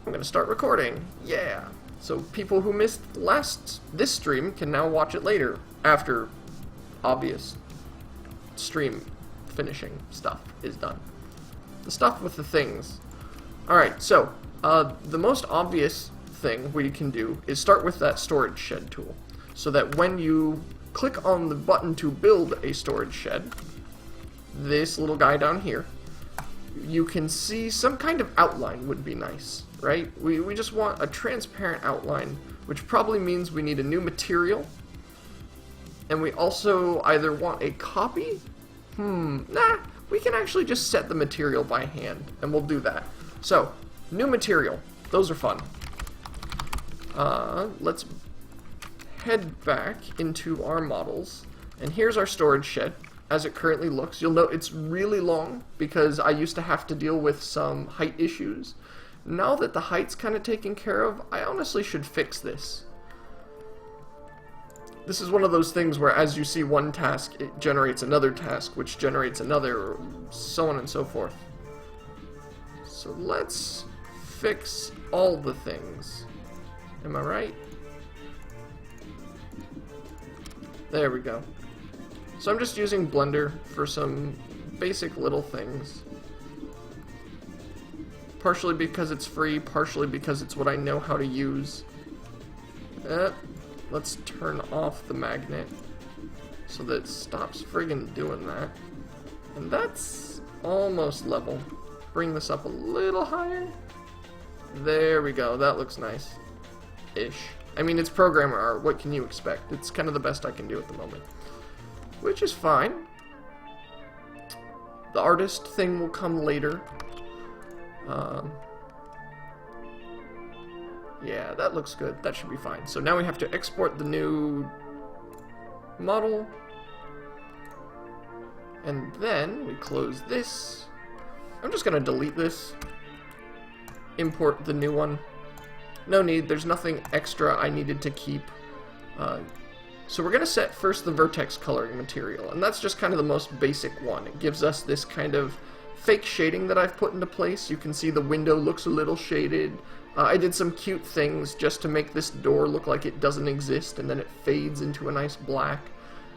I'm gonna start recording. Yeah. So people who missed this stream can now watch it later after obvious stream finishing stuff is done. The stuff with the things. Alright, so the most obvious thing we can do is start with that storage shed tool, so that when you click on the button to build a storage shed, this little guy down here, you can see some kind of outline would be nice, right? We just want a transparent outline, which probably means we need a new material, and we also either want a copy. Nah, we can actually just set the material by hand, and we'll do that. So, new material. Those are fun. Let's head back into our models, and here's our storage shed as it currently looks. You'll note it's really long because I used to have to deal with some height issues. Now that the height's kind of taken care of, I honestly should fix this. This is one of those things where as you see one task, it generates another task, which generates another, so on and so forth. So let's fix all the things. Am I right? There we go. So I'm just using Blender for some basic little things. Partially because it's free, partially because it's what I know how to use. Let's turn off the magnet so that it stops friggin' doing that. And that's almost level. Bring this up a little higher. There we go, that looks nice-ish. I mean, it's programmer art, what can you expect? It's kind of the best I can do at the moment. Which is fine. The artist thing will come later. Yeah, that looks good. That should be fine. So now we have to export the new model. And then we close this. I'm just going to delete this. Import the new one. No need. There's nothing extra I needed to keep. So we're going to set first the vertex coloring material. And that's just kind of the most basic one. It gives us this kind of fake shading that I've put into place. You can see the window looks a little shaded. I did some cute things just to make this door look like it doesn't exist, and then it fades into a nice black.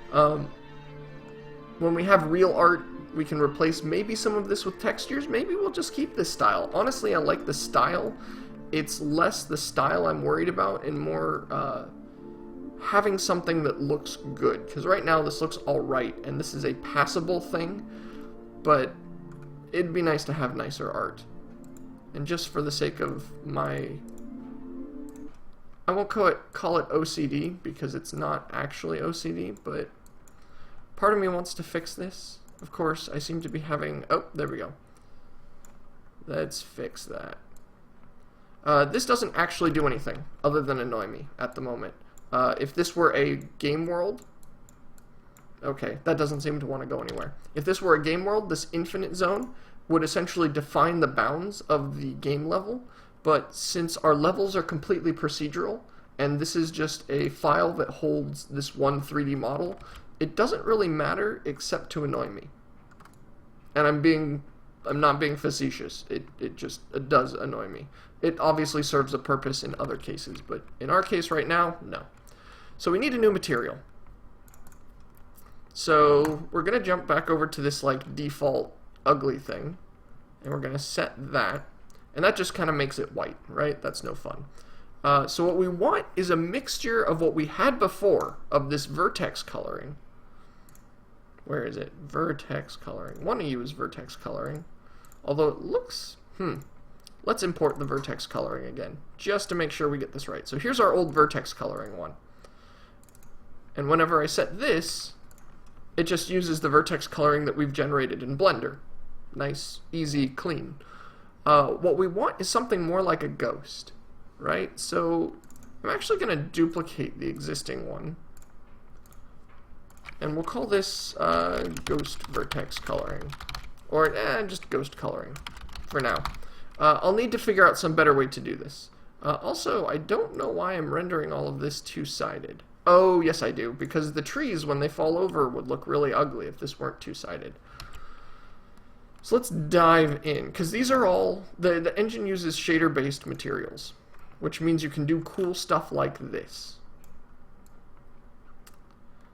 When we have real art, we can replace maybe some of this with textures. Maybe we'll just keep this style. Honestly, I like the style. It's less the style I'm worried about and more having something that looks good. Because right now this looks alright, and this is a passable thing, but it'd be nice to have nicer art. And just for the sake of my... I won't call it OCD, because it's not actually OCD, but part of me wants to fix this. Of course, I seem to be having... Oh, there we go. Let's fix that. This doesn't actually do anything other than annoy me at the moment. If this were a game world... Okay, that doesn't seem to want to go anywhere. If this were a game world, this infinite zone would essentially define the bounds of the game level, but since our levels are completely procedural, and this is just a file that holds this one 3D model, it doesn't really matter except to annoy me. And I'm not being facetious. It does annoy me. It obviously serves a purpose in other cases, but in our case right now, no. So we need a new material. So we're gonna jump back over to this like default ugly thing, and we're gonna set that, and that just kind of makes it white, right? That's no fun. So what we want is a mixture of what we had before of this vertex coloring. Where is it? Vertex coloring. Want to use vertex coloring, although it looks let's import the vertex coloring again just to make sure we get this right. So here's our old vertex coloring one, and whenever I set this, it just uses the vertex coloring that we've generated in Blender. Nice, easy, clean. What we want is something more like a ghost, right? So I'm actually going to duplicate the existing one, and we'll call this ghost vertex coloring, or just ghost coloring for now. I'll need to figure out some better way to do this. Also, I don't know why I'm rendering all of this two-sided. Oh, yes I do, because the trees, when they fall over, would look really ugly if this weren't two-sided. So let's dive in, because these are all, the engine uses shader-based materials, which means you can do cool stuff like this.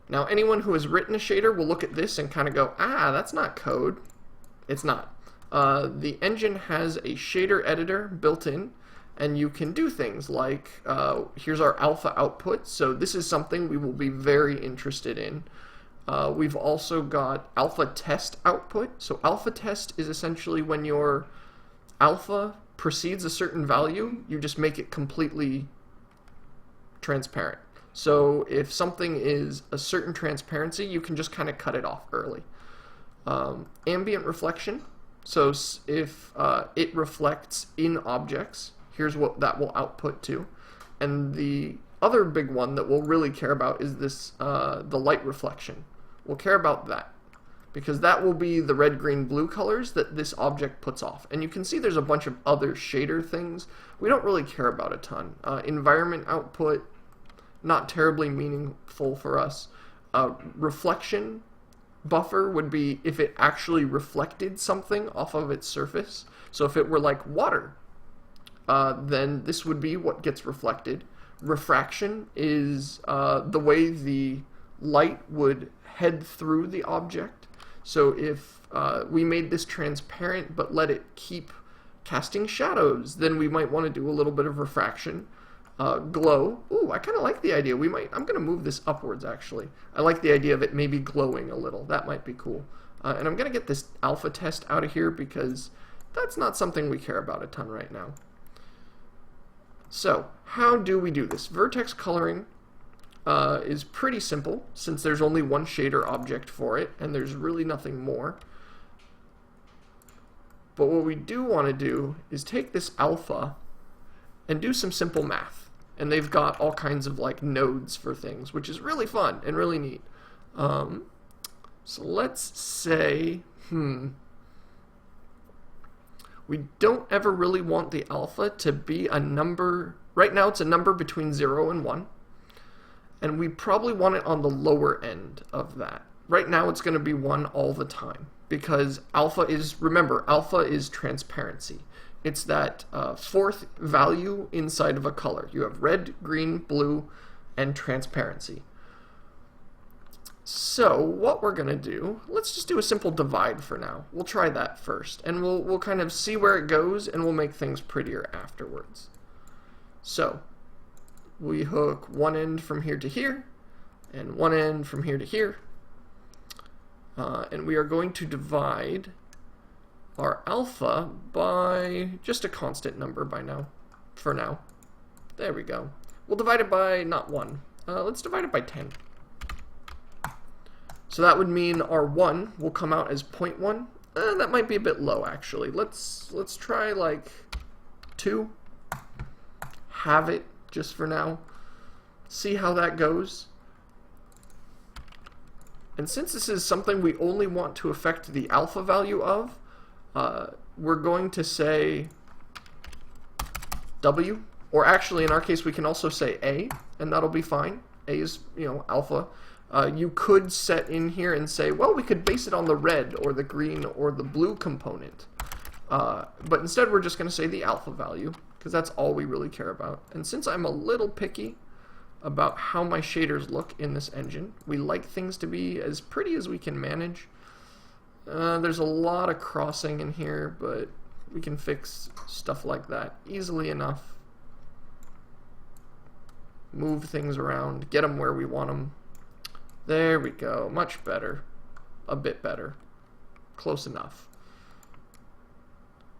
Now, anyone who has written a shader will look at this and kind of go, ah, that's not code. It's not. The engine has a shader editor built in, and you can do things like, here's our alpha output, so this is something we will be very interested in. We've also got alpha test output. So alpha test is essentially when your alpha precedes a certain value, you just make it completely transparent. So if something is a certain transparency, you can just kind of cut it off early. Ambient reflection. So if it reflects in objects, here's what that will output to. And the other big one that we'll really care about is this, the light reflection. We'll care about that, because that will be the red, green, blue colors that this object puts off. And you can see there's a bunch of other shader things we don't really care about a ton. Environment output, not terribly meaningful for us. Reflection buffer would be if it actually reflected something off of its surface. So if it were like water, then this would be what gets reflected. Refraction is the way the light would head through the object. So if we made this transparent but let it keep casting shadows, then we might want to do a little bit of refraction. Glow. Ooh, I kind of like the idea. I'm going to move this upwards, actually. I like the idea of it maybe glowing a little. That might be cool. And I'm going to get this alpha test out of here because that's not something we care about a ton right now. So, how do we do this? Vertex coloring is pretty simple, since there's only one shader object for it, and there's really nothing more. But what we do want to do is take this alpha and do some simple math. And they've got all kinds of like nodes for things, which is really fun and really neat. So let's say, we don't ever really want the alpha to be a number. Right now it's a number between 0 and 1. And we probably want it on the lower end of that. Right now it's going to be 1 all the time, because alpha is, remember, alpha is transparency. It's that fourth value inside of a color. You have red, green, blue, and transparency. So what we're going to do, let's just do a simple divide for now. We'll try that first, and we'll kind of see where it goes, and we'll make things prettier afterwards. So we hook one end from here to here, and one end from here to here, and we are going to divide our alpha by just a constant number for now. There we go. We'll divide it by not 1. Let's divide it by 10. So that would mean our 1 will come out as 0.1. That might be a bit low, actually. Let's try like 2. Have it just for now. See how that goes. And since this is something we only want to affect the alpha value of, we're going to say W, or actually in our case we can also say A, and that'll be fine. A is, alpha. You could set in here and say, well, we could base it on the red or the green or the blue component. But instead we're just going to say the alpha value, because that's all we really care about. And since I'm a little picky about how my shaders look in this engine, we like things to be as pretty as we can manage. There's a lot of crossing in here, but we can fix stuff like that easily enough. Move things around, get them where we want them. There we go, much better. A bit better. Close enough.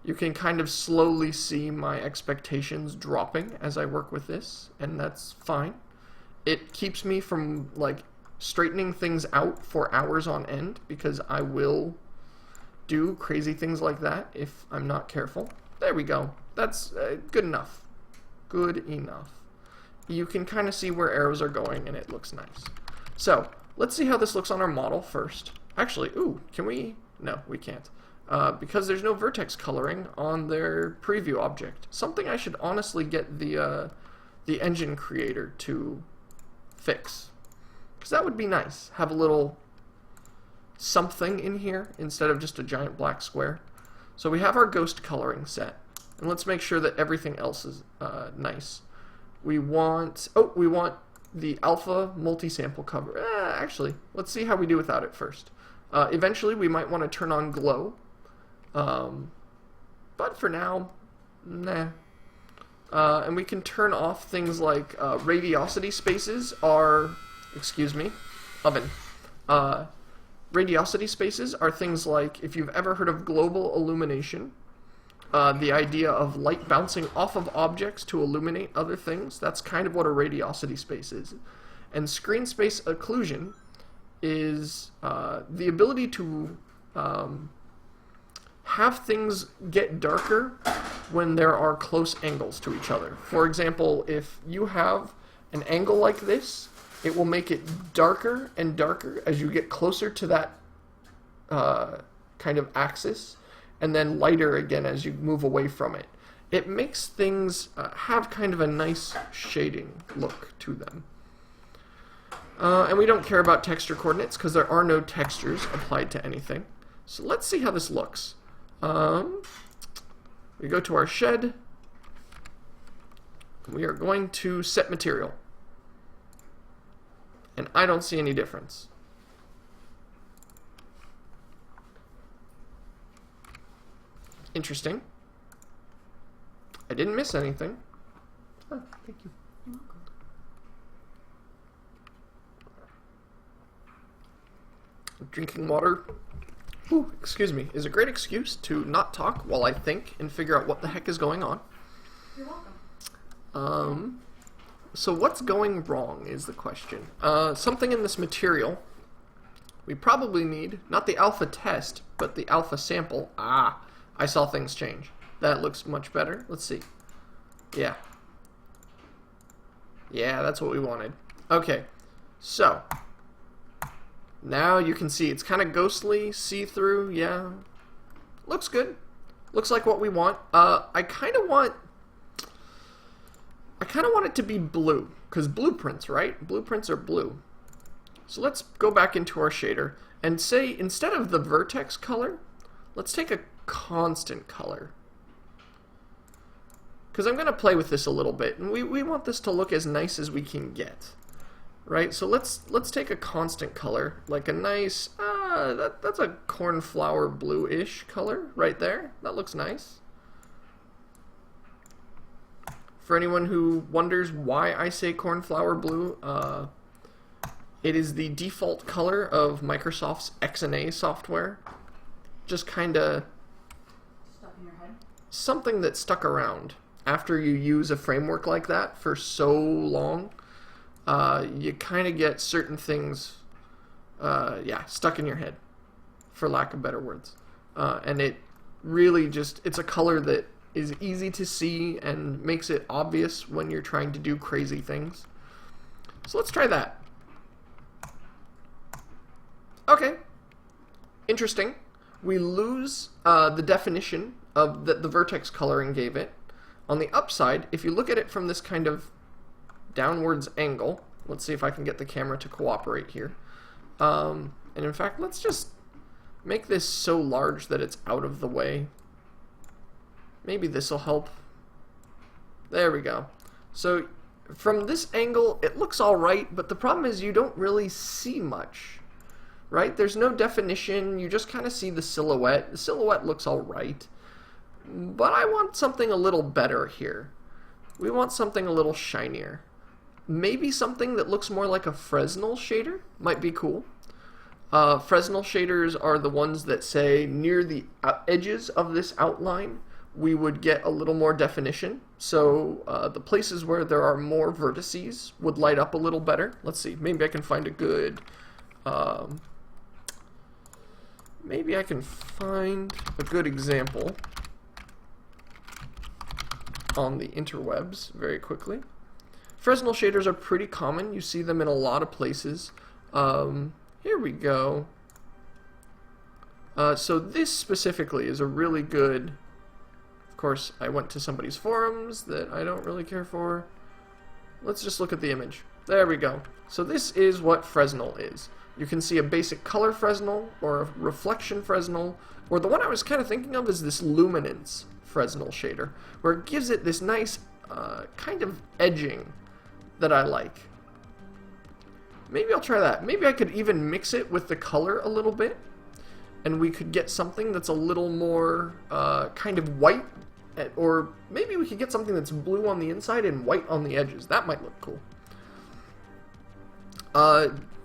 You can kind of slowly see my expectations dropping as I work with this, and that's fine. It keeps me from like straightening things out for hours on end, because I will do crazy things like that if I'm not careful. There we go. That's good enough. Good enough. You can kind of see where arrows are going, and it looks nice. So let's see how this looks on our model first. Actually, ooh, can we? No, we can't. Because there's no vertex coloring on their preview object. Something I should honestly get the engine creator to fix. Because that would be nice. Have a little something in here instead of just a giant black square. So we have our ghost coloring set. And let's make sure that everything else is nice. We want the alpha multi-sample cover. Actually, let's see how we do without it first. Eventually, we might want to turn on glow. But for now, nah. And we can turn off things like radiosity spaces are, excuse me, oven. Radiosity spaces are things like, if you've ever heard of global illumination, the idea of light bouncing off of objects to illuminate other things, that's kind of what a radiosity space is. And screen space occlusion is the ability to have things get darker when there are close angles to each other. For example, if you have an angle like this, it will make it darker and darker as you get closer to that kind of axis, and then lighter again as you move away from it. It makes things have kind of a nice shading look to them. And we don't care about texture coordinates because there are no textures applied to anything. So let's see how this looks. We go to our shed. We are going to set material. And I don't see any difference. Interesting. I didn't miss anything. Oh, thank you. You're welcome. Drinking water, excuse me, is a great excuse to not talk while I think and figure out what the heck is going on. You're welcome. So what's going wrong is the question. Something in this material. We probably need, not the alpha test, but the alpha sample. I saw things change. That looks much better. Let's see. Yeah. Yeah, that's what we wanted. Okay, so now you can see it's kind of ghostly, see-through. Yeah, looks good. Looks like what we want. I kind of want it to be blue, because blueprints, right? Blueprints are blue. So let's go back into our shader and say, instead of the vertex color, let's take a constant color. Because I'm going to play with this a little bit, and we want this to look as nice as we can get. Right, so let's take a constant color, like a nice, that's a cornflower blue-ish color right there. That looks nice. For anyone who wonders why I say cornflower blue, it is the default color of Microsoft's XNA software. Just kind of Stuck in your head? something that stuck around. After you use a framework like that for so long, you kind of get certain things, stuck in your head, for lack of better words. And it really just, it's a color that is easy to see and makes it obvious when you're trying to do crazy things. So let's try that. Okay. Interesting. We lose the definition of that the vertex coloring gave it. On the upside, if you look at it from this kind of downwards angle, let's see if I can get the camera to cooperate here. And in fact, let's just make this so large that it's out of the way. Maybe this will help. There we go. So from this angle, it looks all right, but the problem is you don't really see much, right? There's no definition. You just kind of see the silhouette. The silhouette looks all right, but I want something a little better here. We want something a little shinier. Maybe something that looks more like a Fresnel shader might be cool. Fresnel shaders are the ones that say near the edges of this outline we would get a little more definition. So the places where there are more vertices would light up a little better. Let's see, maybe I can find a good example on the interwebs very quickly. Fresnel shaders are pretty common. You see them in a lot of places. Here we go. So this specifically is a really good... Of course, I went to somebody's forums that I don't really care for. Let's just look at the image. There we go. So this is what Fresnel is. You can see a basic color Fresnel, or a reflection Fresnel, or the one I was kind of thinking of is this luminance Fresnel shader, where it gives it this nice kind of edging that I like. Maybe I'll try that. Maybe I could even mix it with the color a little bit, and we could get something that's a little more kind of white, or maybe we could get something that's blue on the inside and white on the edges. That might look cool.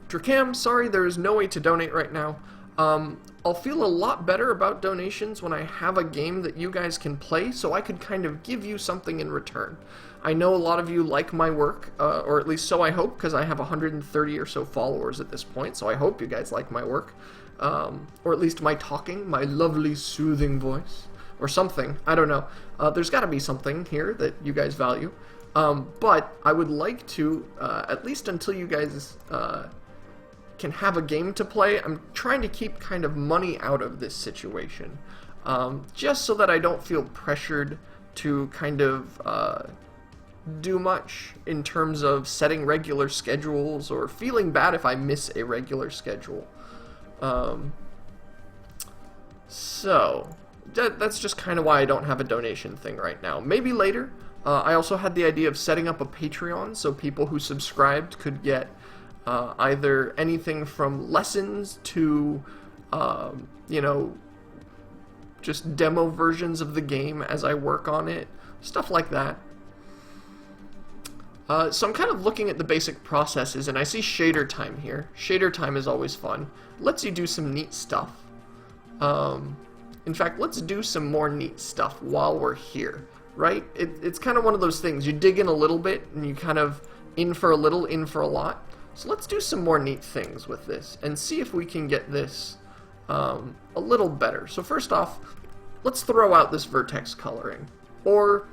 Drakam, sorry, there is no way to donate right now. I'll feel a lot better about donations when I have a game that you guys can play, so I could kind of give you something in return. I know a lot of you like my work, or at least so I hope, because I have 130 or so followers at this point, so I hope you guys like my work. Or at least my talking, my lovely soothing voice, or something. I don't know. There's got to be something here that you guys value. But I would like to, at least until you guys can have a game to play, I'm trying to keep kind of money out of this situation. Just so that I don't feel pressured to kind of do much in terms of setting regular schedules or feeling bad if I miss a regular schedule. So that's just kind of why I don't have a donation thing right now. Maybe later. I also had the idea of setting up a Patreon so people who subscribed could get either anything from lessons to, you know, just demo versions of the game as I work on it, stuff like that. So I'm kind of looking at the basic processes, and I see shader time here. Shader time is always fun. Lets you do some neat stuff. In fact, let's do some more neat stuff while we're here, right? It's kind of one of those things. You dig in a little bit, and you kind of in for a little, in for a lot. So let's do some more neat things with this, and see if we can get this a little better. So first off, let's throw out this vertex coloring. Or,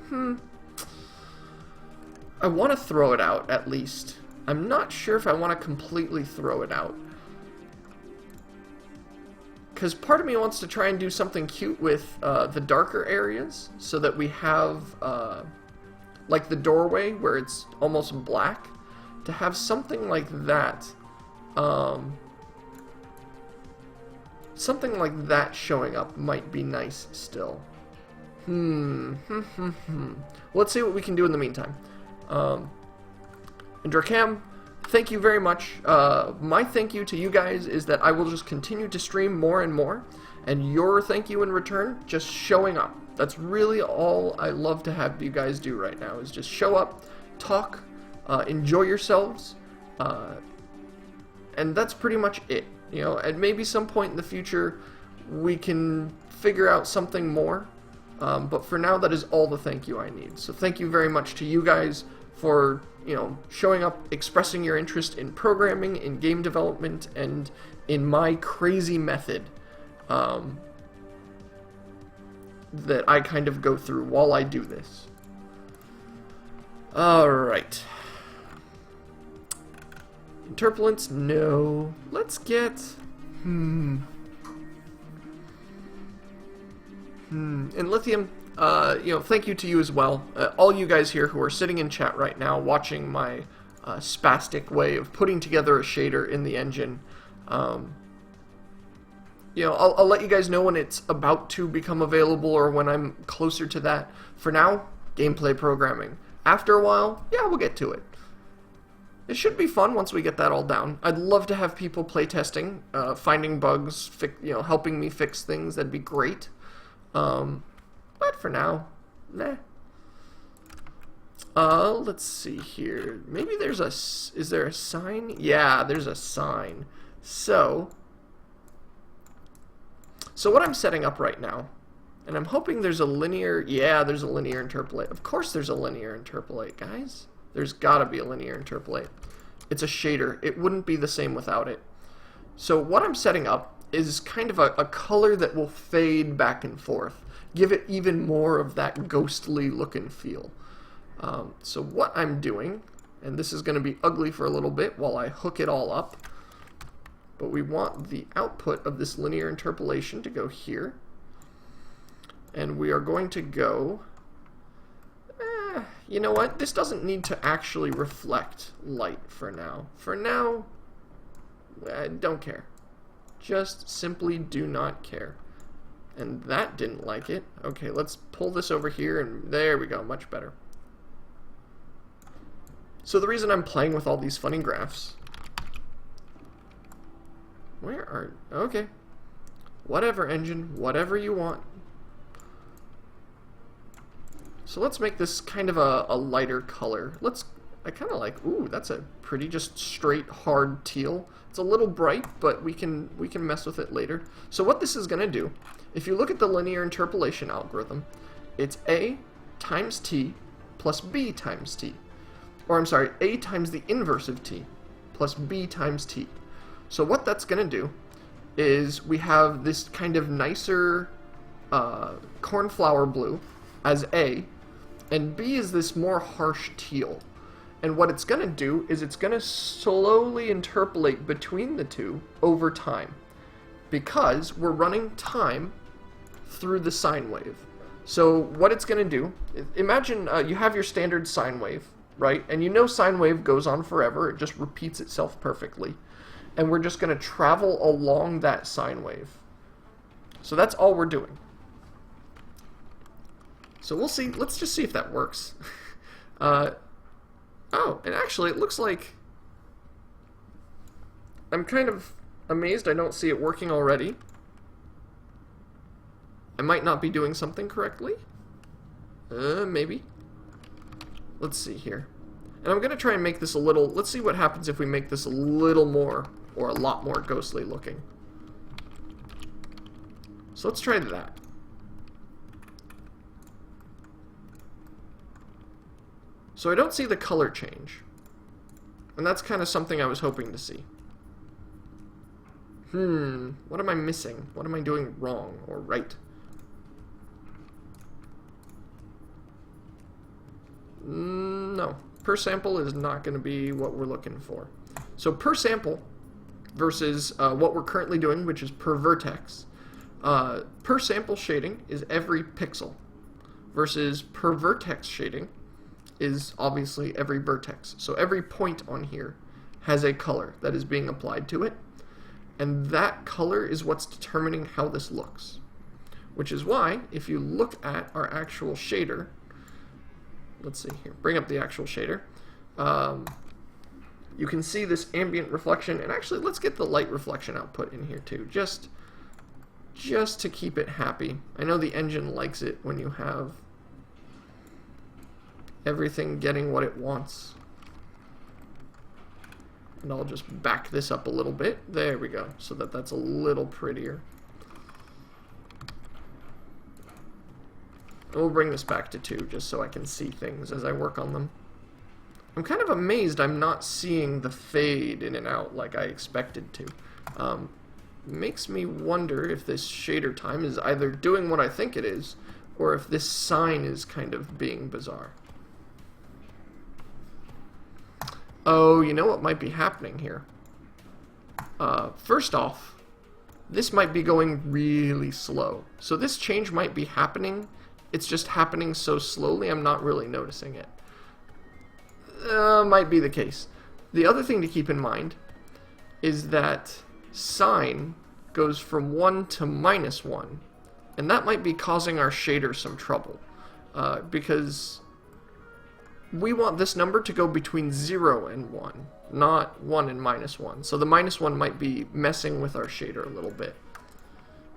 I want to throw it out, at least. I'm not sure if I want to completely throw it out. Because part of me wants to try and do something cute with the darker areas, so that we have, like the doorway, where it's almost black, to have something like that. Something like that showing up might be nice still. Let's see what we can do in the meantime. And Drakam, thank you very much. My thank you to you guys is that I will just continue to stream more and more, and your thank you in return, just showing up. That's really all I love to have you guys do right now, is just show up, talk, enjoy yourselves, and that's pretty much it. You know, at maybe some point in the future, we can figure out something more, but for now, that is all the thank you I need. So thank you very much to you guys for, you know, showing up, expressing your interest in programming, in game development, and in my crazy method that I kind of go through while I do this. Alright. Interpolants, no. Let's get... And Lithium, you know, thank you to you as well. All you guys here who are sitting in chat right now watching my spastic way of putting together a shader in the engine. You know, I'll let you guys know when it's about to become available or when I'm closer to that. For now, gameplay programming. After a while, yeah, we'll get to it. It should be fun once we get that all down. I'd love to have people playtesting, finding bugs, you know, helping me fix things. That'd be great. But for now, nah. Let's see here. Maybe there's a... Is there a sign? Yeah, there's a sign. So what I'm setting up right now, and I'm hoping there's a linear... Yeah, there's a linear interpolate. Of course there's a linear interpolate, guys. There's gotta be a linear interpolate. It's a shader. It wouldn't be the same without it. So what I'm setting up is kind of a color that will fade back and forth. Give it even more of that ghostly look and feel. So what I'm doing, and this is going to be ugly for a little bit while I hook it all up, but we want the output of this linear interpolation to go here. And we are going to go... you know what? This doesn't need to actually reflect light for now. For now, I don't care. Just simply do not care. And that didn't like it. Okay, let's pull this over here, and there we go, much better. So the reason I'm playing with all these funny graphs... Where are... Okay. Whatever, engine. Whatever you want. So let's make this kind of a lighter color. I kind of like... Ooh, that's a pretty just straight, hard teal. It's a little bright, but we can mess with it later. So what this is going to do, if you look at the linear interpolation algorithm, it's A times T plus B times T. Or I'm sorry, A times the inverse of T plus B times T. So what that's going to do is we have this kind of nicer cornflower blue as A, and B is this more harsh teal. And what it's going to do is it's going to slowly interpolate between the two over time, because we're running time through the sine wave. So what it's going to do, imagine you have your standard sine wave, right? And you know sine wave goes on forever. It just repeats itself perfectly. And we're just going to travel along that sine wave. So that's all we're doing. So we'll see. Let's just see if that works. Oh, and actually it looks like... I'm kind of amazed I don't see it working already. I might not be doing something correctly. Maybe. Let's see here. And I'm going to try and make this a little... Let's see what happens if we make this a little more, or a lot more ghostly looking. So let's try that. So I don't see the color change. And that's kind of something I was hoping to see. What am I missing? What am I doing wrong or right? No. Per sample is not going to be what we're looking for. So per sample versus what we're currently doing, which is per vertex. Per sample shading is every pixel versus per vertex shading is obviously every vertex. So every point on here has a color that is being applied to it, and that color is what's determining how this looks. Which is why, if you look at our actual shader, let's see here, bring up the actual shader, you can see this ambient reflection, and actually let's get the light reflection output in here too, just to keep it happy. I know the engine likes it when you have everything getting what it wants. And I'll just back this up a little bit. There we go, so that that's a little prettier. And we'll bring this back to 2 just so I can see things as I work on them. I'm kind of amazed I'm not seeing the fade in and out like I expected to. Makes me wonder if this shader time is either doing what I think it is, or if this sign is kind of being bizarre. Oh, you know what might be happening here? First off, this might be going really slow. So this change might be happening. It's just happening so slowly I'm not really noticing it. Might be the case. The other thing to keep in mind is that sine goes from 1 to -1. And that might be causing our shader some trouble. Because we want this number to go between 0 and 1, not 1 and -1. So the -1 might be messing with our shader a little bit.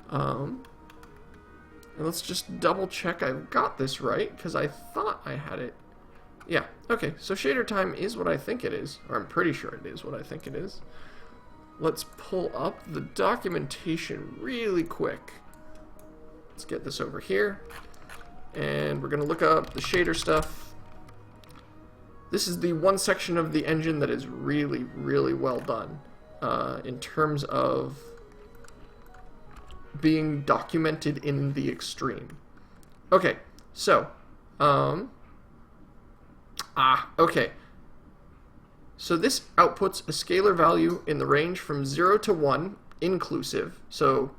And let's just double check I've got this right, because I thought I had it. Yeah, okay, so shader time is what I think it is, or I'm pretty sure it is what I think it is. Let's pull up the documentation really quick. Let's get this over here, and we're going to look up the shader stuff. This is the one section of the engine that is really, really well done in terms of being documented in the extreme. Okay, so, okay. So this outputs a scalar value in the range from 0 to 1, inclusive. So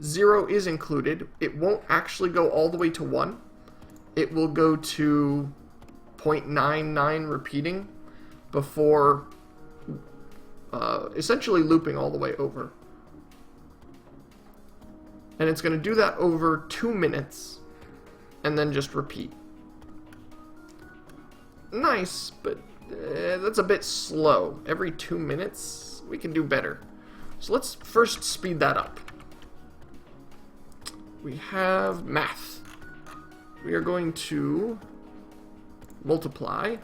0 is included. It won't actually go all the way to 1. It will go to 0.99 repeating before essentially looping all the way over. And it's going to do that over 2 minutes, and then just repeat. Nice, but that's a bit slow. Every 2 minutes, we can do better. So let's first speed that up. We have math. We are going to multiply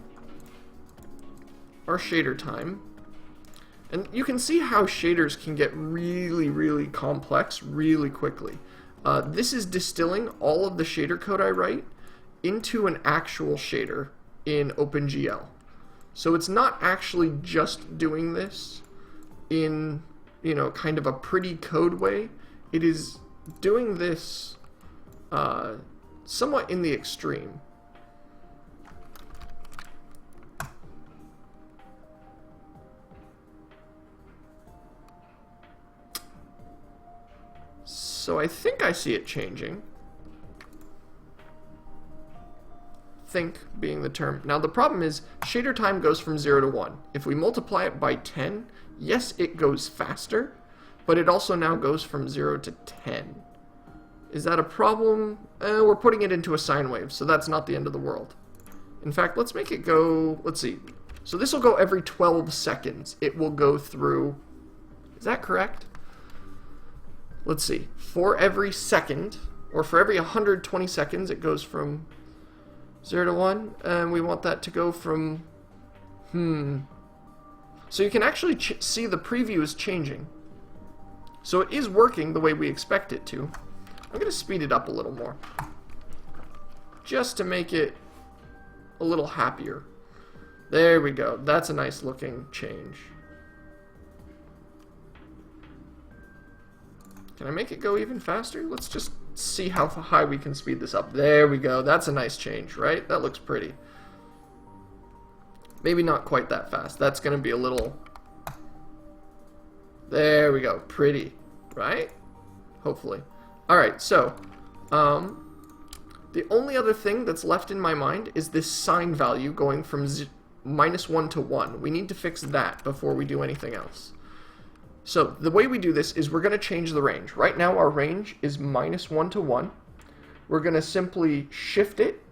our shader time. And you can see how shaders can get really, really complex really quickly. This is distilling all of the shader code I write into an actual shader in OpenGL. So it's not actually just doing this in, kind of a pretty code way. It is doing this somewhat in the extreme. So I think I see it changing. Think being the term. Now the problem is shader time goes from 0 to 1. If we multiply it by 10, yes, it goes faster, but it also now goes from 0 to 10. Is that a problem? We're putting it into a sine wave, so that's not the end of the world. In fact, let's make it go, let's see. So this will go every 12 seconds. It will go through, is that correct? Let's see, for every second, or for every 120 seconds, it goes from 0 to 1, and we want that to go from, So you can actually see the preview is changing. So it is working the way we expect it to. I'm going to speed it up a little more, just to make it a little happier. There we go, that's a nice looking change. Can I make it go even faster? Let's just see how high we can speed this up. There we go. That's a nice change, right? That looks pretty. Maybe not quite that fast. That's going to be a little... There we go. Pretty, right? Hopefully. Alright, so... the only other thing that's left in my mind is this sine value going from -1 to 1. We need to fix that before we do anything else. So the way we do this is we're going to change the range. Right now our range is -1 to 1. We're going to simply shift it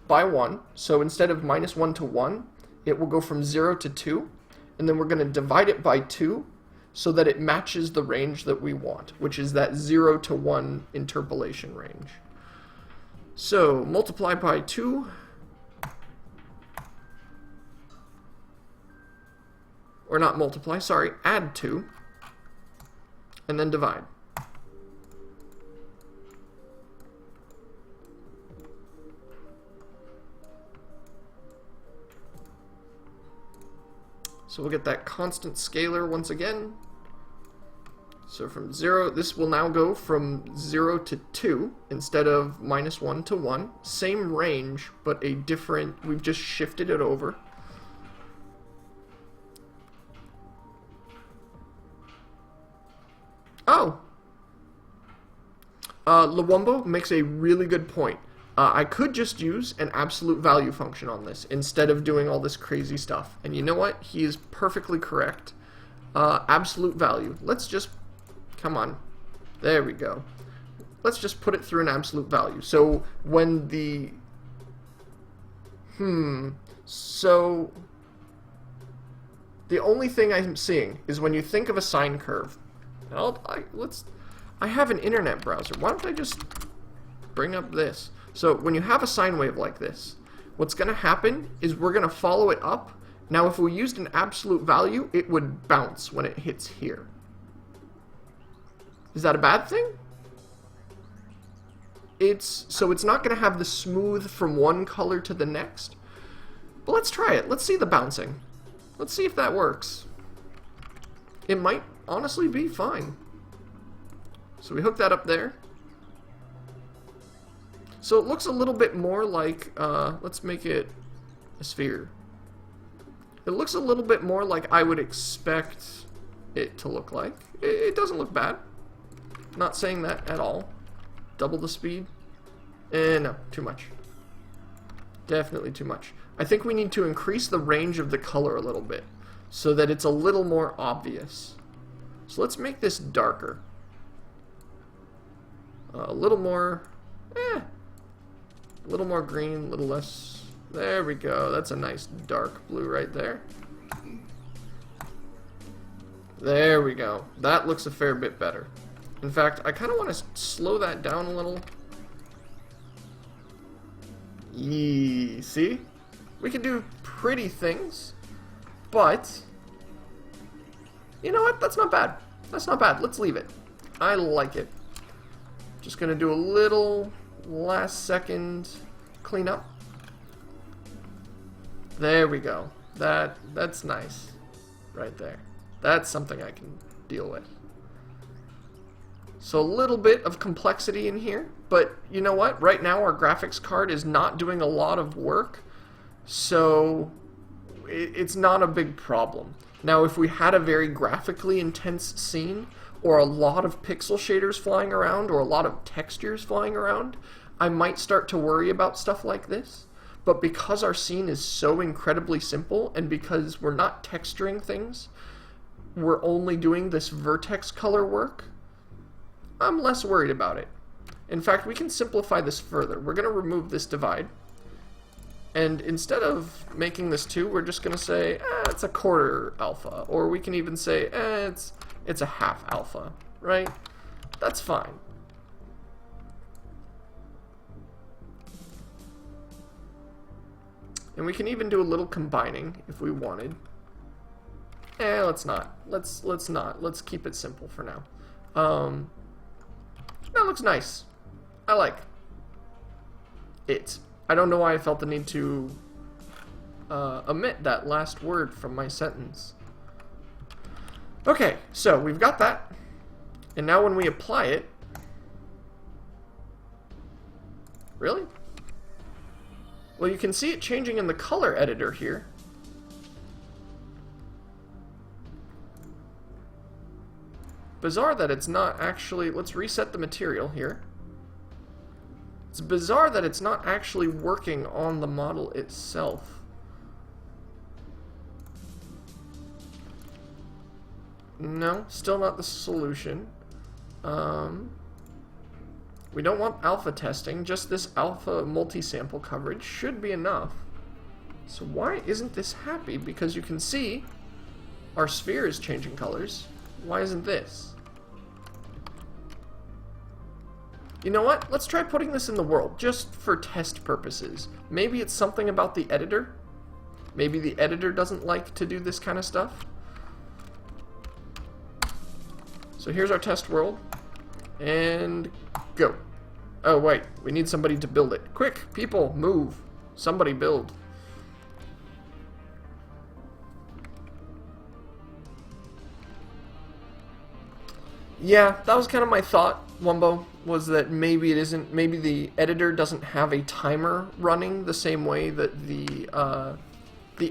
by 1. So instead of -1 to 1, it will go from 0 to 2. And then we're going to divide it by 2 so that it matches the range that we want, which is that 0 to 1 interpolation range. So multiply by 2. Or not multiply, sorry, add 2. And then divide. So we'll get that constant scalar once again. So from 0, this will now go from 0 to 2 instead of -1 to 1. Same range, but a different, we've just shifted it over. Oh! Luwumbo makes a really good point. I could just use an absolute value function on this instead of doing all this crazy stuff. And you know what? He is perfectly correct. Absolute value. Let's just... Come on. There we go. Let's just put it through an absolute value. So when the... So... The only thing I'm seeing is when you think of a sine curve... I have an internet browser. Why don't I just bring up this? So when you have a sine wave like this, what's going to happen is we're going to follow it up. Now if we used an absolute value, it would bounce when it hits here. Is that a bad thing? So it's not going to have the smooth from one color to the next. But let's try it. Let's see the bouncing. Let's see if that works. It might honestly be fine. So we hook that up there. So it looks a little bit more like, let's make it a sphere. It looks a little bit more like I would expect it to look like. It doesn't look bad. Not saying that at all. Double the speed. No, too much. Definitely too much. I think we need to increase the range of the color a little bit. so that it's a little more obvious. So let's make this darker. A little more, a little more green, a little less. There we go. That's a nice dark blue right there. There we go. That looks a fair bit better. In fact, I kind of want to slow that down a little. Yee, see? We can do pretty things, but you know what? That's not bad. That's not bad. Let's leave it. I like it. Just gonna do a little last second cleanup. There we go. That's nice. Right there. That's something I can deal with. So a little bit of complexity in here, but you know what? Right now our graphics card is not doing a lot of work, so it's not a big problem. Now if we had a very graphically intense scene, or a lot of pixel shaders flying around, or a lot of textures flying around, I might start to worry about stuff like this. But because our scene is so incredibly simple, and because we're not texturing things, we're only doing this vertex color work, I'm less worried about it. In fact, we can simplify this further. We're going to remove this divide. And instead of making this 2, we're just going to say, it's a quarter alpha. Or we can even say, it's a half alpha, right? That's fine. And we can even do a little combining if we wanted. Let's not. Let's not. Let's keep it simple for now. That looks nice. I like it. I don't know why I felt the need to omit that last word from my sentence. Okay, so we've got that. And now when we apply it... Really? Well, you can see it changing in the color editor here. Bizarre that it's not actually... Let's reset the material here. It's bizarre that it's not actually working on the model itself. No, still not the solution. We don't want alpha testing, just this alpha multi-sample coverage should be enough. So why isn't this happy? Because you can see our sphere is changing colors. Why isn't this? You know what? Let's try putting this in the world, just for test purposes. Maybe it's something about the editor. Maybe the editor doesn't like to do this kind of stuff. So here's our test world. And go. Oh wait, we need somebody to build it. Quick, people, move. Somebody build. Yeah, that was kind of my thought, Wumbo, was that maybe it isn't, maybe the editor doesn't have a timer running the same way that the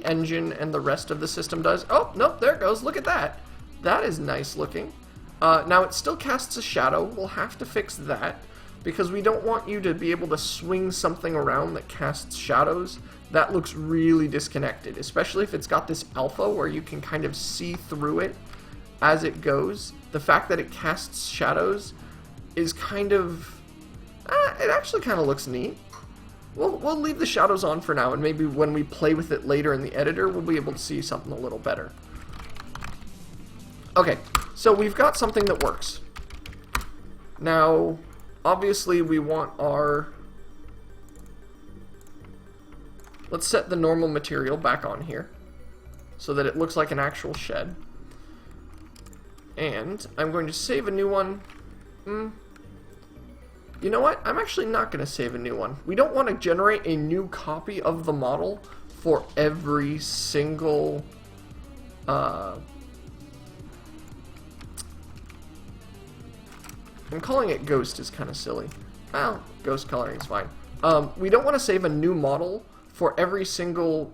engine and the rest of the system does. Oh, nope, there it goes, look at that. That is nice looking. Now it still casts a shadow. We'll have to fix that because we don't want you to be able to swing something around that casts shadows. That looks really disconnected, especially if it's got this alpha where you can kind of see through it as it goes. The fact that it casts shadows is kind of... it actually kind of looks neat. We'll leave the shadows on for now, and maybe when we play with it later in the editor, we'll be able to see something a little better. Okay, so we've got something that works. Now, obviously we want our... Let's set the normal material back on here so that it looks like an actual shed. And I'm going to save a new one. You know what? I'm actually not going to save a new one. We don't want to generate a new copy of the model for every single... I'm calling it ghost is kind of silly. Well, ghost coloring is fine. We don't want to save a new model for every single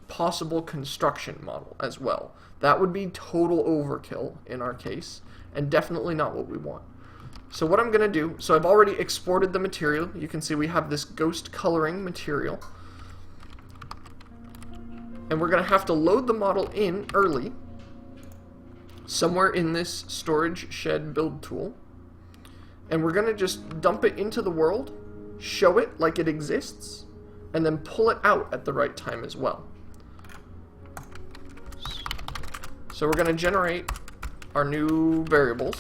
possible construction model as well. That would be total overkill in our case, and definitely not what we want. So what I'm going to do, so I've already exported the material. You can see we have this ghost coloring material. And we're going to have to load the model in early, somewhere in this storage shed build tool. And we're going to just dump it into the world, show it like it exists, and then pull it out at the right time as well. So we're going to generate our new variables.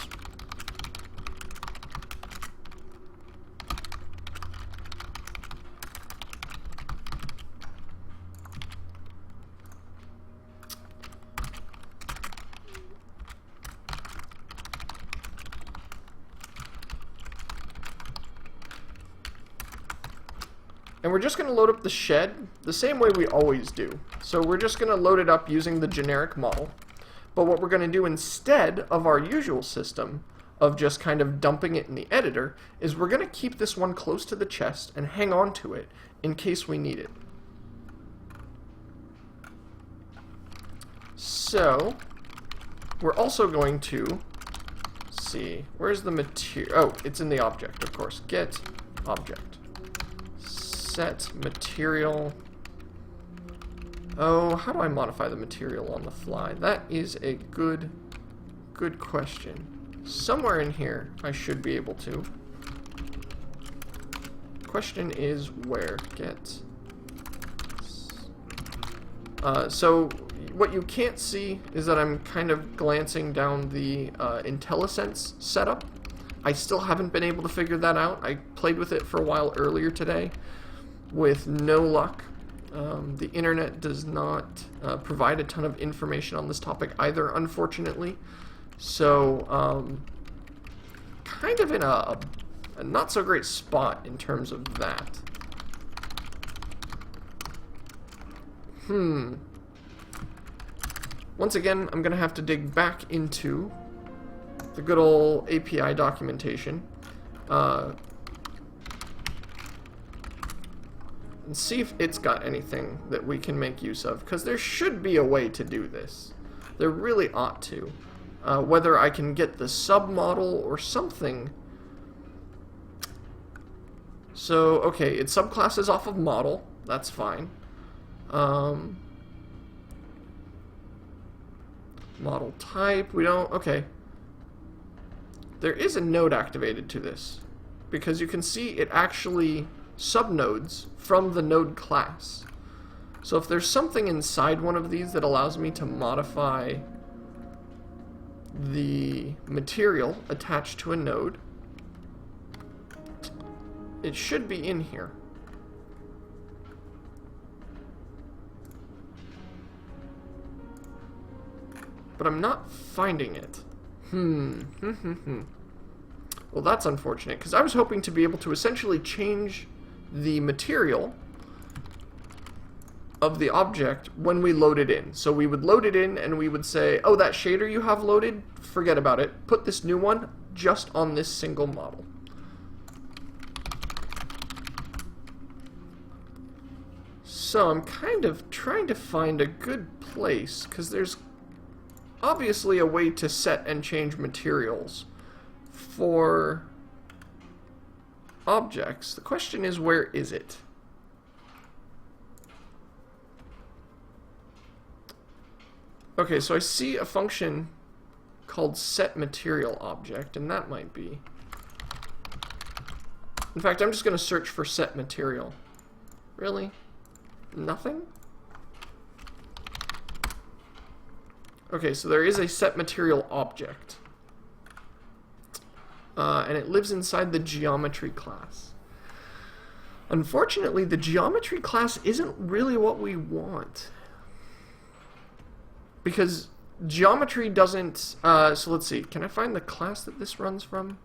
And we're just going to load up the shed the same way we always do. So we're just going to load it up using the generic model. But what we're going to do instead of our usual system of just kind of dumping it in the editor is we're going to keep this one close to the chest and hang on to it in case we need it. So we're also going to see, where's the material? Oh, it's in the object, of course. Get object. Set material. Oh, how do I modify the material on the fly? That is a good question. Somewhere in here, I should be able to. Question is where? Get. So what you can't see is that I'm kind of glancing down the IntelliSense setup. I still haven't been able to figure that out. I played with it for a while earlier today with no luck. The internet does not provide a ton of information on this topic either, unfortunately. So, kind of in a not so great spot in terms of that. Once again, I'm going to have to dig back into the good old API documentation. And see if it's got anything that we can make use of, because there should be a way to do this. There really ought to. Whether I can get the submodel or something. So, okay, it subclasses off of model. That's fine. Model type, we don't, okay. There is a node activated to this, because you can see it actually subnodes from the node class. So if there's something inside one of these that allows me to modify the material attached to a node, it should be in here. But I'm not finding it. Well, that's unfortunate, because I was hoping to be able to essentially change the material of the object when we load it in. So we would load it in and we would say, oh, that shader you have loaded, forget about it. Put this new one just on this single model. So I'm kind of trying to find a good place, because there's obviously a way to set and change materials for objects. The question is, where is it? Okay, so I see a function called setMaterialObject, and that might be. In fact, I'm just going to search for setMaterial. Really? Nothing? Okay, so there is a setMaterialObject. And it lives inside the geometry class. Unfortunately, the geometry class isn't really what we want. Because geometry doesn't... so let's see. Can I find the class that this runs from?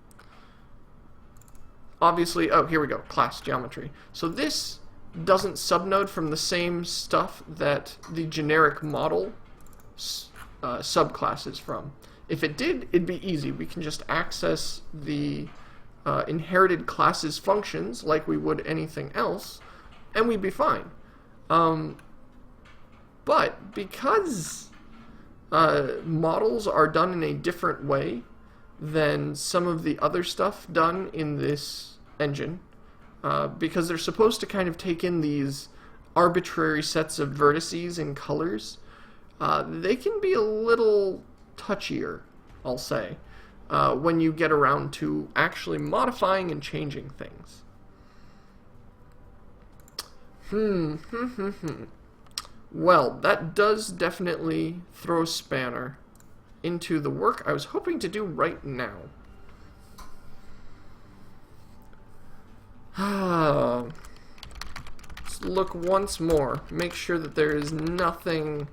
Obviously... Oh, here we go. Class geometry. So this doesn't subnode from the same stuff that the generic model subclass is from. If it did, it'd be easy. We can just access the inherited classes functions like we would anything else, and we'd be fine. But because models are done in a different way than some of the other stuff done in this engine, because they're supposed to kind of take in these arbitrary sets of vertices and colors, they can be a little touchier, I'll say, when you get around to actually modifying and changing things. Well, that does definitely throw a spanner into the work I was hoping to do right now. Let's look once more. Make sure that there is nothing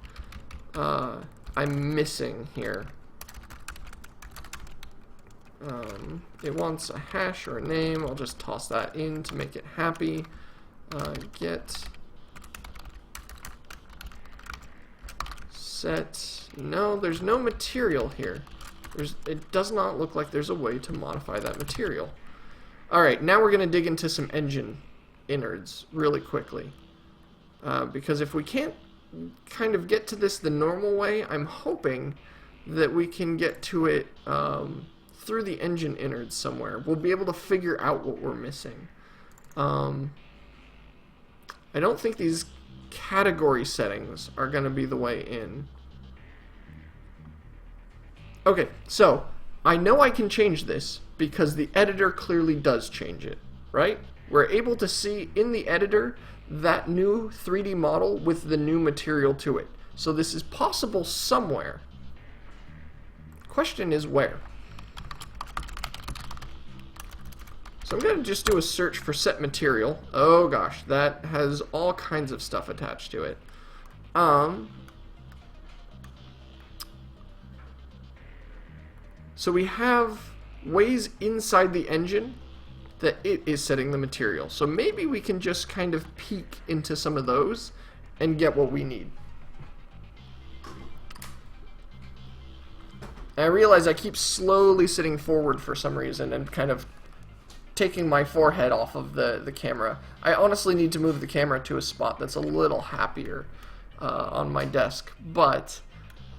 I'm missing here. It wants a hash or a name. I'll just toss that in to make it happy. Get set. No, there's no material here. It does not look like there's a way to modify that material. Alright, now we're going to dig into some engine innards really quickly. Because if we can't kind of get to this the normal way, I'm hoping that we can get to it through the engine innards somewhere. We'll be able to figure out what we're missing. I don't think these category settings are going to be the way in. Okay, so I know I can change this because the editor clearly does change it, right? We're able to see in the editor that new 3D model with the new material to it. So this is possible somewhere. Question is where? So I'm going to just do a search for set material. Oh gosh, that has all kinds of stuff attached to it. So we have ways inside the engine that it is setting the material. So maybe we can just kind of peek into some of those and get what we need. I realize I keep slowly sitting forward for some reason and kind of taking my forehead off of the camera. I honestly need to move the camera to a spot that's a little happier on my desk, but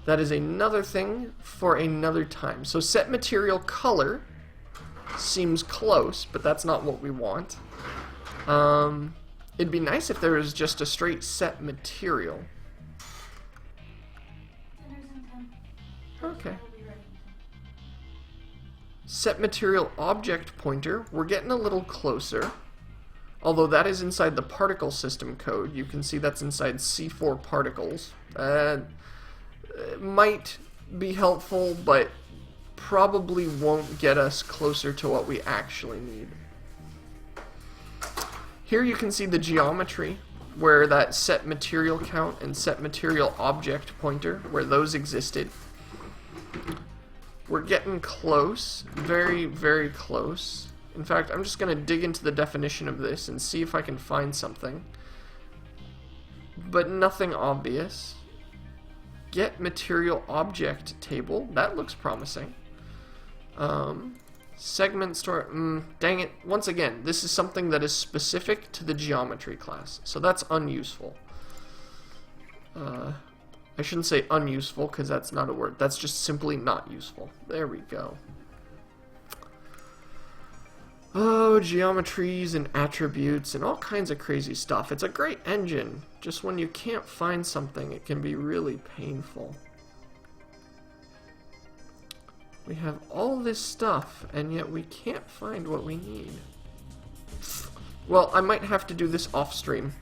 that is another thing for another time. So set material color seems close, but that's not what we want. It'd be nice if there was just a straight set material. Okay. Set material object pointer, we're getting a little closer. Although that is inside the particle system code. You can see that's inside C4 particles. Might be helpful, but probably won't get us closer to what we actually need. Here you can see the geometry where that set material count and set material object pointer, where those existed. We're getting close, very, very close. In fact, I'm just going to dig into the definition of this and see if I can find something. But nothing obvious. Get material object table, that looks promising. Segment store, dang it. Once again, this is something that is specific to the geometry class, so that's unuseful. I shouldn't say unuseful, because that's not a word. That's just simply not useful. There we go. Oh, geometries and attributes and all kinds of crazy stuff. It's a great engine. Just when you can't find something, it can be really painful. We have all this stuff, and yet we can't find what we need. Well, I might have to do this off stream.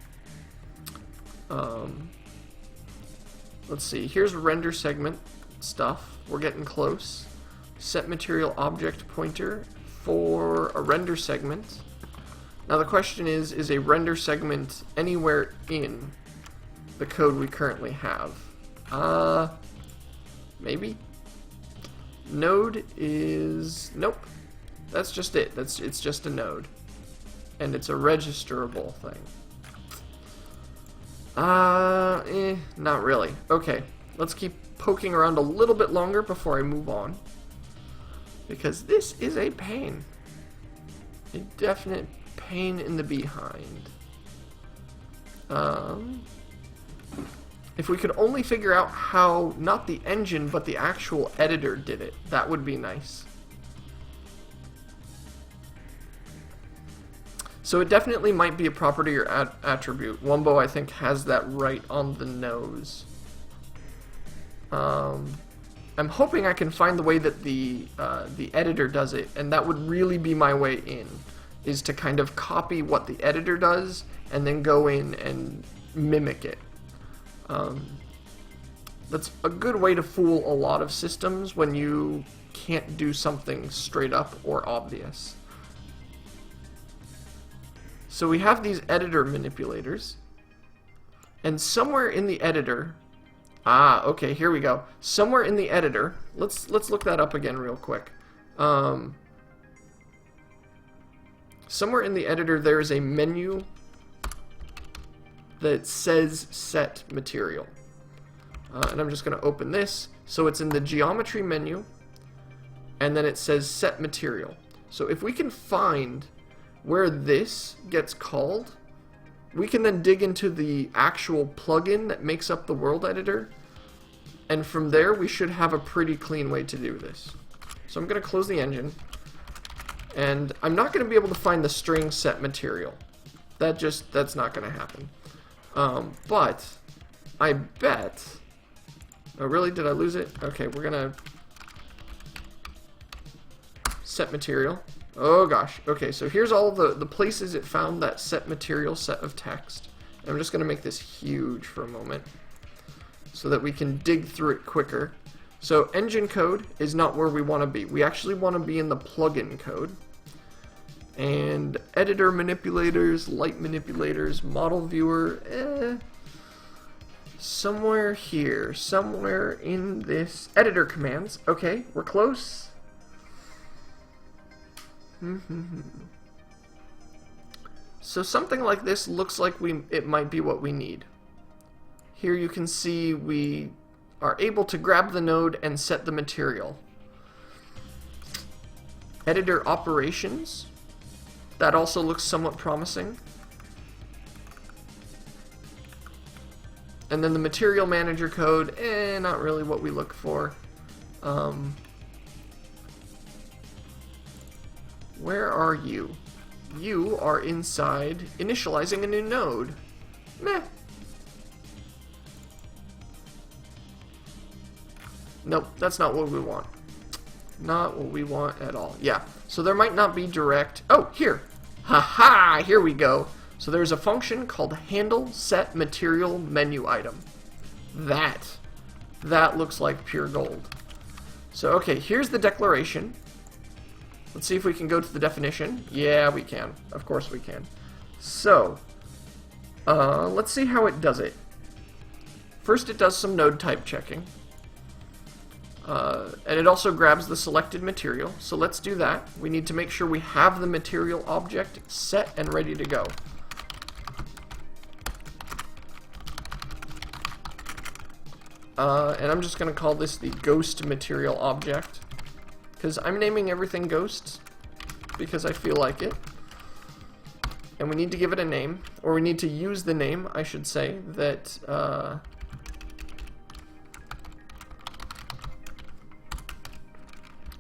Let's see. Here's render segment stuff. We're getting close. Set material object pointer for a render segment. Now the question is a render segment anywhere in the code we currently have? Maybe? Node is... Nope. That's just it. It's just a node. And it's a registerable thing. Not really. Okay, let's keep poking around a little bit longer before I move on. Because this is a pain. A definite pain in the behind. If we could only figure out how, not the engine, but the actual editor did it, that would be nice. So it definitely might be a property or attribute. Wumbo, I think, has that right on the nose. I'm hoping I can find the way that the editor does it, and that would really be my way in, is to kind of copy what the editor does and then go in and mimic it. That's a good way to fool a lot of systems when you can't do something straight up or obvious. So we have these editor manipulators, and somewhere in the editor, okay, here we go. Somewhere in the editor, let's look that up again real quick. Somewhere in the editor there is a menu that says set material. And I'm just going to open this. So it's in the geometry menu, and then it says set material. So if we can find where this gets called, we can then dig into the actual plugin that makes up the world editor, and from there we should have a pretty clean way to do this. So I'm going to close the engine, and I'm not going to be able to find the string set material. That's not going to happen. But I bet... Oh, really? Did I lose it? Okay, we're gonna set material. Oh gosh. Okay, so here's all the places it found that set material set of text. And I'm just gonna make this huge for a moment so that we can dig through it quicker. So engine code is not where we want to be. We actually want to be in the plugin code. And editor manipulators, light manipulators, model viewer, somewhere here, somewhere in this editor commands. Okay, we're close. So something like this looks like it might be what we need. Here you can see we are able to grab the node and set the material. Editor operations. That also looks somewhat promising. And then the material manager code, not really what we look for. Where are you? You are inside initializing a new node. Meh. Nope, that's not what we want. Not what we want at all. Yeah, so there might not be direct... Oh, here. Haha, here we go. So there's a function called handle set material menu item. That looks like pure gold. So okay, here's the declaration. Let's see if we can go to the definition. Yeah, we can. Of course we can. So, let's see how it does it. First it does some node type checking. And it also grabs the selected material. So let's do that. We need to make sure we have the material object set and ready to go. And I'm just going to call this the ghost material object, because I'm naming everything ghosts because I feel like it. And we need to give it a name, or we need to use the name, I should say, that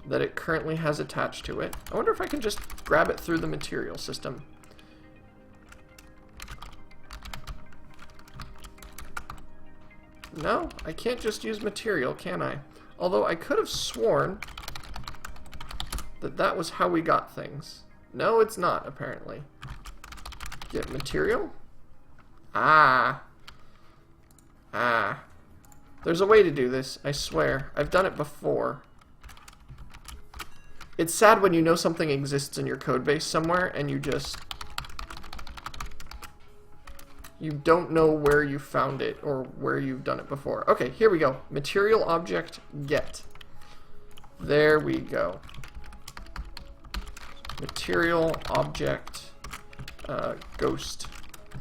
that it currently has attached to it. I wonder if I can just grab it through the material system. No, I can't just use material, can I? Although I could have sworn that that was how we got things. No, it's not, apparently. Get material? There's a way to do this, I swear. I've done it before. It's sad when you know something exists in your codebase somewhere and you don't know where you found it or where you've done it before. Okay, here we go. Material object get. There we go. Material object ghost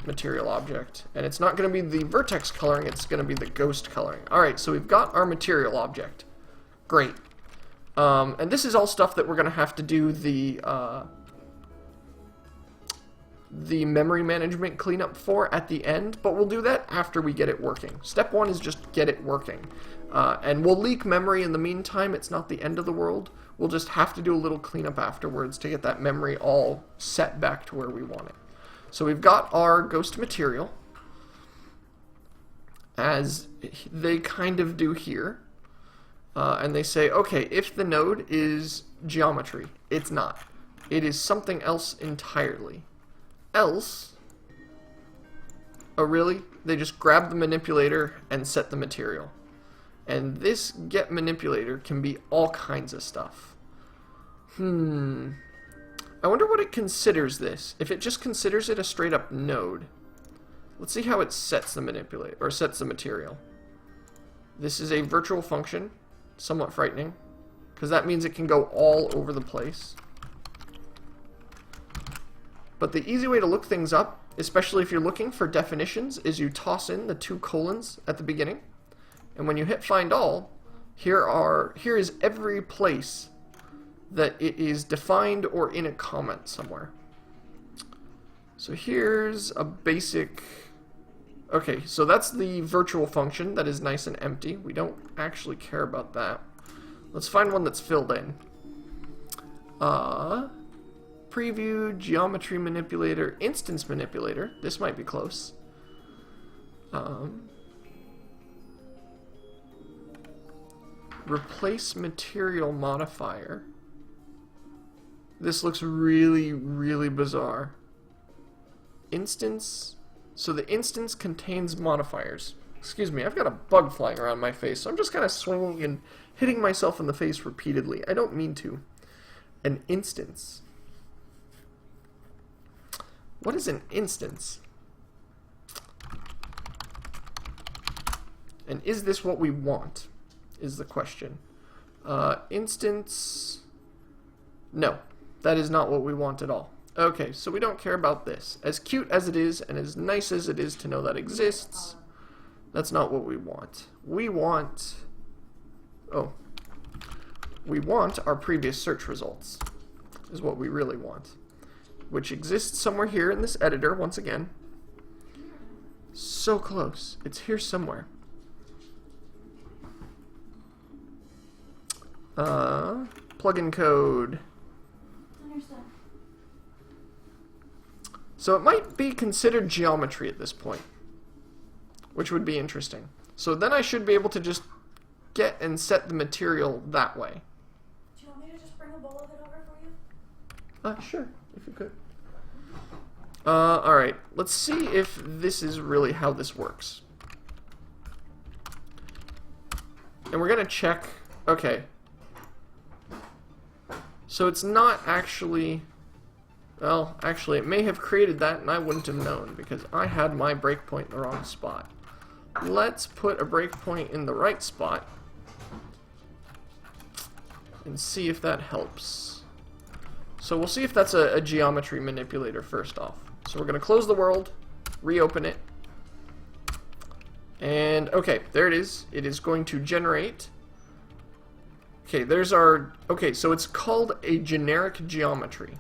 material object. And it's not going to be the vertex coloring, it's going to be the ghost coloring. Alright, so we've got our material object. Great. And this is all stuff that we're going to have to do the the memory management cleanup for at the end, but we'll do that after we get it working. Step 1 is just get it working. And we'll leak memory in the meantime. It's not the end of the world. We'll just have to do a little cleanup afterwards to get that memory all set back to where we want it. So we've got our ghost material, as they kind of do here. And they say, okay, if the node is geometry, it's not. It is something else entirely. Else, oh really? They just grab the manipulator and set the material. And this get manipulator can be all kinds of stuff. I wonder what it considers this. If it just considers it a straight up node. Let's see how it sets the manipulator, or sets the material. This is a virtual function. Somewhat frightening, because that means it can go all over the place. But the easy way to look things up, especially if you're looking for definitions, is you toss in the 2 colons at the beginning, and when you hit find all, here is every place that it is defined or in a comment somewhere. So here's a basic... Okay, so that's the virtual function that is nice and empty. We don't actually care about that. Let's find one that's filled in. Preview, geometry manipulator, instance manipulator. This might be close. Replace material modifier. This looks really, really bizarre. Instance... So the instance contains modifiers. Excuse me, I've got a bug flying around my face, so I'm just kind of swinging and hitting myself in the face repeatedly. I don't mean to. An instance. What is an instance? And is this what we want? Is the question. Instance... No, that is not what we want at all. Okay, so we don't care about this. As cute as it is, and as nice as it is to know that exists, that's not what we want. We want... Oh. We want our previous search results, is what we really want. Which exists somewhere here in this editor, once again. So close. It's here somewhere. Plugin code. So it might be considered geometry at this point, which would be interesting. So then I should be able to just get and set the material that way. Do you want me to just bring a bowl of it over for you? Sure, if you could. Alright, let's see if this is really how this works. And we're gonna check, okay. So it's not actually... Well, actually, it may have created that, and I wouldn't have known, because I had my breakpoint in the wrong spot. Let's put a breakpoint in the right spot, and see if that helps. So we'll see if that's a geometry manipulator first off. So we're going to close the world, reopen it, and okay, there it is. It is going to generate... Okay, there's our... Okay, so it's called a generic geometry.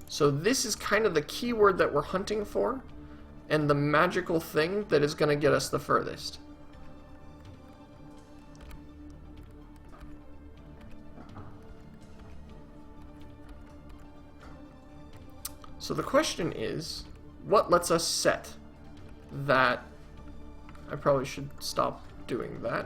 So this is kind of the keyword that we're hunting for, and the magical thing that is going to get us the furthest. So the question is, what lets us set that? I probably should stop doing that.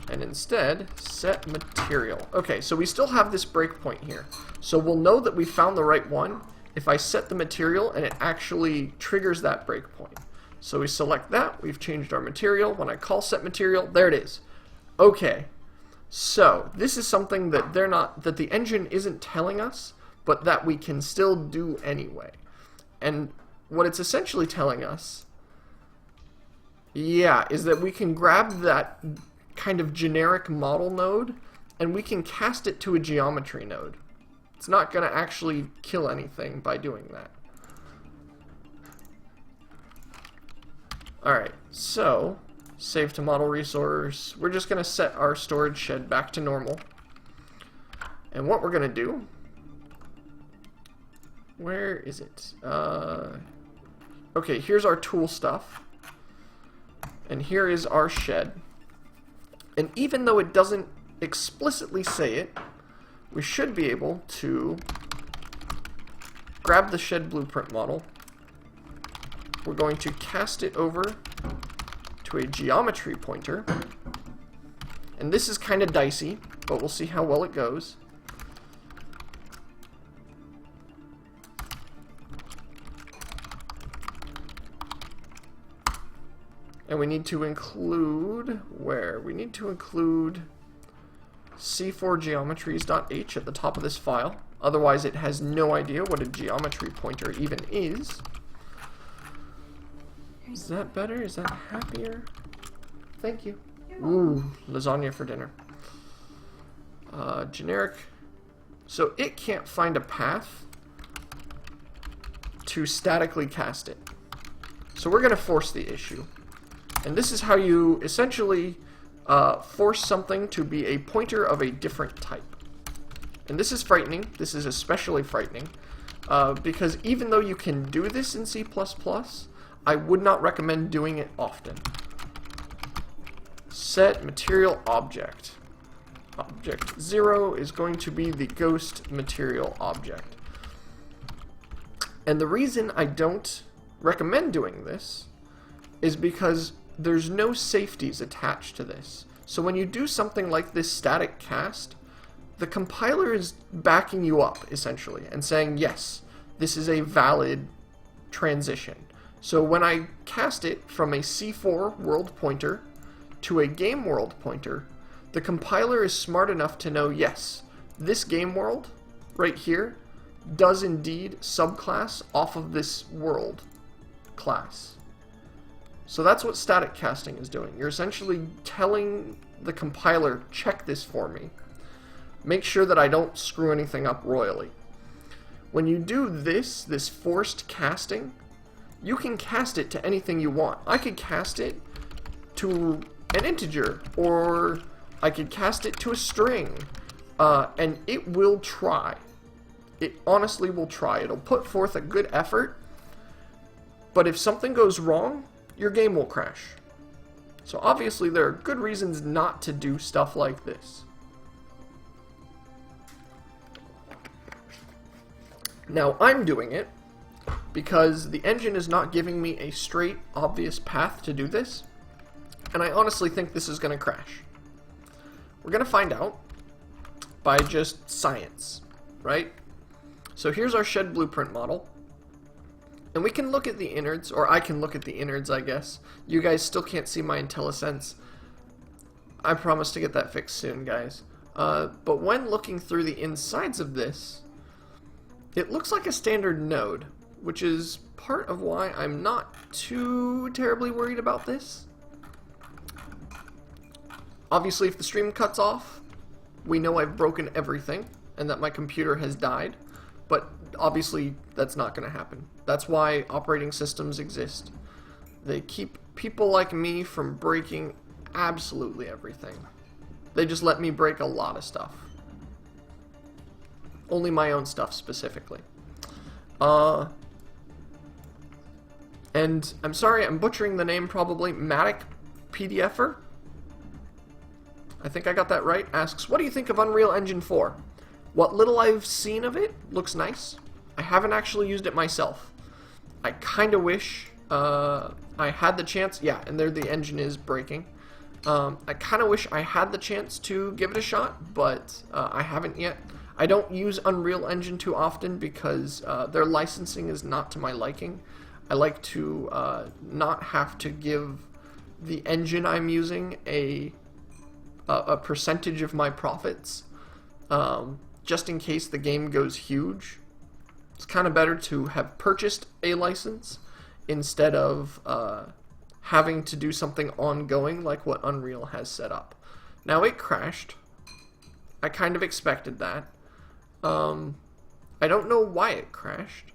And instead, set material. Okay, so we still have this breakpoint here. So we'll know that we found the right one if I set the material and it actually triggers that breakpoint. So we select that, we've changed our material. When I call set material, there it is. Okay, so this is something that that the engine isn't telling us, but that we can still do anyway. And what it's essentially telling us, yeah, is that we can grab that kind of generic model node and we can cast it to a geometry node. It's not going to actually kill anything by doing that. Alright, so save to model resource. We're just going to set our storage shed back to normal. And what we're going to do Where is it? Okay, here's our tool stuff. And here is our shed. And even though it doesn't explicitly say it, we should be able to grab the shed blueprint model. We're going to cast it over to a geometry pointer. And this is kind of dicey, but we'll see how well it goes. And we need to include, where? We need to include c4geometries.h at the top of this file. Otherwise it has no idea what a geometry pointer even is. Is that better? Is that happier? Thank you. Ooh, lasagna for dinner. Generic. So it can't find a path to statically cast it. So we're going to force the issue. And this is how you essentially force something to be a pointer of a different type. And this is frightening. This is especially frightening. Because even though you can do this in C++, I would not recommend doing it often. Set material object. Object 0 is going to be the ghost material object. And the reason I don't recommend doing this is because there's no safeties attached to this. So when you do something like this static cast, the compiler is backing you up, essentially, and saying, yes, this is a valid transition. So when I cast it from a C4 world pointer to a game world pointer, the compiler is smart enough to know, yes, this game world right here does indeed subclass off of this world class. So that's what static casting is doing. You're essentially telling the compiler, check this for me. Make sure that I don't screw anything up royally. When you do this forced casting, you can cast it to anything you want. I could cast it to an integer, or I could cast it to a string, and it will try. It honestly will try. It'll put forth a good effort, but if something goes wrong, your game will crash. So obviously there are good reasons not to do stuff like this. Now I'm doing it because the engine is not giving me a straight, obvious path to do this, and I honestly think this is going to crash. We're going to find out by just science, right? So here's our shed blueprint model, and we can look at the innards, or I can look at the innards, I guess. You guys still can't see my IntelliSense. I promise to get that fixed soon, guys. But when looking through the insides of this, it looks like a standard node, which is part of why I'm not too terribly worried about this. Obviously, if the stream cuts off, we know I've broken everything and that my computer has died, but obviously that's not going to happen. That's why operating systems exist. They keep people like me from breaking absolutely everything. They just let me break a lot of stuff. Only my own stuff specifically. And I'm sorry, I'm butchering the name probably. Matic PDFer, I think I got that right, asks, what do you think of Unreal Engine 4? What little I've seen of it looks nice. I haven't actually used it myself. I kind of wish I had the chance. Yeah, and there the engine is breaking. I kind of wish I had the chance to give it a shot, but I haven't yet. I don't use Unreal Engine too often because their licensing is not to my liking. I like to not have to give the engine I'm using a percentage of my profits, just in case the game goes huge. It's kind of better to have purchased a license instead of having to do something ongoing like what Unreal has set up. Now, it crashed. I kind of expected that. I don't know why it crashed.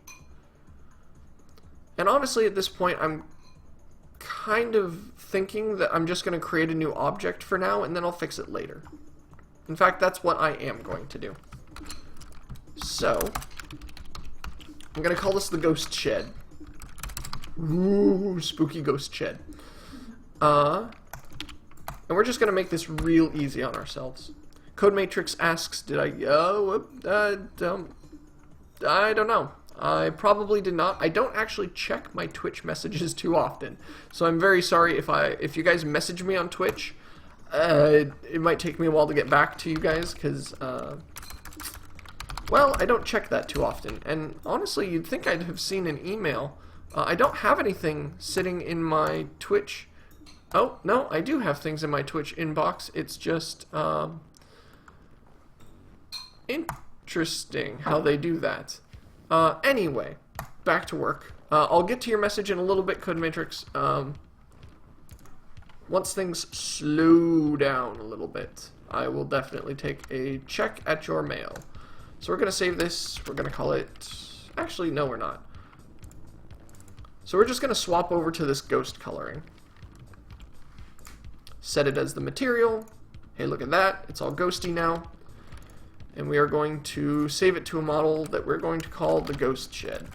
And honestly, at this point, I'm kind of thinking that I'm just going to create a new object for now, and then I'll fix it later. In fact, that's what I am going to do. So, I'm gonna call this the ghost shed. Ooh, spooky ghost shed. And we're just gonna make this real easy on ourselves. CodeMatrix asks, did I... I don't know. I probably did not. I don't actually check my Twitch messages too often, so I'm very sorry if you guys message me on Twitch. It might take me a while to get back to you guys, because, well, I don't check that too often. And honestly, you'd think I'd have seen an email. I don't have anything sitting in my Twitch. Oh, no, I do have things in my Twitch inbox. It's just, interesting how they do that. Anyway, back to work. I'll get to your message in a little bit, CodeMatrix. Once things slow down a little bit, I will definitely take a check at your mail. So we're going to save this. We're going to call it... Actually, no, we're not. So we're just going to swap over to this ghost coloring. Set it as the material. Hey, look at that. It's all ghosty now. And we are going to save it to a model that we're going to call the ghost shed.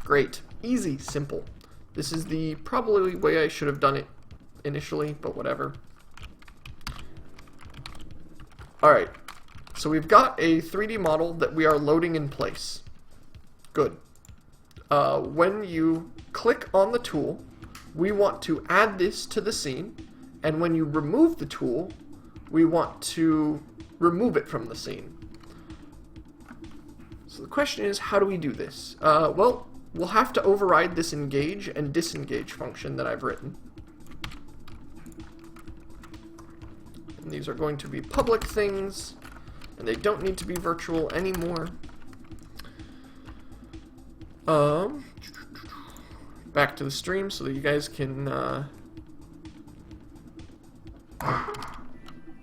Great. Easy. Simple. This is the probably way I should have done it initially, but whatever. Alright. So we've got a 3D model that we are loading in place. Good. When you click on the tool, we want to add this to the scene, and when you remove the tool, we want to remove it from the scene. So the question is, how do we do this? Well, we'll have to override this engage and disengage function that I've written. And these are going to be public things, and they don't need to be virtual anymore. Back to the stream so that you guys can,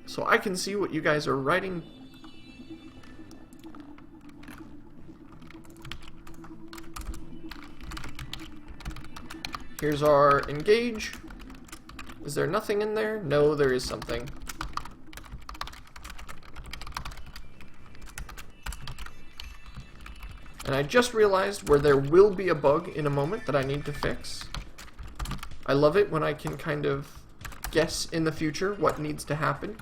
so I can see what you guys are writing. Here's our engage. Is there nothing in there? No, there is something. And I just realized where there will be a bug in a moment that I need to fix. I love it when I can kind of guess in the future what needs to happen.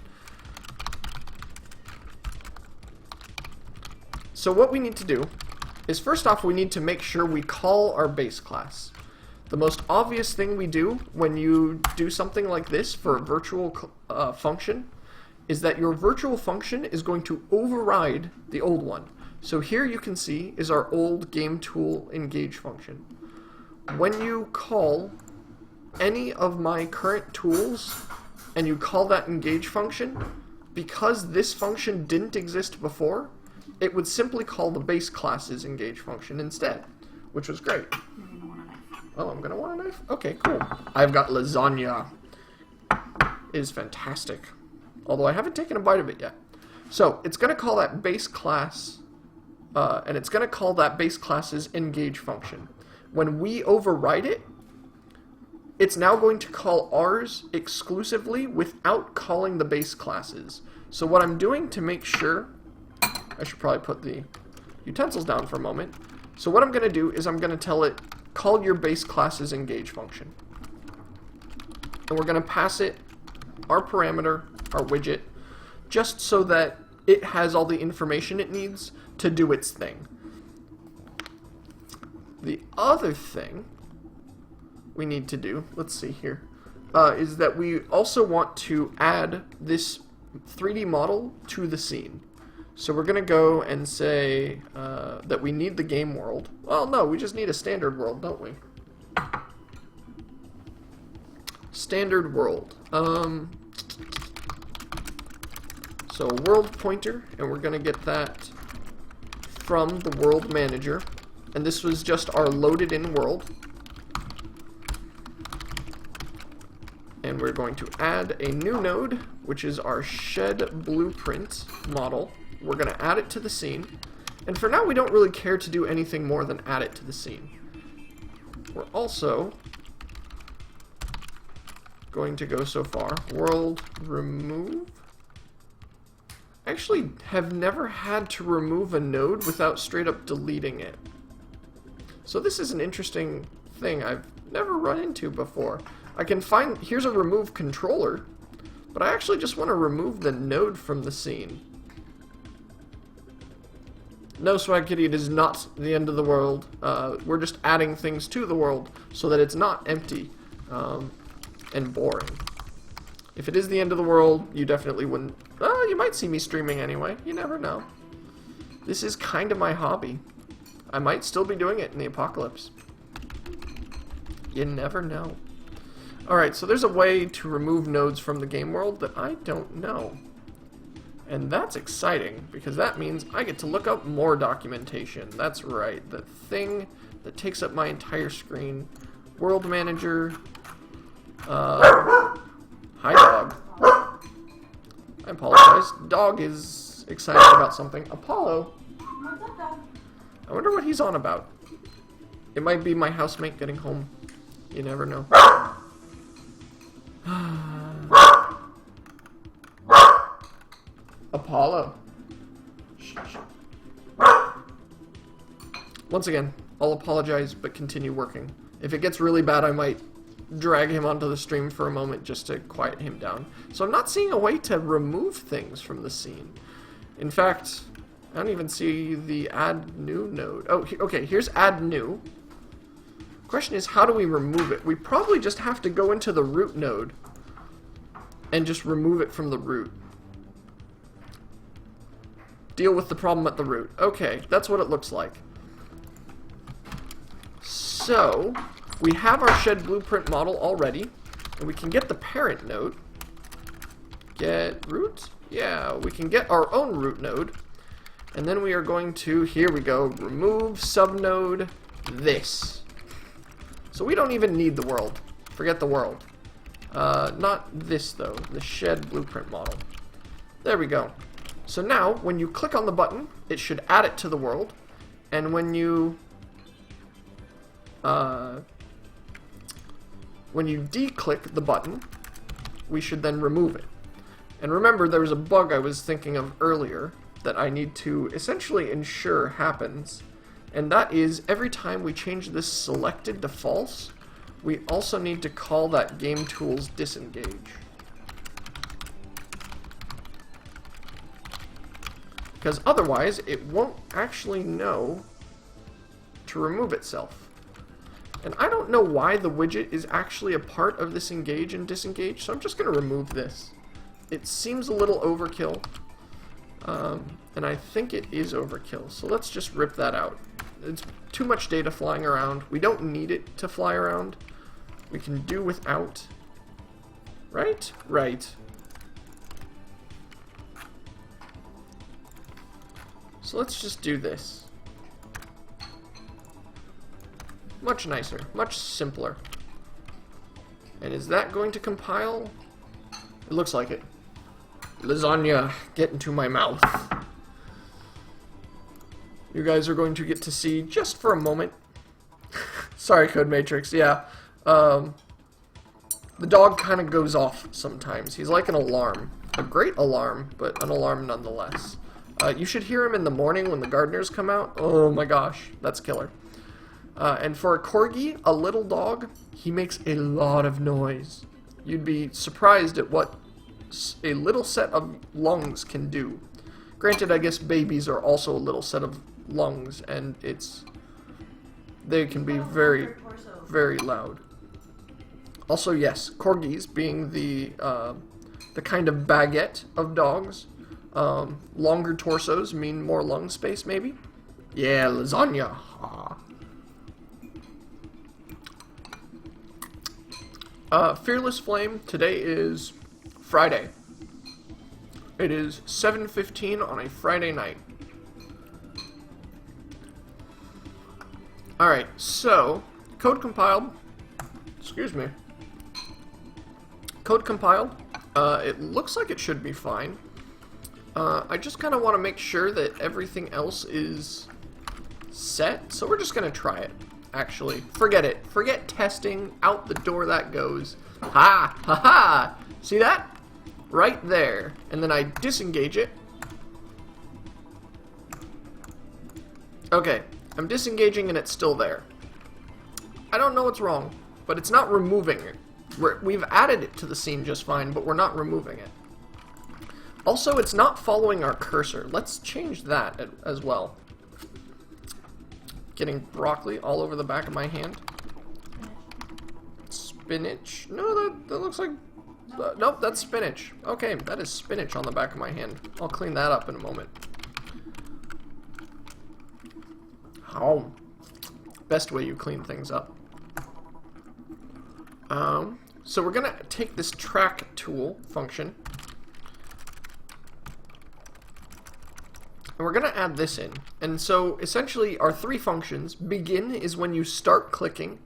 So what we need to do is, first off, we need to make sure we call our base class. The most obvious thing we do when you do something like this for a virtual function is that your virtual function is going to override the old one. So here you can see is our old game tool engage function. When you call any of my current tools and you call that engage function, because this function didn't exist before, it would simply call the base class's engage function instead, which was great. Oh, I'm gonna want a knife? Okay, cool. I've got lasagna. It is fantastic. Although I haven't taken a bite of it yet. So, it's gonna call that base class, and it's gonna call that base class's engage function. When we override it, it's now going to call ours exclusively without calling the base classes. So what I'm doing to make sure... I should probably put the utensils down for a moment. So what I'm going to do is I'm going to tell it, call your base class's engage function. And we're going to pass it our parameter, our widget, just so that it has all the information it needs to do its thing. The other thing we need to do, let's see here, is that we also want to add this 3D model to the scene. So we're going to go and say that we need the game world. Well, no, we just need a standard world, don't we? Standard world. So world pointer, and we're going to get that from the world manager. And this was just our loaded in world. And we're going to add a new node, which is our shed blueprint model. We're going to add it to the scene. And for now, we don't really care to do anything more than add it to the scene. We're also going to go so far. World remove. I actually have never had to remove a node without straight up deleting it. So this is an interesting thing I've never run into before. I can find... Here's a remove controller, but I actually just want to remove the node from the scene. No, Swag Kitty, it is not the end of the world. We're just adding things to the world so that it's not empty and boring. If it is the end of the world, you definitely wouldn't... Oh, you might see me streaming anyway. You never know. This is kind of my hobby. I might still be doing it in the apocalypse. You never know. Alright, so there's a way to remove nodes from the game world that I don't know. And that's exciting, because that means I get to look up more documentation. That's right, the thing that takes up my entire screen. World Manager. Hi, dog. I apologize. Dog is excited about something. Apollo. What's up, dog? I wonder what he's on about. It might be my housemate getting home. You never know. Apollo. Shh, shh. Once again, I'll apologize, but continue working. If it gets really bad, I might drag him onto the stream for a moment just to quiet him down. So I'm not seeing a way to remove things from the scene. In fact, I don't even see the add new node. Oh, okay, here's add new. Question is, how do we remove it? We probably just have to go into the root node and just remove it from the root. Deal with the problem at the root. Okay, that's what it looks like. So, we have our shed blueprint model already, and we can get the parent node. Get root? Yeah, we can get our own root node. And then we are going to, here we go, remove subnode this. So we don't even need the world. Forget the world. Not this though, the shed blueprint model. There we go. So now, when you click on the button, it should add it to the world. And when you declick the button, we should then remove it. And remember, there was a bug I was thinking of earlier that I need to essentially ensure happens. And that is, every time we change this selected to false, we also need to call that game tools disengage. Because otherwise, it won't actually know to remove itself. And I don't know why the widget is actually a part of this engage and disengage, so I'm just going to remove this. It seems a little overkill, and I think it is overkill, so let's just rip that out. It's too much data flying around. We don't need it to fly around. We can do without. Right? Right. So let's just do this. Much nicer, much simpler. And is that going to compile? It looks like it. Lasagna, get into my mouth. You guys are going to get to see just for a moment. Sorry, Code Matrix, yeah. The dog kind of goes off sometimes. He's like an alarm. A great alarm, but an alarm nonetheless. You should hear him in the morning when the gardeners come out. Oh my gosh, that's killer. And for a corgi, a little dog, he makes a lot of noise. You'd be surprised at what a little set of lungs can do. Granted, I guess babies are also a little set of lungs, and they can be very, very loud. Also, yes, corgis being the kind of baguette of dogs. Longer torsos mean more lung space, maybe? Yeah, lasagna. Fearless Flame, today is Friday. It is 7:15 on a Friday night. Alright, so, code compiled. Excuse me. Code compiled. It looks like it should be fine. I just kind of want to make sure that everything else is set, so we're just going to try it, actually. Forget it. Forget testing. Out the door that goes. Ha! Ha ha! See that? Right there. And then I disengage it. Okay, I'm disengaging and it's still there. I don't know what's wrong, but it's not removing it. We've added it to the scene just fine, but we're not removing it. Also, it's not following our cursor. Let's change that as well. Getting broccoli all over the back of my hand. Spinach? No, that looks like... nope, that's spinach. Okay, that is spinach on the back of my hand. I'll clean that up in a moment. Oh. Best way you clean things up. So we're going to take this track tool function. And we're going to add this in. And so essentially our three functions, begin is when you start clicking.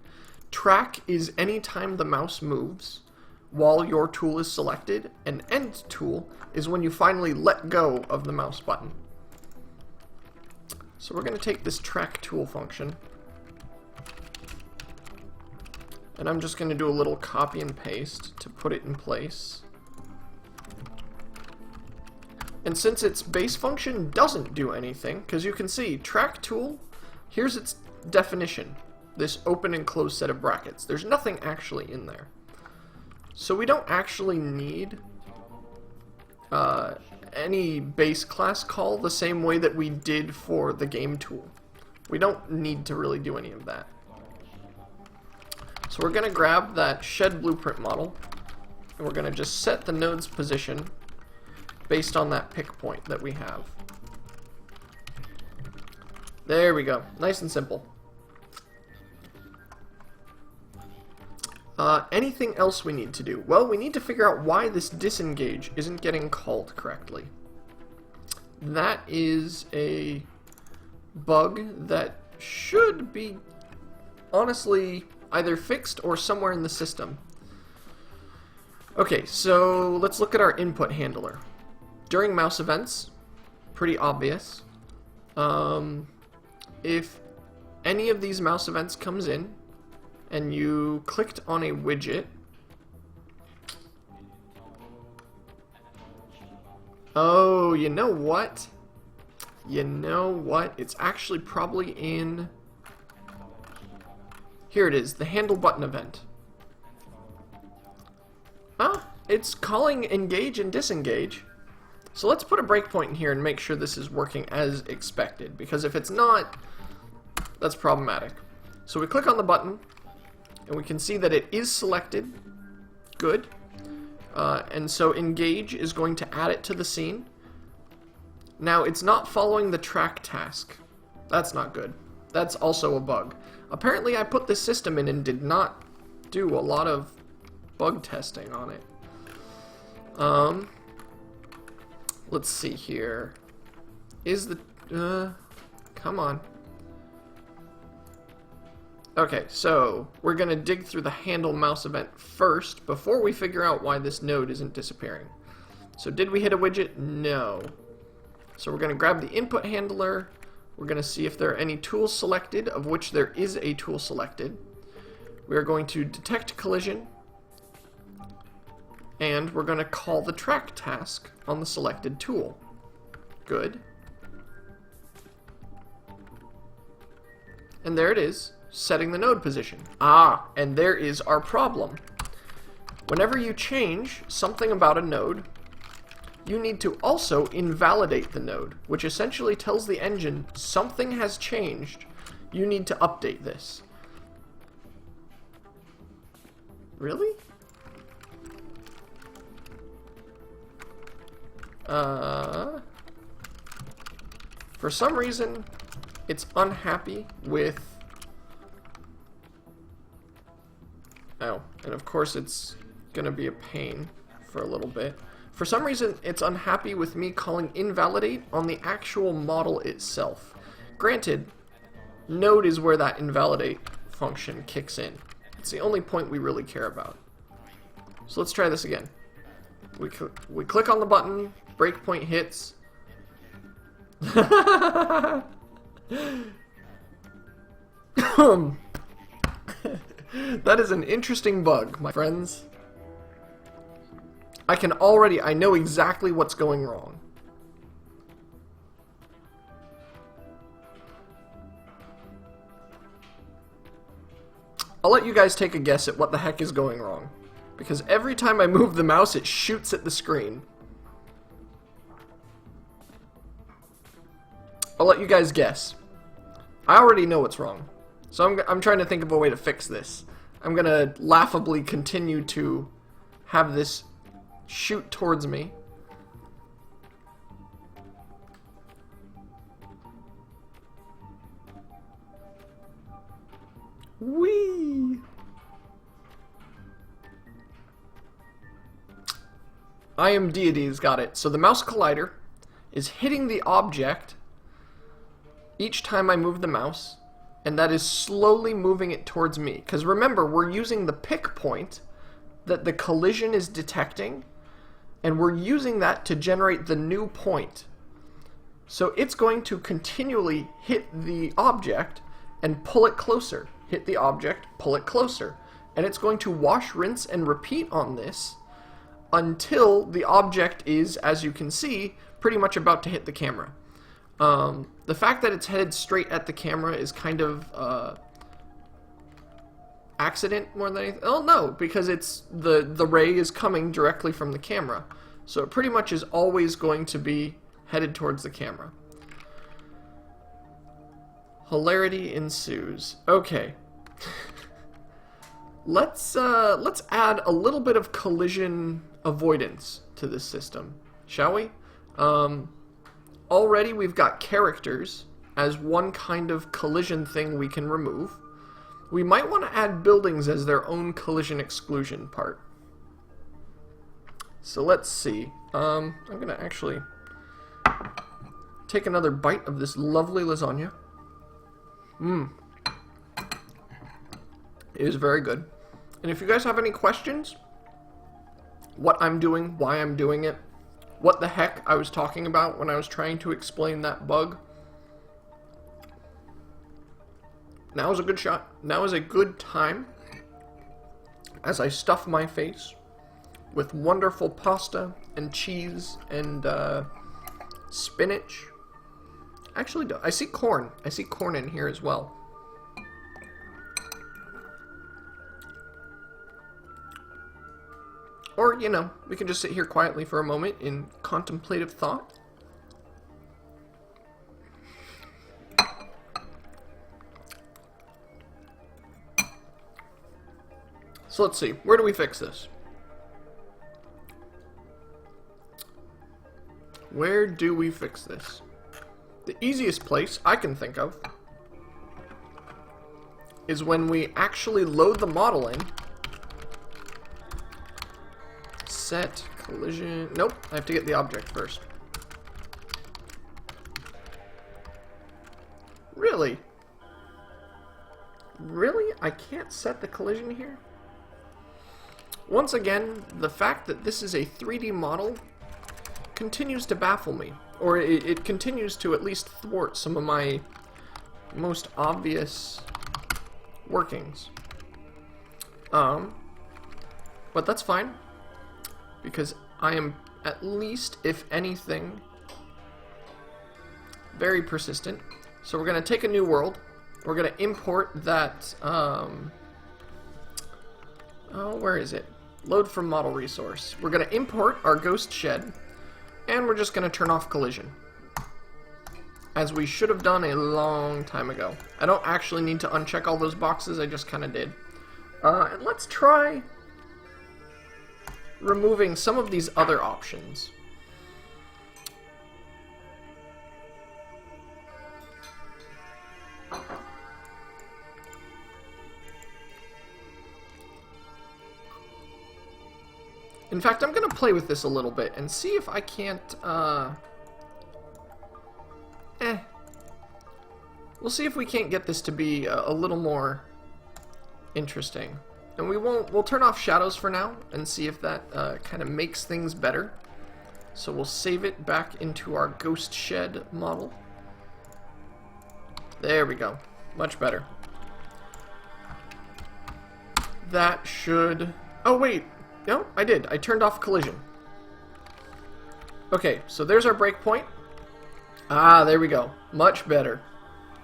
Track is any time the mouse moves while your tool is selected. And end tool is when you finally let go of the mouse button. So we're going to take this track tool function. And I'm just going to do a little copy and paste to put it in place. And since its base function doesn't do anything, because you can see, track tool, here's its definition. This open and closed set of brackets. There's nothing actually in there. So we don't actually need any base class call the same way that we did for the game tool. We don't need to really do any of that. So we're going to grab that shed blueprint model, and we're going to just set the node's position based on that pick point that we have. There we go. Nice and simple. Anything else we need to do? Well, we need to figure out why this disengage isn't getting called correctly. That is a bug that should be, honestly, either fixed or somewhere in the system. Okay, so let's look at our input handler. During mouse events, pretty obvious. If any of these mouse events comes in and you clicked on a widget, oh, you know what? You know what? It's actually probably in... Here it is, the handle button event. Ah, it's calling engage and disengage. So let's put a breakpoint in here and make sure this is working as expected, because if it's not, that's problematic. So we click on the button, and we can see that it is selected. Good. And so engage is going to add it to the scene. Now, it's not following the track task. That's not good. That's also a bug. Apparently, I put this system in and did not do a lot of bug testing on it. Let's see here. Is the... come on. Okay, so we're going to dig through the handle mouse event first before we figure out why this node isn't disappearing. So did we hit a widget? No. So we're going to grab the input handler. We're going to see if there are any tools selected, of which there is a tool selected. We are going to detect collision. And we're going to call the track task on the selected tool. Good. And there it is, setting the node position. Ah, and there is our problem. Whenever you change something about a node, you need to also invalidate the node, which essentially tells the engine something has changed. You need to update this. Really? For some reason, it's unhappy with... Oh, and of course it's gonna be a pain for a little bit. For some reason, it's unhappy with me calling invalidate on the actual model itself. Granted, node is where that invalidate function kicks in. It's the only point we really care about. So let's try this again. We click on the button, breakpoint hits. That is an interesting bug, my friends. I know exactly what's going wrong. I'll let you guys take a guess at what the heck is going wrong. Because every time I move the mouse, it shoots at the screen. I'll let you guys guess. I already know what's wrong. So I'm trying to think of a way to fix this. I'm going to laughably continue to have this shoot towards me. Whee! I am deities, got it. So the mouse collider is hitting the object each time I move the mouse, and that is slowly moving it towards me. Because remember, we're using the pick point that the collision is detecting, and we're using that to generate the new point. So it's going to continually hit the object and pull it closer. Hit the object, pull it closer. And it's going to wash, rinse, and repeat on this until the object is, as you can see, pretty much about to hit the camera. The fact that it's headed straight at the camera is kind of accident more than anything. Oh no, because it's the ray is coming directly from the camera. So it pretty much is always going to be headed towards the camera. Hilarity ensues. Okay. Let's add a little bit of collision avoidance to this system, shall we? Already we've got characters as one kind of collision thing we can remove. We might want to add buildings as their own collision exclusion part. So let's see. I'm going to actually take another bite of this lovely lasagna. It is very good. And if you guys have any questions, what I'm doing, why I'm doing it, what the heck I was talking about when I was trying to explain that bug, now is a good shot. Now is a good time as I stuff my face with wonderful pasta and cheese and spinach. Actually, I see corn. I see corn in here as well. Or, you know, we can just sit here quietly for a moment in contemplative thought. So let's see, where do we fix this? Where do we fix this? The easiest place I can think of is when we actually load the model in. Set collision. Nope, I have to get the object first. Really? Really? I can't set the collision here? Once again, the fact that this is a 3D model continues to baffle me. Or it continues to at least thwart some of my most obvious workings. But that's fine. Because I am, at least, if anything, very persistent. So we're going to take a new world. We're going to import that, oh, where is it? Load from model resource. We're going to import our ghost shed, and we're just going to turn off collision. As we should have done a long time ago. I don't actually need to uncheck all those boxes, I just kind of did. And let's try removing some of these other options. In fact, I'm going to play with this a little bit and see if I can't, we'll see if we can't get this to be a little more interesting. And we'll turn off shadows for now and see if that kind of makes things better. So we'll save it back into our ghost shed model. There we go. Much better. That should... Oh, wait. No, I did. I turned off collision. Okay, so there's our breakpoint. Ah, there we go. Much better.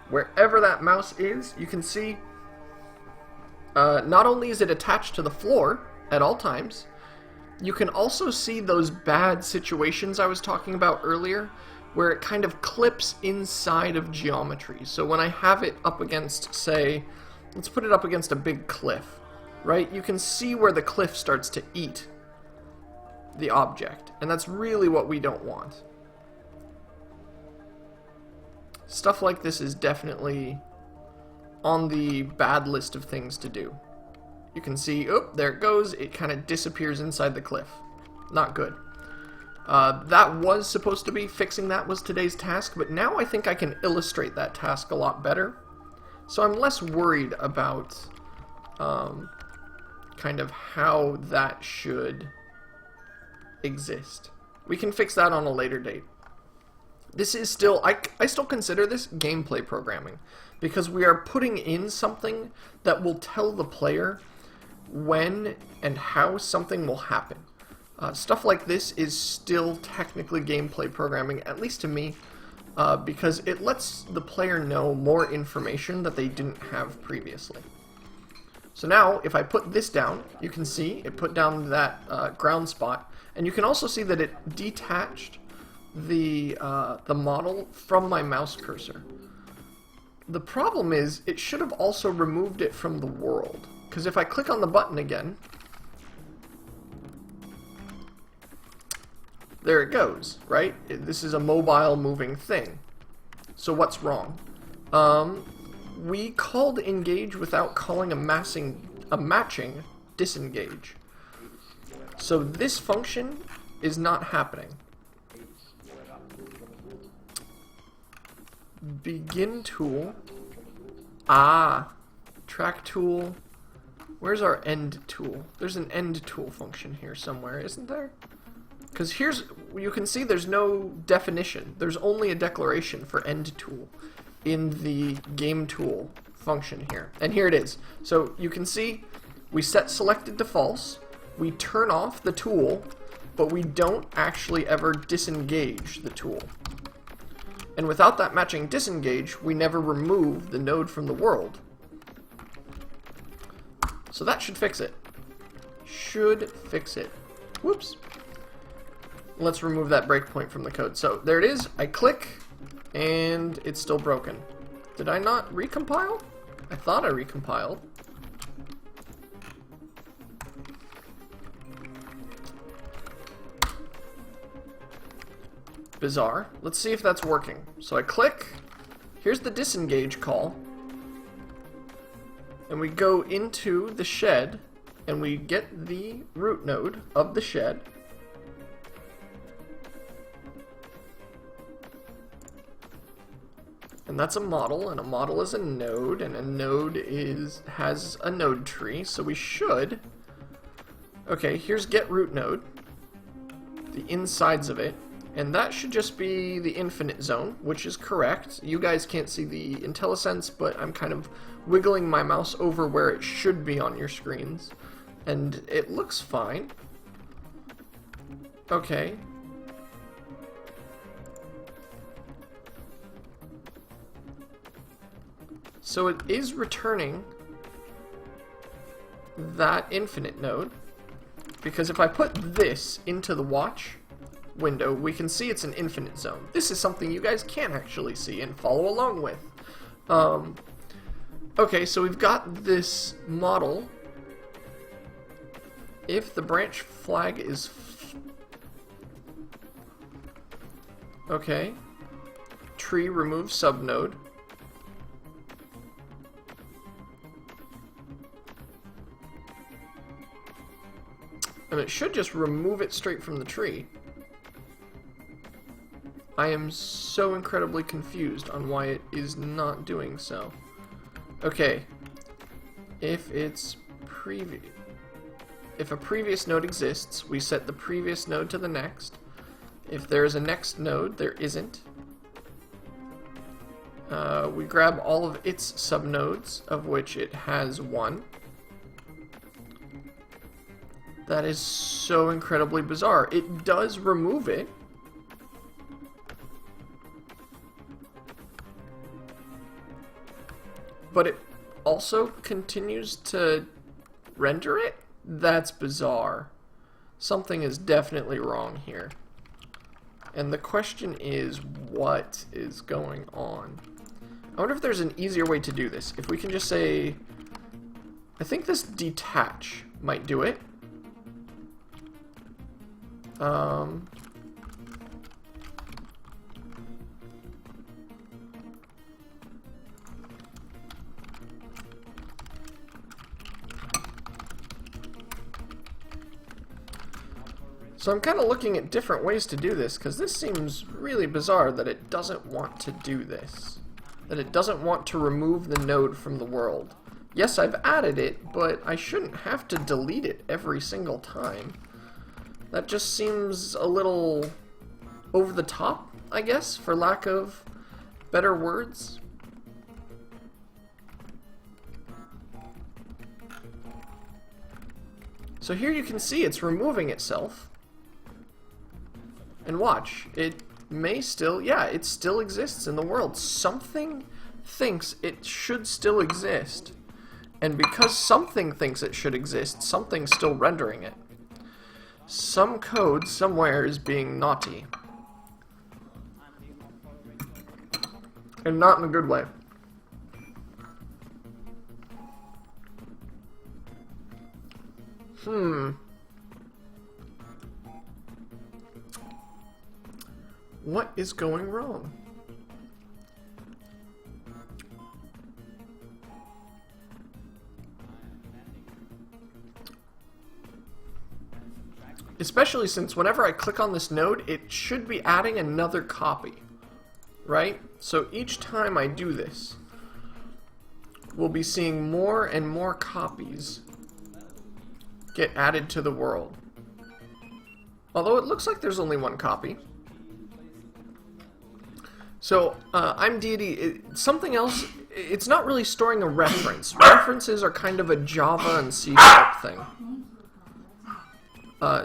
Wherever that mouse is, you can see Not only is it attached to the floor at all times, you can also see those bad situations I was talking about earlier, where it kind of clips inside of geometry. So when I have it up against, say, let's put it up against a big cliff, right? You can see where the cliff starts to eat the object, and that's really what we don't want. Stuff like this is definitely on the bad list of things to do. You can see, oh, there it goes, it kind of disappears inside the cliff. Not good. That was supposed to be, fixing that was today's task, but now I think I can illustrate that task a lot better. So I'm less worried about kind of how that should exist. We can fix that on a later date. This is still, I still consider this gameplay programming, because we are putting in something that will tell the player when and how something will happen. Stuff like this is still technically gameplay programming, at least to me, because it lets the player know more information that they didn't have previously. So now, if I put this down, you can see it put down that ground spot, and you can also see that it detached the model from my mouse cursor. The problem is, it should have also removed it from the world, because if I click on the button again, there it goes, right? This is a mobile moving thing. So what's wrong? We called engage without calling a matching disengage. So this function is not happening. Begin tool. Track tool. Where's our end tool? There's an end tool function here somewhere, isn't there? Because here's, you can see there's no definition. There's only a declaration for end tool in the game tool function here. And here it is. So you can see we set selected to false. We turn off the tool, but we don't actually ever disengage the tool. And without that matching disengage, we never remove the node from the world. So that should fix it. Should fix it. Whoops. Let's remove that breakpoint from the code. So there it is. I click, and it's still broken. Did I not recompile? I thought I recompiled. Bizarre. Let's see if that's working. So I click. Here's the disengage call. And we go into the shed, and we get the root node of the shed. And that's a model, and a model is a node, and a node has a node tree, so we should... Okay, here's get root node, the insides of it, and that should just be the infinite zone, which is correct. You guys can't see the IntelliSense, but I'm kind of wiggling my mouse over where it should be on your screens, and it looks fine. Okay. So it is returning that infinite node, because if I put this into the watch window, we can see it's an infinite zone. This is something you guys can actually see and follow along with. Okay, so we've got this model. If the branch flag is... Okay. Tree remove subnode. And it should just remove it straight from the tree. I am so incredibly confused on why it is not doing so. Okay. If it's if a previous node exists, we set the previous node to the next. If there's a next node, there isn't. We grab all of its subnodes, of which it has one. That is so incredibly bizarre. It does remove it. But also continues to render it? That's bizarre. Something is definitely wrong here. And the question is, what is going on? I wonder if there's an easier way to do this. If we can just say, I think this detach might do it. So I'm kind of looking at different ways to do this, because this seems really bizarre that it doesn't want to do this. That it doesn't want to remove the node from the world. Yes, I've added it, but I shouldn't have to delete it every single time. That just seems a little over the top, I guess, for lack of better words. So here you can see it's removing itself. And watch, it may still, yeah, it still exists in the world. Something thinks it should still exist. And because something thinks it should exist, something's still rendering it. Some code somewhere is being naughty. And not in a good way. What is going wrong? Especially since whenever I click on this node, it should be adding another copy, right? So each time I do this, we'll be seeing more and more copies get added to the world. Although it looks like there's only one copy. So, I'm deity, something else, it's not really storing a reference. References are kind of a Java and C# thing.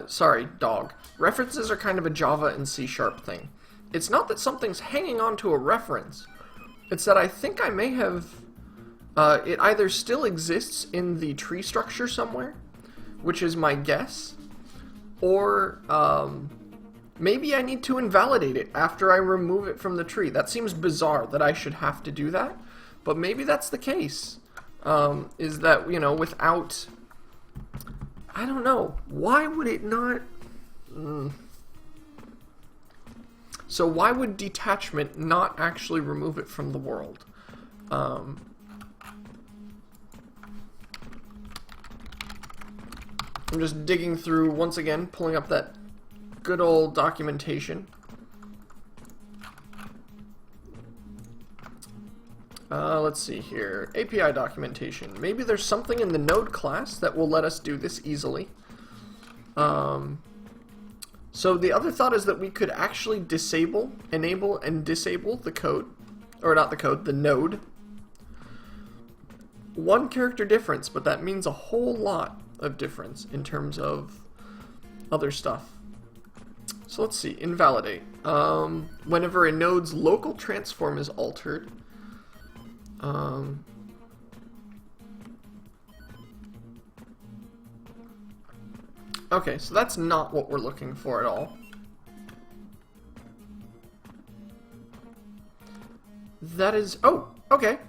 Sorry, dog. References are kind of a Java and C# thing. It's not that something's hanging on to a reference. It's that I think I may have, it either still exists in the tree structure somewhere, which is my guess, or, maybe I need to invalidate it after I remove it from the tree. That seems bizarre that I should have to do that, but maybe that's the case. Is that, you know, without... I don't know. Why would it not... So why would detachment not actually remove it from the world? I'm just digging through, once again, pulling up that good old documentation. Let's see here. API documentation. Maybe there's something in the node class that will let us do this easily. So the other thought is that we could actually disable, enable, and disable the code. Or not the code, the node. One character difference, but that means a whole lot of difference in terms of other stuff. So let's see, invalidate. Whenever a node's local transform is altered, okay, so that's not what we're looking for at all. That is, oh, okay.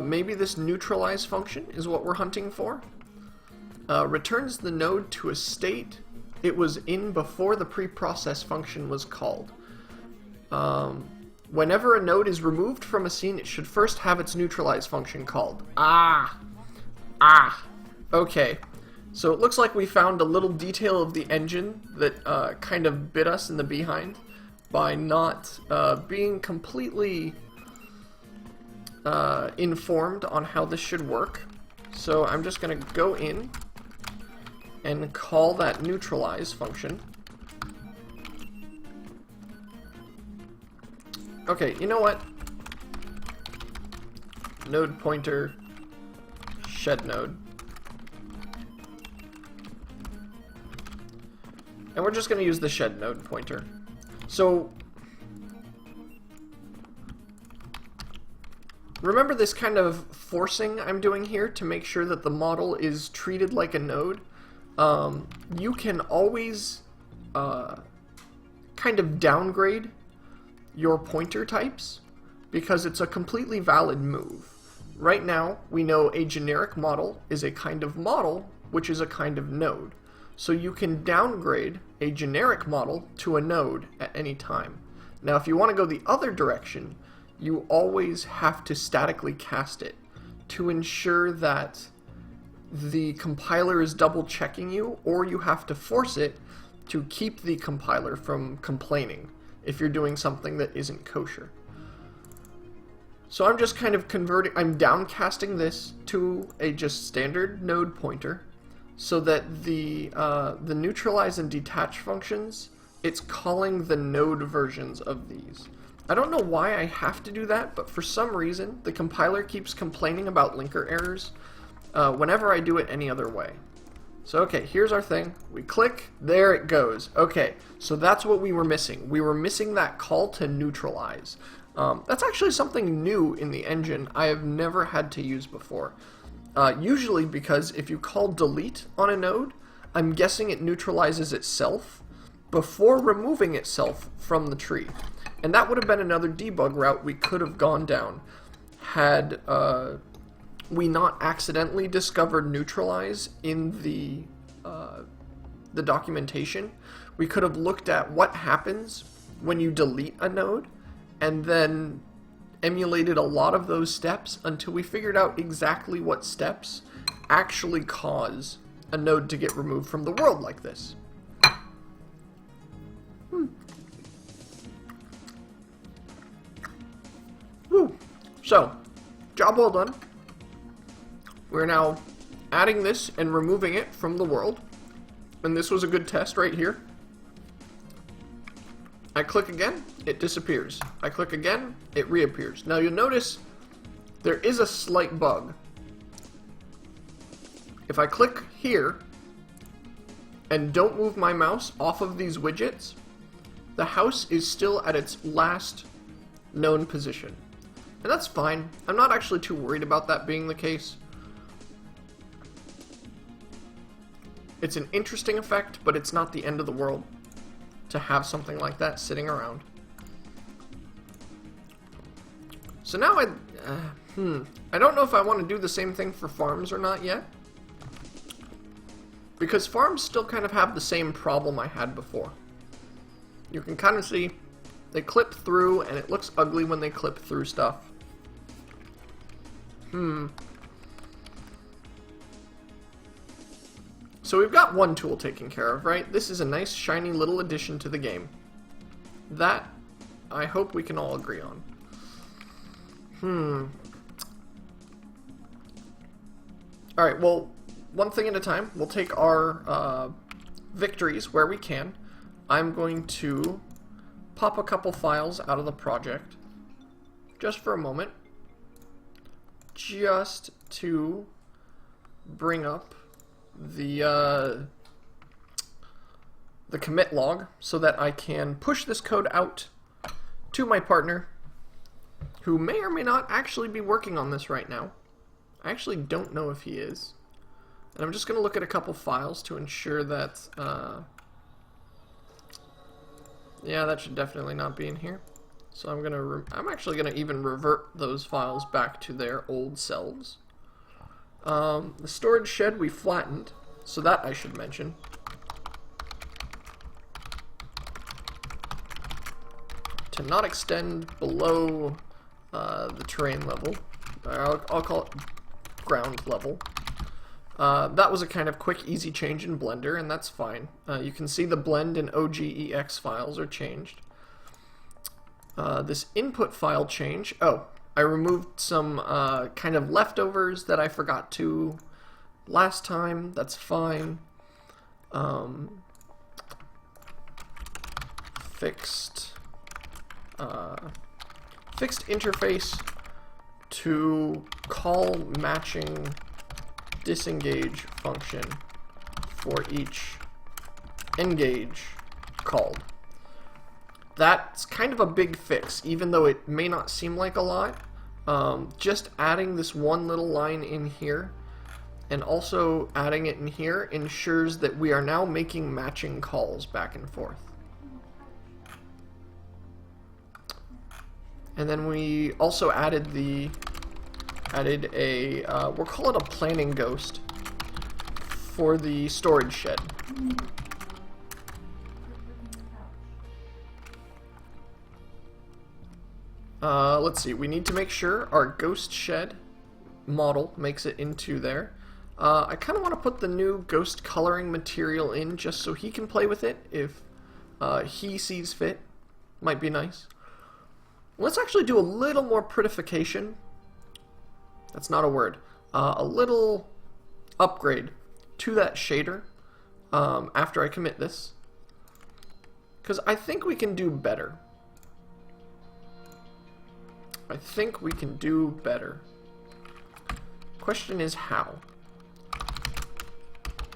Maybe this neutralize function is what we're hunting for. Returns the node to a state it was in before the preprocess function was called. Whenever a node is removed from a scene, it should first have its neutralize function called. Okay. So it looks like we found a little detail of the engine that kind of bit us in the behind by not being completely informed on how this should work. So I'm just going to go in and call that neutralize function. Okay, you know what? Node pointer shed node. And we're just going to use the shed node pointer. So remember this kind of forcing I'm doing here to make sure that the model is treated like a node? You can always kind of downgrade your pointer types because it's a completely valid move. Right now, we know a generic model is a kind of model, which is a kind of node. So you can downgrade a generic model to a node at any time. Now, if you want to go the other direction, you always have to statically cast it to ensure that the compiler is double checking you, or you have to force it to keep the compiler from complaining if you're doing something that isn't kosher. So I'm just kind of I'm downcasting this to a just standard node pointer so that the neutralize and detach functions, it's calling the node versions of these. I don't know why I have to do that, but for some reason the compiler keeps complaining about linker errors whenever I do it any other way. So okay, here's our thing. We click, there it goes. Okay, so that's what we were missing. We were missing that call to neutralize. That's actually something new in the engine I have never had to use before. Usually because if you call delete on a node, I'm guessing it neutralizes itself before removing itself from the tree. And that would have been another debug route we could have gone down had we not accidentally discovered neutralize in the documentation. We could have looked at what happens when you delete a node and then emulated a lot of those steps until we figured out exactly what steps actually cause a node to get removed from the world like this. Woo. So, job well done. We're now adding this and removing it from the world. And this was a good test right here. I click again, it disappears. I click again, it reappears. Now you'll notice there is a slight bug. If I click here and don't move my mouse off of these widgets, the house is still at its last known position. And that's fine. I'm not actually too worried about that being the case. It's an interesting effect, but it's not the end of the world to have something like that sitting around. So now I don't know if I want to do the same thing for farms or not yet. Because farms still kind of have the same problem I had before. You can kind of see they clip through and it looks ugly when they clip through stuff. So we've got one tool taken care of, right? This is a nice shiny little addition to the game. That, I hope we can all agree on. Alright, well, one thing at a time. We'll take our victories where we can. I'm going to pop a couple files out of the project just for a moment. Just to bring up the commit log so that I can push this code out to my partner, who may or may not actually be working on this right now. I actually don't know if he is. And I'm just going to look at a couple files to ensure that, yeah, that should definitely not be in here. So I'm actually going to even revert those files back to their old selves. The storage shed we flattened, so that I should mention. To not extend below the terrain level. I'll call it ground level. That was a kind of quick, easy change in Blender, and that's fine. You can see the blend and OGEX files are changed. This input file change, I removed some kind of leftovers that I forgot to last time. That's fine. Fixed interface to call matching disengage function for each engage called. That's kind of a big fix, even though it may not seem like a lot. just adding this one little line in here and also adding it in here ensures that we are now making matching calls back and forth. And then we also added a, we'll call it a planning ghost for the storage shed. Let's see, we need to make sure our ghost shed model makes it into there. I kind of want to put the new ghost coloring material in just so he can play with it if he sees fit. Might be nice. Let's actually do a little more prettification. That's not a word. A little upgrade to that shader after I commit this. Because I think we can do better. I think we can do better. Question is how.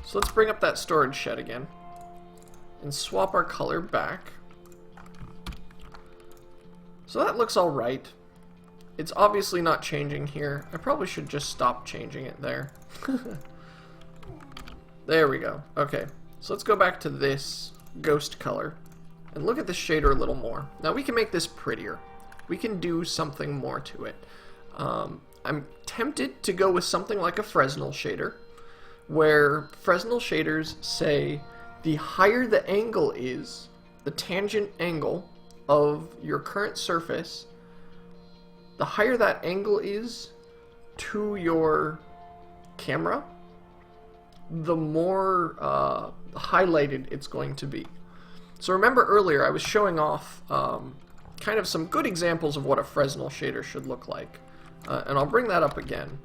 So let's bring up that storage shed again and swap our color back. So that looks alright. It's obviously not changing here. I probably should just stop changing it there. There we go. Okay, so let's go back to this ghost color and look at the shader a little more. Now we can make this prettier. We can do something more to it. I'm tempted to go with something like a Fresnel shader, where Fresnel shaders say the higher the angle is, the tangent angle of your current surface, the higher that angle is to your camera, the more highlighted it's going to be. So remember earlier I was showing off kind of some good examples of what a Fresnel shader should look like. And I'll bring that up again.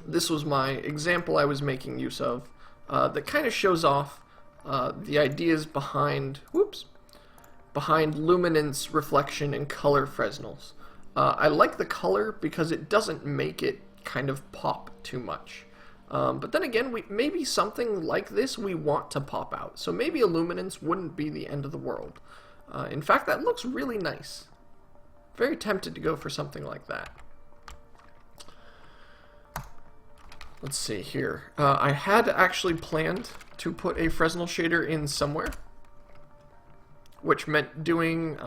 This was my example I was making use of that kind of shows off the ideas behind, behind luminance, reflection, and color Fresnels. I like the color because it doesn't make it kind of pop too much. But then again, maybe something like this we want to pop out. So maybe a luminance wouldn't be the end of the world. In fact, that looks really nice. Very tempted to go for something like that. Let's see here. I had actually planned to put a Fresnel shader in somewhere, which meant doing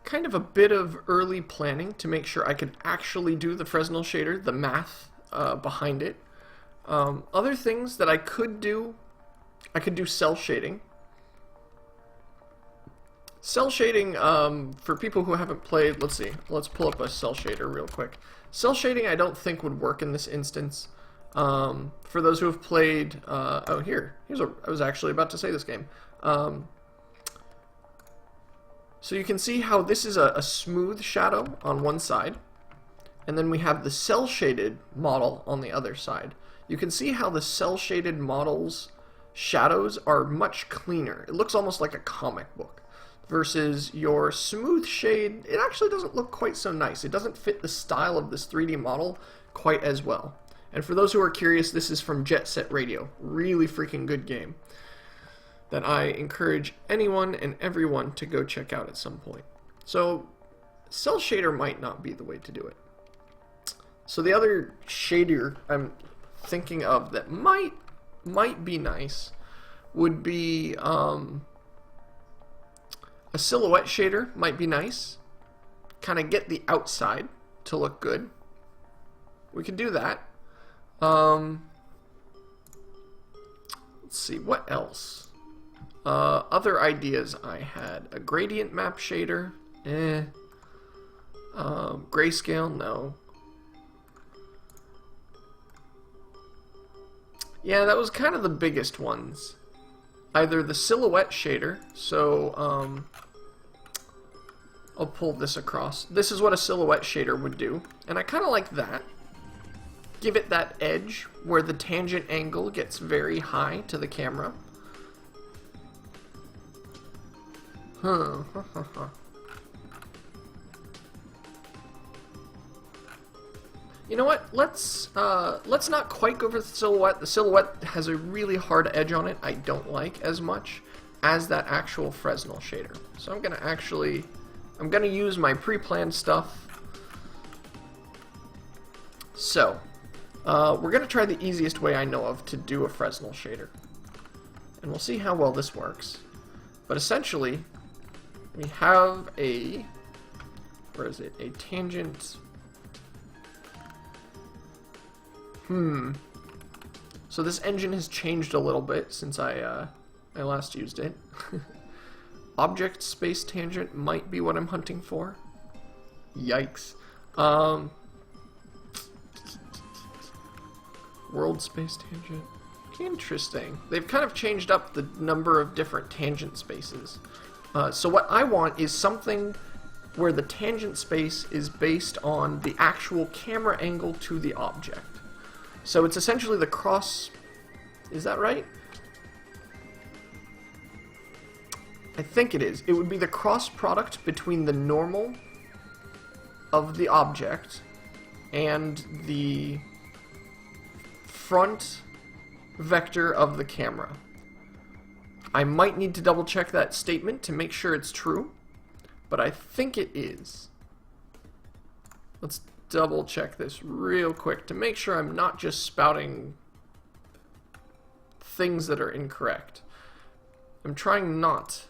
kind of a bit of early planning to make sure I could actually do the Fresnel shader, the math behind it. Other things that I could do cell shading. Cell shading, for people who haven't played, let's see, let's pull up a cell shader real quick. Cell shading I don't think would work in this instance. For those who have played, I was actually about to say this game. So you can see how this is a smooth shadow on one side, and then we have the cell shaded model on the other side. You can see how the cell shaded model's shadows are much cleaner. It looks almost like a comic book. Versus your smooth shade, it actually doesn't look quite so nice. It doesn't fit the style of this 3D model quite as well. And for those who are curious, this is from Jet Set Radio. Really freaking good game that I encourage anyone and everyone to go check out at some point. So, cell shader might not be the way to do it. So the other shader I'm thinking of that might be nice would be a silhouette shader might be nice. Kind of get the outside to look good. We could do that. Let's see, what else? Other ideas I had. A gradient map shader. Grayscale, no. Yeah, that was kind of the biggest ones. Either the silhouette shader, so I'll pull this across. This is what a silhouette shader would do, and I kind of like that. Give it that edge where the tangent angle gets very high to the camera. You know what? Let's not quite go for the silhouette. The silhouette has a really hard edge on it I don't like as much. as that actual Fresnel shader. So I'm going to use my pre-planned stuff. So, we're going to try the easiest way I know of to do a Fresnel shader. And we'll see how well this works. But essentially, we have a, where is it? A tangent. So this engine has changed a little bit since I last used it. Object space tangent might be what I'm hunting for. Yikes. World space tangent. Interesting. They've kind of changed up the number of different tangent spaces. So what I want is something where the tangent space is based on the actual camera angle to the object. So it's essentially the cross... Is that right? I think it is. It would be the cross product between the normal of the object and the front vector of the camera. I might need to double check that statement to make sure it's true, but I think it is. Let's double check this real quick to make sure I'm not just spouting things that are incorrect. I'm trying not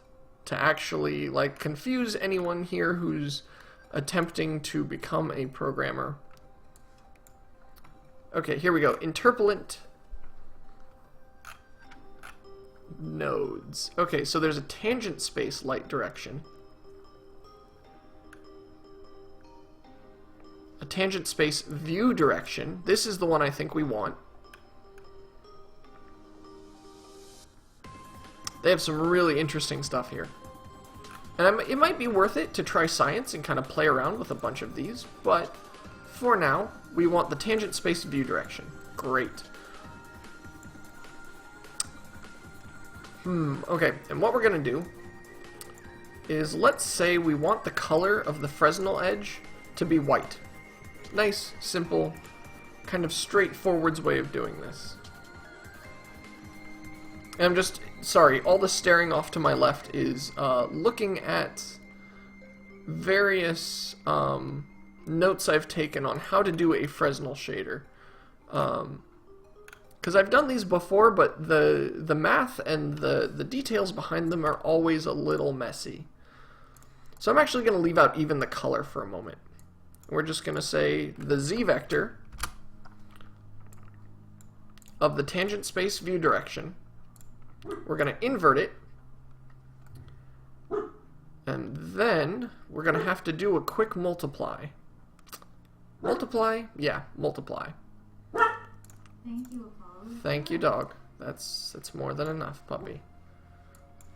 to actually confuse anyone here who's attempting to become a programmer. Okay, here we go. Interpolant nodes. Okay, so there's a tangent space light direction. A tangent space view direction. This is the one I think we want. They have some really interesting stuff here. And it might be worth it to try science and kind of play around with a bunch of these, but for now, we want the tangent space view direction. Great. Okay, and what we're going to do is, let's say we want the color of the Fresnel edge to be white. Nice, simple, kind of straightforward way of doing this. And I'm just, sorry, all the staring off to my left is looking at various notes I've taken on how to do a Fresnel shader. Because I've done these before, but the math and the details behind them are always a little messy. So I'm actually going to leave out even the color for a moment. We're just going to say the z-vector of the tangent space view direction. We're going to invert it. And then we're going to have to do a quick multiply. Multiply? Yeah, multiply. Thank you, Apollo. Thank you, dog. That's more than enough, puppy.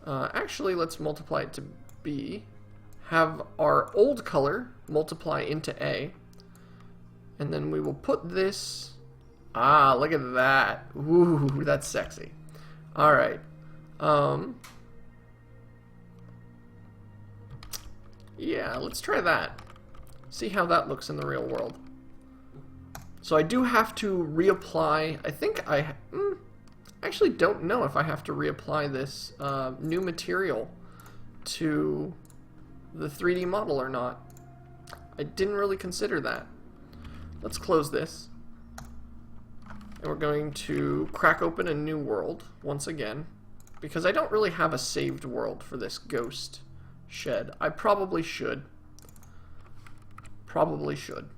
Actually, let's multiply it to B. Have our old color multiply into A. And then we will put this... Ah, look at that. Ooh, that's sexy. Alright. Yeah, let's try that. See how that looks in the real world. So I do have to reapply... I think I actually don't know if I have to reapply this new material to the 3D model or not. I didn't really consider that. Let's close this. And we're going to crack open a new world once again, because I don't really have a saved world for this ghost shed. I probably should. Probably should.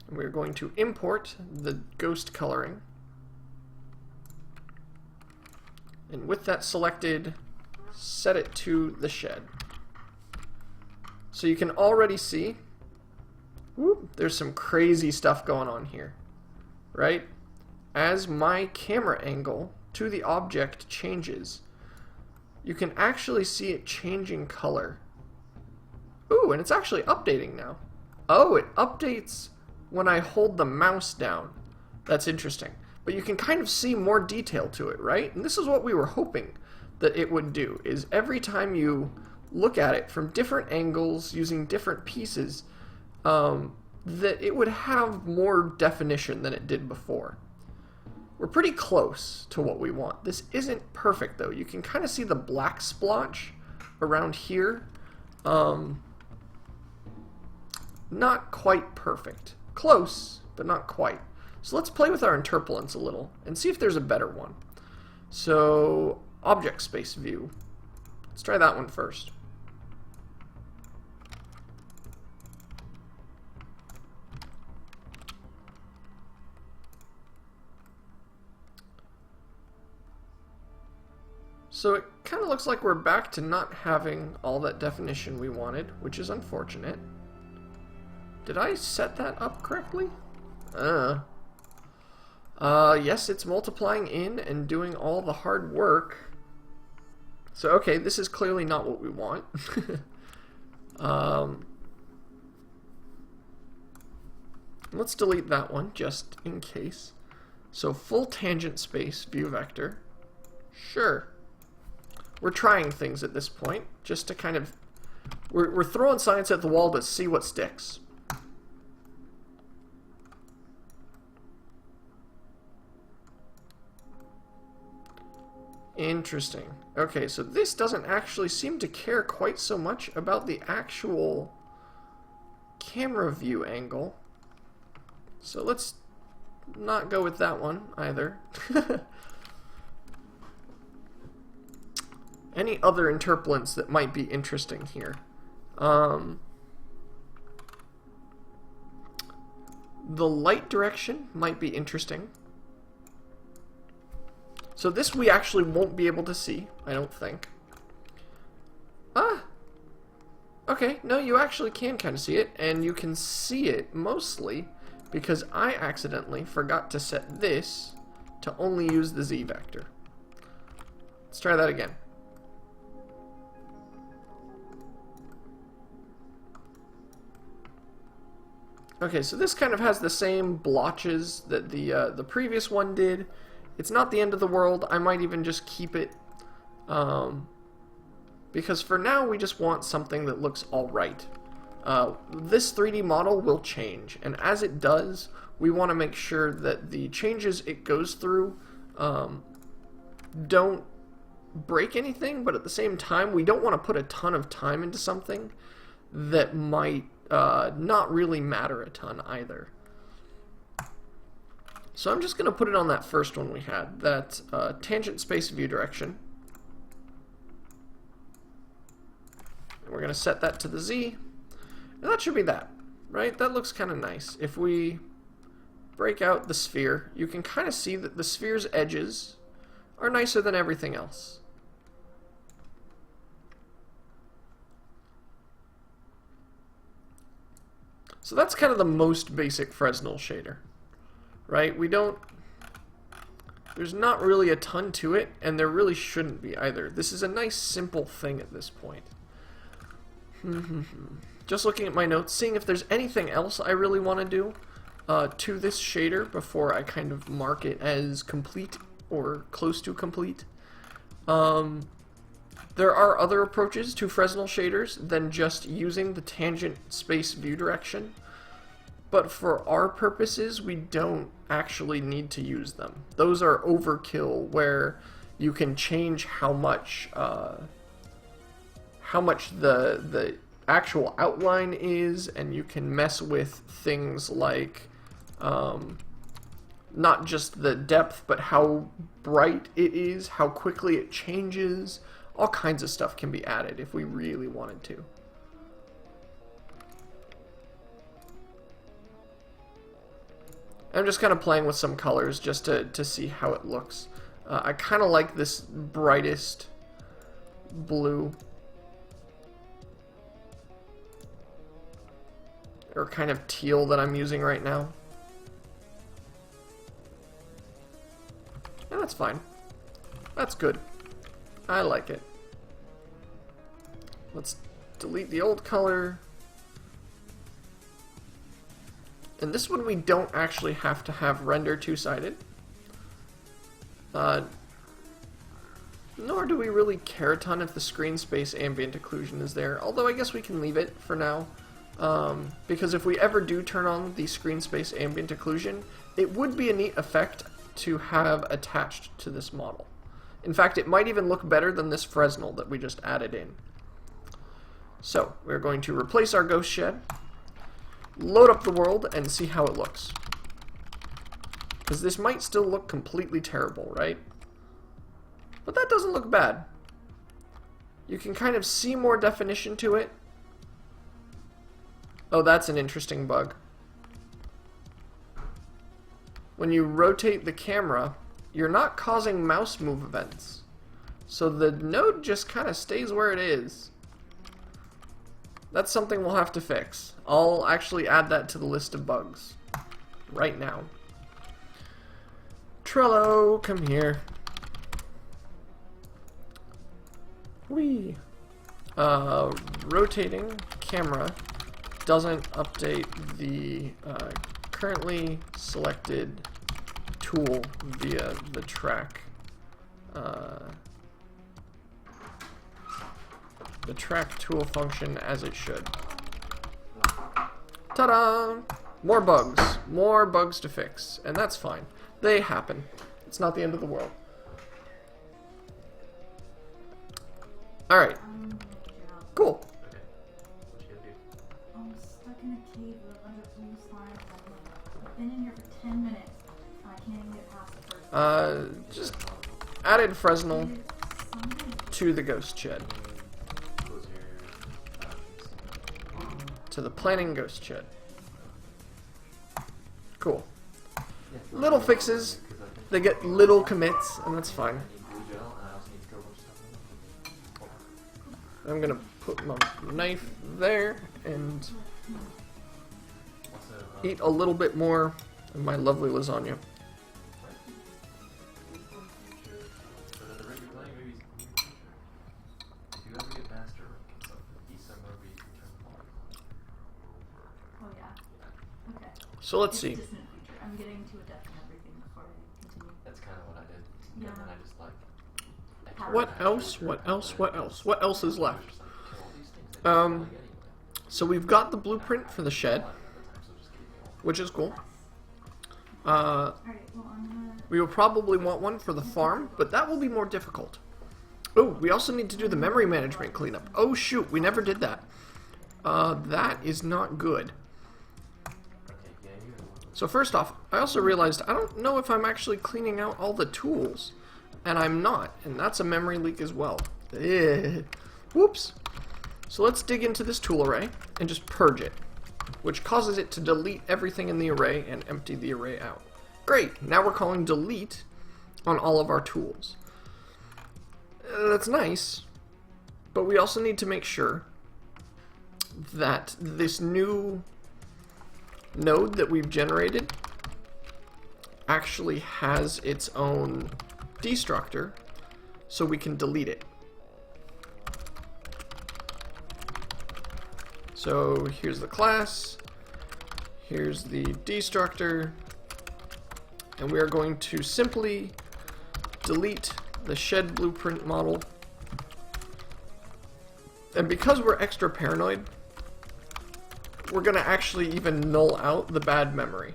And we're going to import the ghost coloring. And with that selected, set it to the shed. So you can already see, whoop, there's some crazy stuff going on here, right? As my camera angle to the object changes, you can actually see it changing color. Ooh, and it's actually updating now. Oh, it updates when I hold the mouse down. That's interesting. But you can kind of see more detail to it, right? And this is what we were hoping that it would do, is every time you look at it from different angles using different pieces, that it would have more definition than it did before. We're pretty close to what we want. This isn't perfect, though. You can kind of see the black splotch around here. Not quite perfect. Close, but not quite. So let's play with our interpolants a little and see if there's a better one. So, object space view. Let's try that one first. So it kind of looks like we're back to not having all that definition we wanted, which is unfortunate. Did I set that up correctly? Yes, it's multiplying in and doing all the hard work. So, okay, this is clearly not what we want. Let's delete that one, just in case. So, full tangent space, view vector. Sure. We're trying things at this point, just to kind of... We're throwing science at the wall to see what sticks. Interesting. Okay, so this doesn't actually seem to care quite so much about the actual camera view angle. So let's not go with that one either. Any other interpolants that might be interesting here? The light direction might be interesting. So this we actually won't be able to see, I don't think. Okay, no, you actually can kind of see it, and you can see it mostly because I accidentally forgot to set this to only use the Z vector. Let's try that again. Okay, so this kind of has the same blotches that the previous one did. It's not the end of the world. I might even just keep it, because for now we just want something that looks alright. This 3D model will change, and as it does, we want to make sure that the changes it goes through don't break anything, but at the same time, we don't want to put a ton of time into something that might not really matter a ton either. So I'm just going to put it on that first one we had, that tangent space view direction. And we're going to set that to the Z. And that should be that, right? That looks kind of nice. If we break out the sphere, you can kind of see that the sphere's edges are nicer than everything else. So that's kind of the most basic Fresnel shader. Right? There's not really a ton to it, and there really shouldn't be either. This is a nice simple thing at this point. Just looking at my notes, seeing if there's anything else I really want to do to this shader before I kind of mark it as complete or close to complete. There are other approaches to Fresnel shaders than just using the tangent space view direction. But for our purposes, we don't actually need to use them. Those are overkill, where you can change how much the actual outline is, and you can mess with things like not just the depth, but how bright it is, how quickly it changes. All kinds of stuff can be added if we really wanted to. I'm just kind of playing with some colors just to see how it looks. I kind of like this brightest blue. Or kind of teal that I'm using right now. And that's fine. That's good. I like it. Let's delete the old color. And this one we don't actually have to have render two-sided. Nor do we really care a ton if the screen space ambient occlusion is there, although I guess we can leave it for now. Because if we ever do turn on the screen space ambient occlusion, it would be a neat effect to have attached to this model. In fact, it might even look better than this Fresnel that we just added in. So, we're going to replace our ghost shed, load up the world, and see how it looks. Because this might still look completely terrible, right? But that doesn't look bad. You can kind of see more definition to it. Oh, that's an interesting bug. When you rotate the camera, you're not causing mouse move events. So the node just kind of stays where it is. That's something we'll have to fix. I'll actually add that to the list of bugs right now. Trello, come here. Whee! Rotating camera doesn't update the currently selected tool via the track tool function as it should. Ta-da! More bugs to fix, and that's fine. They happen. It's not the end of the world. Alright. Cool. I'm stuck in a cave with a bunch of blue slime. I've been in here for 10 minutes. I can't even get past the first. Just added Fresnel to the ghost shed. To the planning ghost shed. Cool. Little fixes. They get little commits, and that's fine. I'm gonna put my knife there and eat a little bit more of my lovely lasagna. So let's see. I'm getting to a death and everything before I continue. That's kind of what I did. Yeah. And then I just like... What else is left? So we've got the blueprint for the shed, which is cool. We will probably want one for the farm, but that will be more difficult. Oh, we also need to do the memory management cleanup. Oh shoot, we never did that. That is not good. So first off, I also realized I don't know if I'm actually cleaning out all the tools. And I'm not, and that's a memory leak as well. Whoops. So let's dig into this tool array and just purge it, which causes it to delete everything in the array and empty the array out. Great, now we're calling delete on all of our tools. That's nice, but we also need to make sure that this new node that we've generated actually has its own destructor so we can delete it. So here's the class, here's the destructor, and we are going to simply delete the shed blueprint model. And because we're extra paranoid, we're going to actually even null out the bad memory.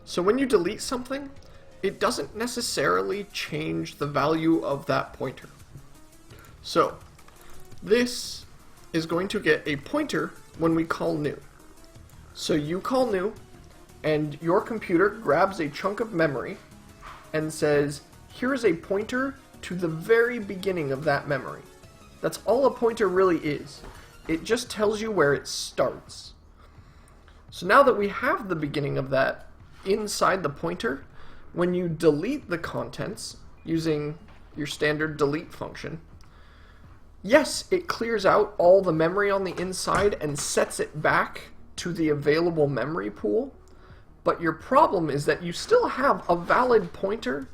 So when you delete something, it doesn't necessarily change the value of that pointer. So this is going to get a pointer when we call new. So you call new, and your computer grabs a chunk of memory and says, here's a pointer to the very beginning of that memory. That's all a pointer really is. It just tells you where it starts. So now that we have the beginning of that inside the pointer, when you delete the contents using your standard delete function, yes, it clears out all the memory on the inside and sets it back to the available memory pool, but your problem is that you still have a valid pointer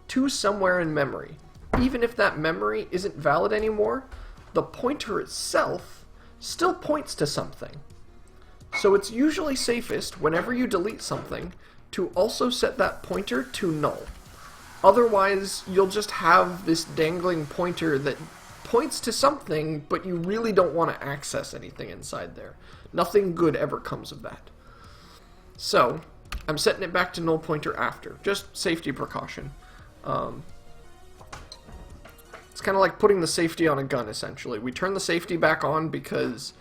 to somewhere in memory. Even if that memory isn't valid anymore, the pointer itself still points to something. So it's usually safest, whenever you delete something, to also set that pointer to null. Otherwise, you'll just have this dangling pointer that points to something, but you really don't want to access anything inside there. Nothing good ever comes of that. So, I'm setting it back to null pointer after. Just safety precaution. It's kind of like putting the safety on a gun, essentially. We turn the safety back on because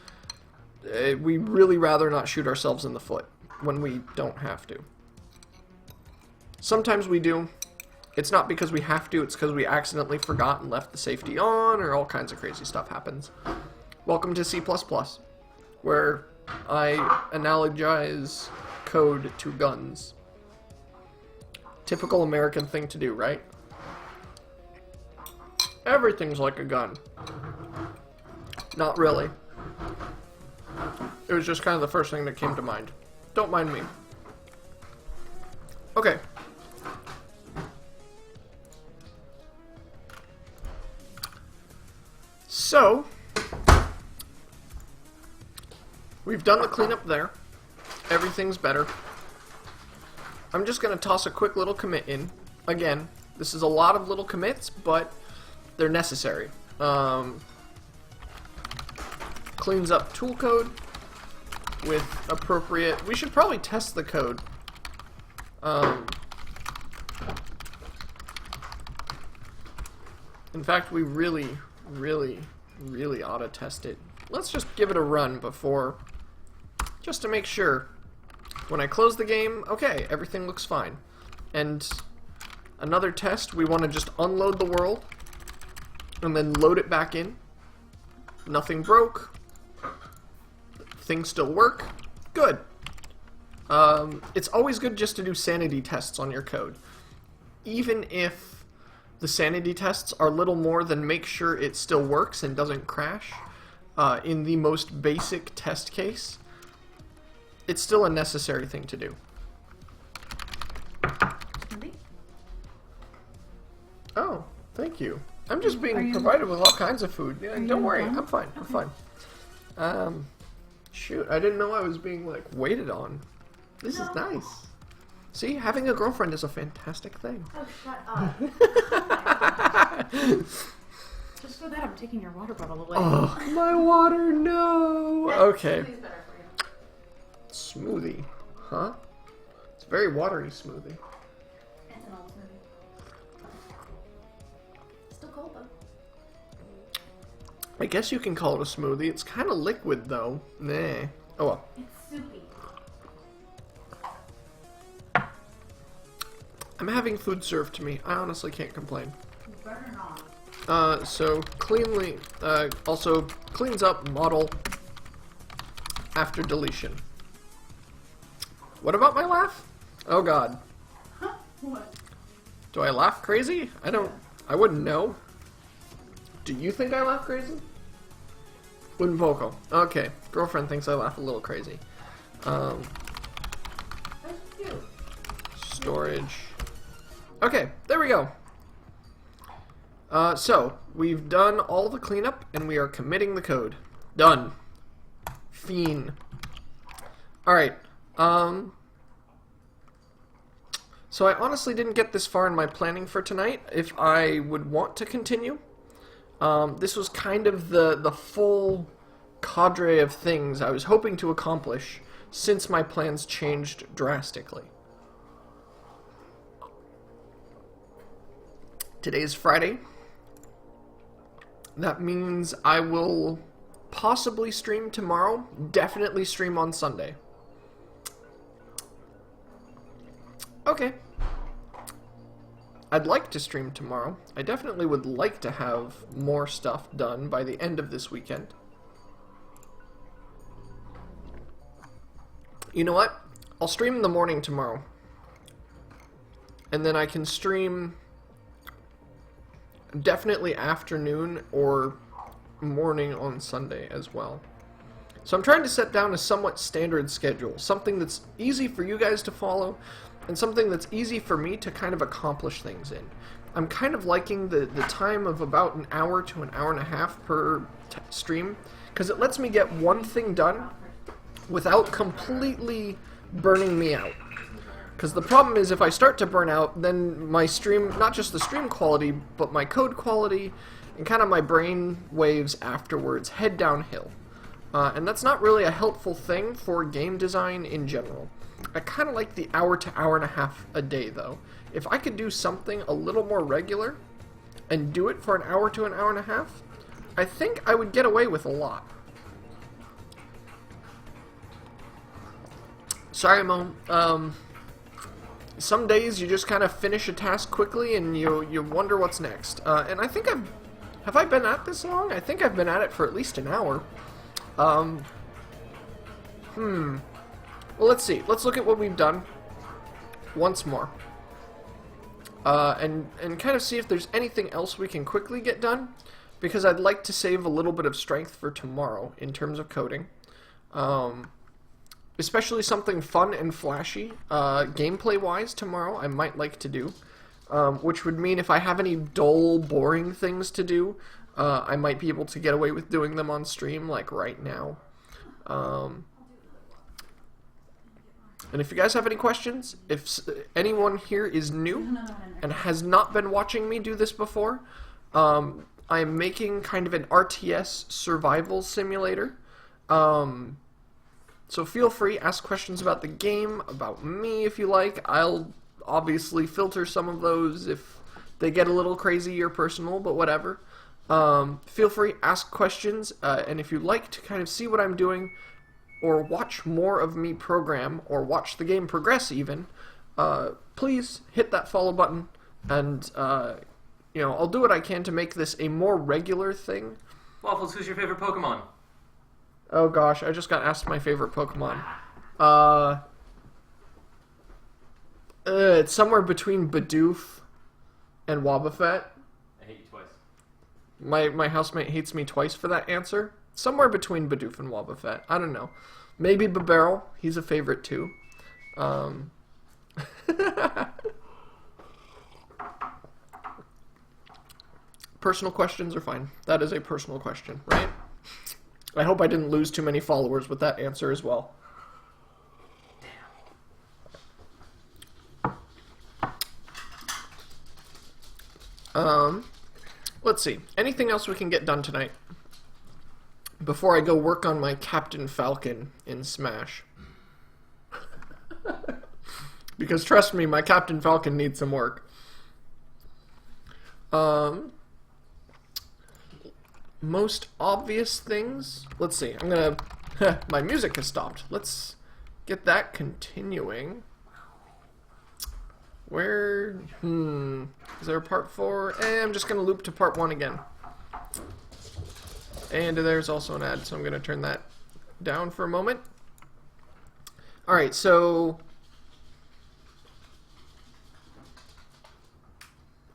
we really rather not shoot ourselves in the foot when we don't have to. Sometimes we do. It's not because we have to, it's because we accidentally forgot and left the safety on, or all kinds of crazy stuff happens. Welcome to C++, where I analogize code to guns. Typical American thing to do, right? Everything's like a gun. Not really. It was just kind of the first thing that came to mind. Don't mind me. Okay. So, we've done the cleanup there. Everything's better. I'm just going to toss a quick little commit in. Again, this is a lot of little commits, but they're necessary. Cleans up tool code with appropriate... We should probably test the code. In fact, we really ought to test it. Let's just give it a run before, just to make sure. When I close the game, okay, everything looks fine. And another test, we want to just unload the world and then load it back in. Nothing broke. Things still work. Good. It's always good just to do sanity tests on your code. Even if the sanity tests are little more than make sure it still works and doesn't crash. In the most basic test case, it's still a necessary thing to do. Smoothie? Oh, thank you. I'm just being provided with all kinds of food. Yeah, don't worry, done? I'm fine. Okay. I'm fine. Shoot, I didn't know I was being like waited on. This is nice. See, having a girlfriend is a fantastic thing. Oh, shut up. Just for that, I'm taking your water bottle away. Oh, my water, no! Okay. Smoothie's better for you. Smoothie. Huh? It's a very watery smoothie. It's an old smoothie. Still cold, though. I guess you can call it a smoothie. It's kind of liquid, though. Nah. Oh well. It's soupy. I'm having food served to me. I honestly can't complain. Burn it on. So cleanly, also cleans up model after deletion. What about my laugh? Oh god. Huh? What? Do I laugh crazy? I wouldn't know. Do you think I laugh crazy? Wooden vocal. Okay. Girlfriend thinks I laugh a little crazy. That's cute. Storage. Okay, there we go. So, we've done all the cleanup, and we are committing the code. Done. Fiend. Alright, so I honestly didn't get this far in my planning for tonight, if I would want to continue. This was kind of the full cadre of things I was hoping to accomplish since my plans changed drastically. Today's Friday. That means I will possibly stream tomorrow, definitely stream on Sunday. Okay. I'd like to stream tomorrow. I definitely would like to have more stuff done by the end of this weekend. You know what? I'll stream in the morning tomorrow. And then I can stream definitely afternoon or morning on Sunday as well. So I'm trying to set down a somewhat standard schedule, something that's easy for you guys to follow, and something that's easy for me to kind of accomplish things in. I'm kind of liking the time of about an hour to an hour and a half per stream, because it lets me get one thing done without completely burning me out. Because the problem is if I start to burn out, then my stream, not just the stream quality, but my code quality and kind of my brain waves afterwards head downhill. And that's not really a helpful thing for game design in general. I kind of like the hour to hour and a half a day, though. If I could do something a little more regular and do it for an hour to an hour and a half, I think I would get away with a lot. Sorry, Mo. Some days you just kind of finish a task quickly and you wonder what's next. And I think have I been at this long? I think I've been at it for at least an hour. Well, let's see. Let's look at what we've done once more. And kind of see if there's anything else we can quickly get done, because I'd like to save a little bit of strength for tomorrow in terms of coding. Especially something fun and flashy, gameplay-wise tomorrow, I might like to do. Which would mean if I have any dull, boring things to do, I might be able to get away with doing them on stream, like right now. And if you guys have any questions, if anyone here is new and has not been watching me do this before, I'm making kind of an RTS survival simulator. So feel free, ask questions about the game, about me if you like. I'll obviously filter some of those if they get a little crazy or personal, but whatever. Feel free, ask questions, and if you'd like to kind of see what I'm doing, or watch more of me program, or watch the game progress even, please hit that follow button, and I'll do what I can to make this a more regular thing. Waffles, who's your favorite Pokemon? Oh gosh, I just got asked my favorite Pokemon. It's somewhere between Bidoof and Wobbuffet. I hate you twice. My housemate hates me twice for that answer. Somewhere between Bidoof and Wobbuffet. I don't know. Maybe Babarrel. He's a favorite too. Personal questions are fine. That is a personal question, right? I hope I didn't lose too many followers with that answer as well. Let's see. Anything else we can get done tonight before I go work on my Captain Falcon in Smash? Because trust me, my Captain Falcon needs some work. Most obvious things. Let's see. I'm gonna. My music has stopped. Let's get that continuing. Where? Is there a part 4? I'm just gonna loop to part 1 again. And there's also an ad, so I'm gonna turn that down for a moment. Alright, so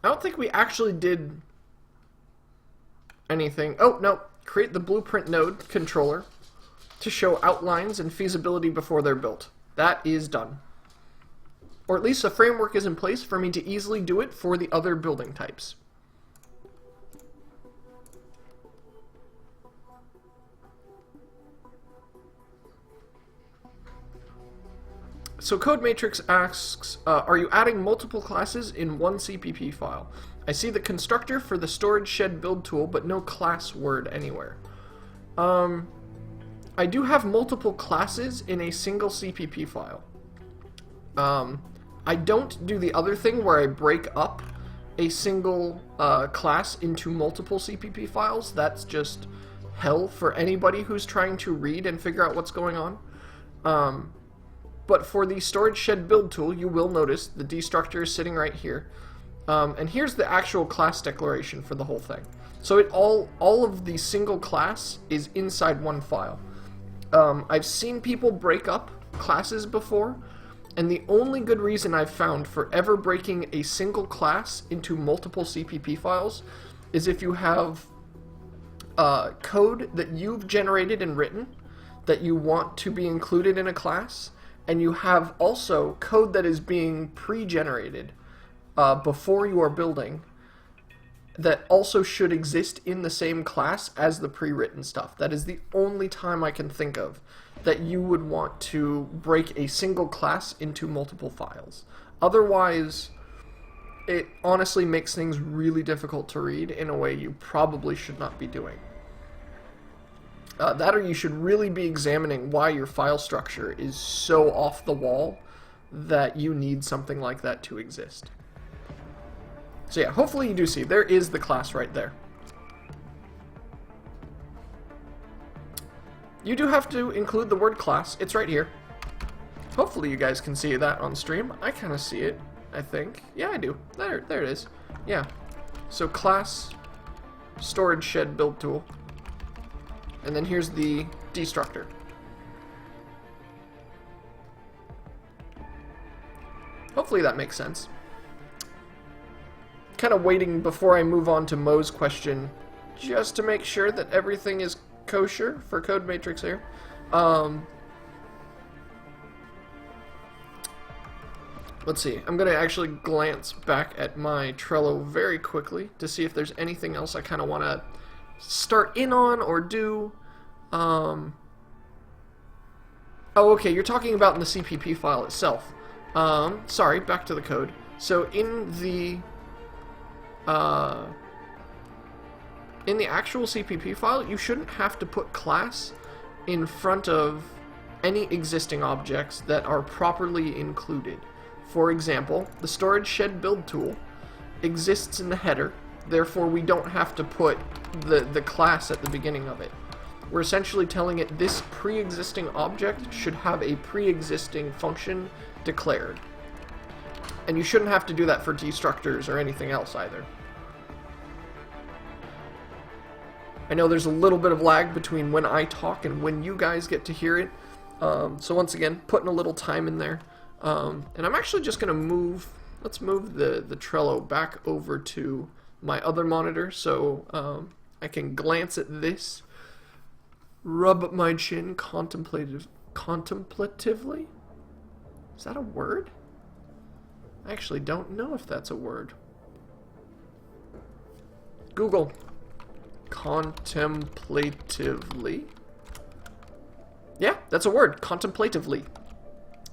I don't think we actually did anything. Oh, no. Create the blueprint node controller to show outlines and feasibility before they're built. That is done. Or at least a framework is in place for me to easily do it for the other building types. So CodeMatrix asks, are you adding multiple classes in one CPP file? I see the constructor for the storage shed build tool, but no class word anywhere. I do have multiple classes in a single CPP file. I don't do the other thing where I break up a single class into multiple CPP files. That's just hell for anybody who's trying to read and figure out what's going on. But for the storage shed build tool, you will notice the destructor is sitting right here. And here's the actual class declaration for the whole thing. So all of the single class is inside one file. I've seen people break up classes before, and the only good reason I've found for ever breaking a single class into multiple CPP files is if you have code that you've generated and written that you want to be included in a class, and you have also code that is being pre-generated before you are building that also should exist in the same class as the pre-written stuff. That is the only time I can think of that you would want to break a single class into multiple files. Otherwise, it honestly makes things really difficult to read in a way you probably should not be doing. That or you should really be examining why your file structure is so off the wall that you need something like that to exist. So yeah, hopefully you do see. There is the class right there. You do have to include the word class. It's right here. Hopefully you guys can see that on stream. I kind of see it, I think. Yeah, I do. There it is. Yeah. So class, storage shed build tool. And then here's the destructor. Hopefully that makes sense. Kind of waiting before I move on to Mo's question, just to make sure that everything is kosher for Code Matrix here. Let's see. I'm going to actually glance back at my Trello very quickly to see if there's anything else I kind of want to start in on or do. Oh, okay, you're talking about in the CPP file itself. Sorry, back to the code. So in the actual CPP file, you shouldn't have to put class in front of any existing objects that are properly included. For example, the storage shed build tool exists in the header, therefore we don't have to put the class at the beginning of it. We're essentially telling it this pre-existing object should have a pre-existing function declared. And you shouldn't have to do that for destructors or anything else either. I know there's a little bit of lag between when I talk and when you guys get to hear it. So once again, putting a little time in there. And I'm actually just going to move, let's move the Trello back over to my other monitor so I can glance at this, rub my chin contemplatively? Is that a word? I actually don't know if that's a word. Google. Contemplatively. Yeah, that's a word. Contemplatively.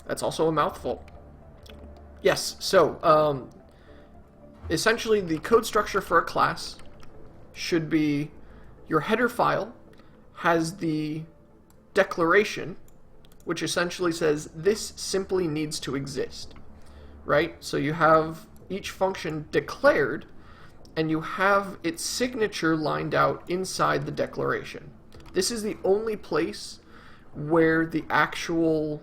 That's also a mouthful. Yes, so, essentially the code structure for a class should be your header file has the declaration, which essentially says this simply needs to exist, right? So you have each function declared, and you have its signature lined out inside the declaration. This is the only place where the actual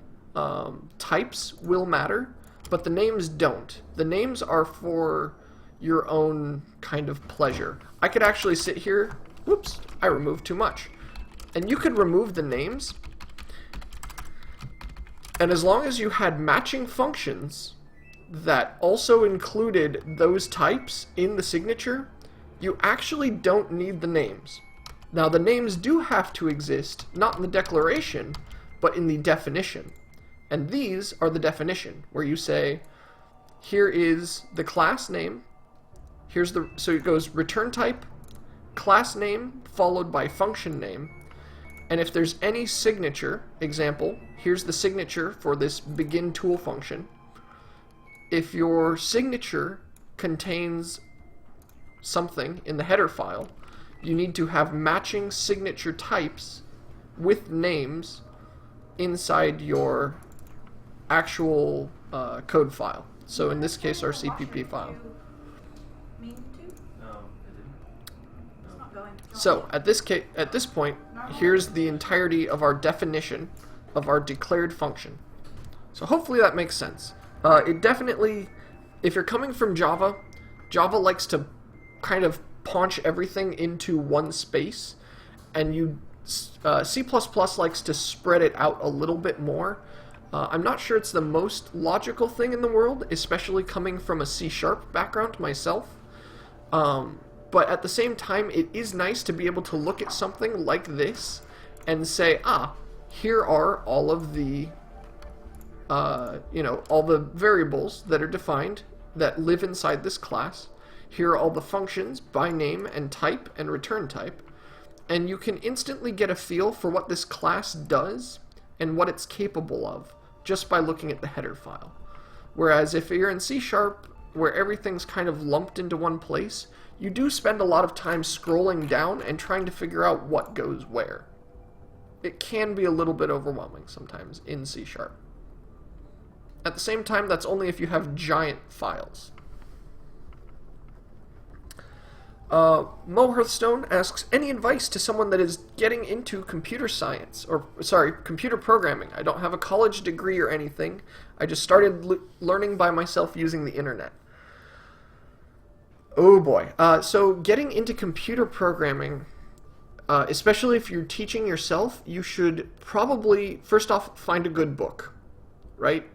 types will matter, but the names don't. The names are for your own kind of pleasure. I could actually sit here, whoops, I removed too much. And you could remove the names, and as long as you had matching functions that also included those types in the signature, you actually don't need the names. Now the names do have to exist, not in the declaration, but in the definition. And these are the definition, where you say, here is the class name, here's the, so it goes return type, class name, followed by function name, and if there's any signature, example, here's the signature for this begin tool function. If your signature contains something in the header file, you need to have matching signature types with names inside your actual code file. So in this case, our CPP file. No, it didn't. It's not going. So at this point, here's the entirety of our definition of our declared function. So hopefully that makes sense. It definitely, if you're coming from Java, Java likes to kind of paunch everything into one space, and C++ likes to spread it out a little bit more. I'm not sure it's the most logical thing in the world, especially coming from a C# background myself. But at the same time, it is nice to be able to look at something like this and say, here are all of the, all the variables that are defined that live inside this class. Here are all the functions by name and type and return type. And you can instantly get a feel for what this class does and what it's capable of just by looking at the header file. Whereas if you're in C#, where everything's kind of lumped into one place, you do spend a lot of time scrolling down and trying to figure out what goes where. it can be a little bit overwhelming sometimes in C#. At the same time, that's only if you have giant files. Mo Hearthstone asks, any advice to someone that is getting into computer science, or sorry, computer programming? I don't have a college degree or anything. I just started learning by myself using the internet. Oh boy. So getting into computer programming, especially if you're teaching yourself, you should probably, first off, find a good book, right?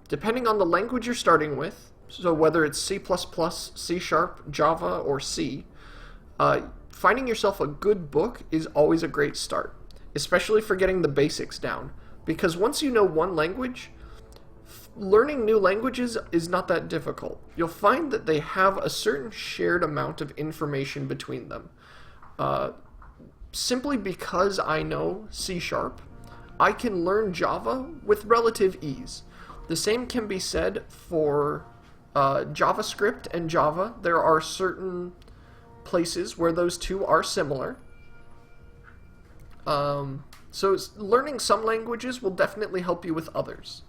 Depending on the language you're starting with, so whether it's C++, C#, Java, or C, finding yourself a good book is always a great start, especially for getting the basics down. Because once you know one language, learning new languages is not that difficult. You'll find that they have a certain shared amount of information between them. Simply because I know C#, I can learn Java with relative ease. The same can be said for JavaScript and Java. There are certain places where those two are similar. So learning some languages will definitely help you with others.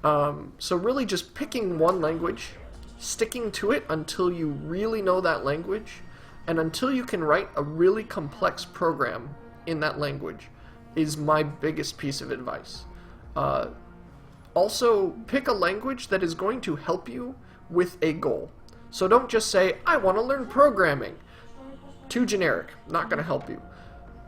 So really just picking one language, sticking to it until you really know that language, and until you can write a really complex program in that language is my biggest piece of advice. Also, pick a language that is going to help you with a goal. So don't just say, I want to learn programming. Too generic, not going to help you.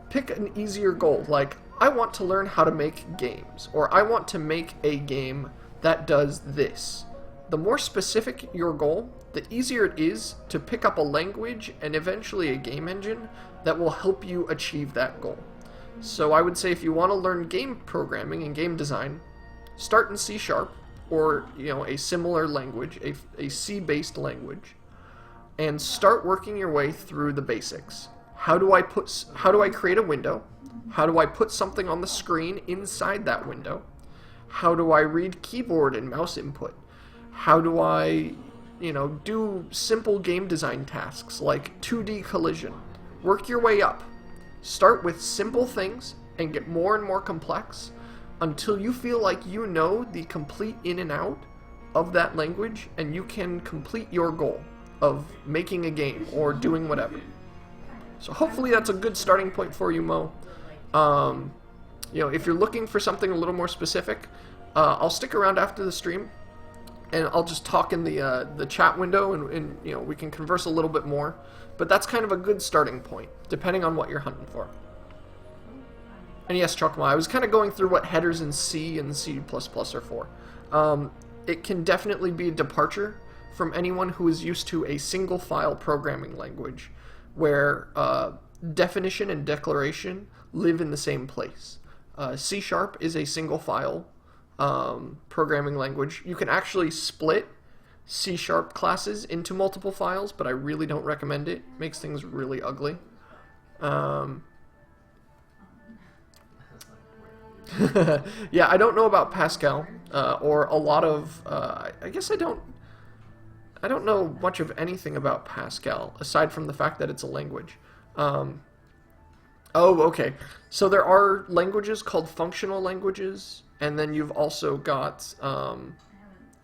Pick an easier goal, like, I want to learn how to make games, or I want to make a game that does this. The more specific your goal, the easier it is to pick up a language and eventually a game engine that will help you achieve that goal. So I would say if you want to learn game programming and game design, start in C# or a similar language, a C-based language, and start working your way through the basics. How do I create a window? How do I put something on the screen inside that window? How do I read keyboard and mouse input? How do I, do simple game design tasks like 2D collision? Work your way up. Start with simple things and get more and more complex until you feel like you know the complete in and out of that language and you can complete your goal of making a game or doing whatever. So hopefully that's a good starting point for you, Mo. If you're looking for something a little more specific, I'll stick around after the stream and I'll just talk in the chat window and we can converse a little bit more. But that's kind of a good starting point, depending on what you're hunting for. And yes, Chokma, I was kind of going through what headers in C and C++ are for. It can definitely be a departure from anyone who is used to a single file programming language where definition and declaration live in the same place. C# is a single file programming language. You can actually split C# classes into multiple files, but I really don't recommend it. It makes things really ugly. Yeah, I don't know about Pascal or a lot of. I guess I don't know much of anything about Pascal aside from the fact that it's a language. Oh, okay. So there are languages called functional languages, and then you've also got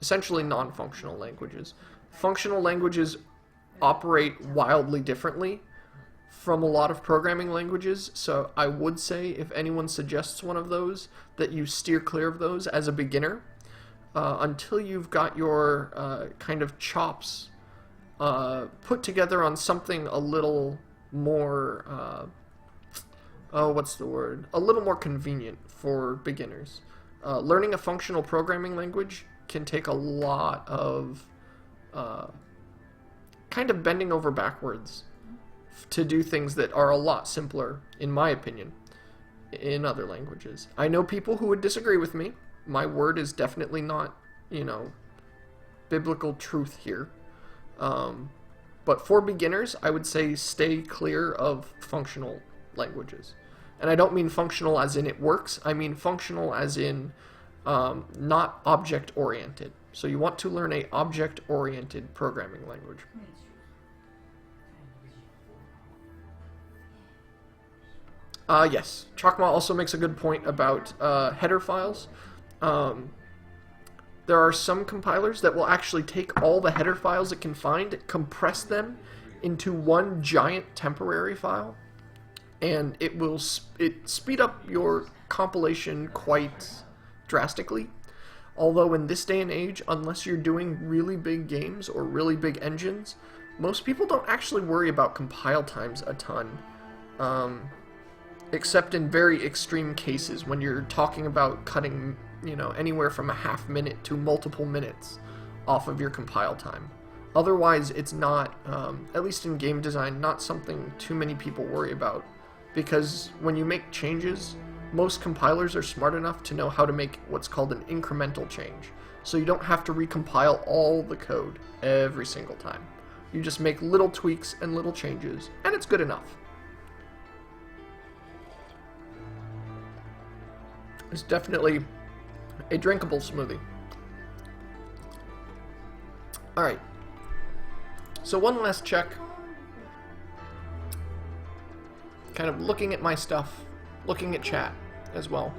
essentially non-functional languages. Functional languages operate wildly differently from a lot of programming languages, so I would say if anyone suggests one of those, that you steer clear of those as a beginner until you've got your kind of chops put together on something a little more, what's the word? A little more convenient for beginners. Learning a functional programming language can take a lot of kind of bending over backwards to do things that are a lot simpler, in my opinion, in other languages. I know people who would disagree with me. My word is definitely not, biblical truth here. But for beginners, I would say stay clear of functional languages. And I don't mean functional as in it works. I mean functional as in not object-oriented. So you want to learn a object-oriented programming language. Yes. Chakma also makes a good point about header files. There are some compilers that will actually take all the header files it can find, compress them into one giant temporary file, and it will speed up your compilation quite drastically. Although in this day and age, unless you're doing really big games or really big engines, most people don't actually worry about compile times a ton. Except in very extreme cases, when you're talking about cutting, you know, anywhere from a half minute to multiple minutes off of your compile time. Otherwise, it's not, at least in game design, not something too many people worry about. Because when you make changes, most compilers are smart enough to know how to make what's called an incremental change. So you don't have to recompile all the code every single time. You just make little tweaks and little changes, and it's good enough. It's definitely a drinkable smoothie. Alright. So one last check. Kind of looking at my stuff. Looking at chat as well.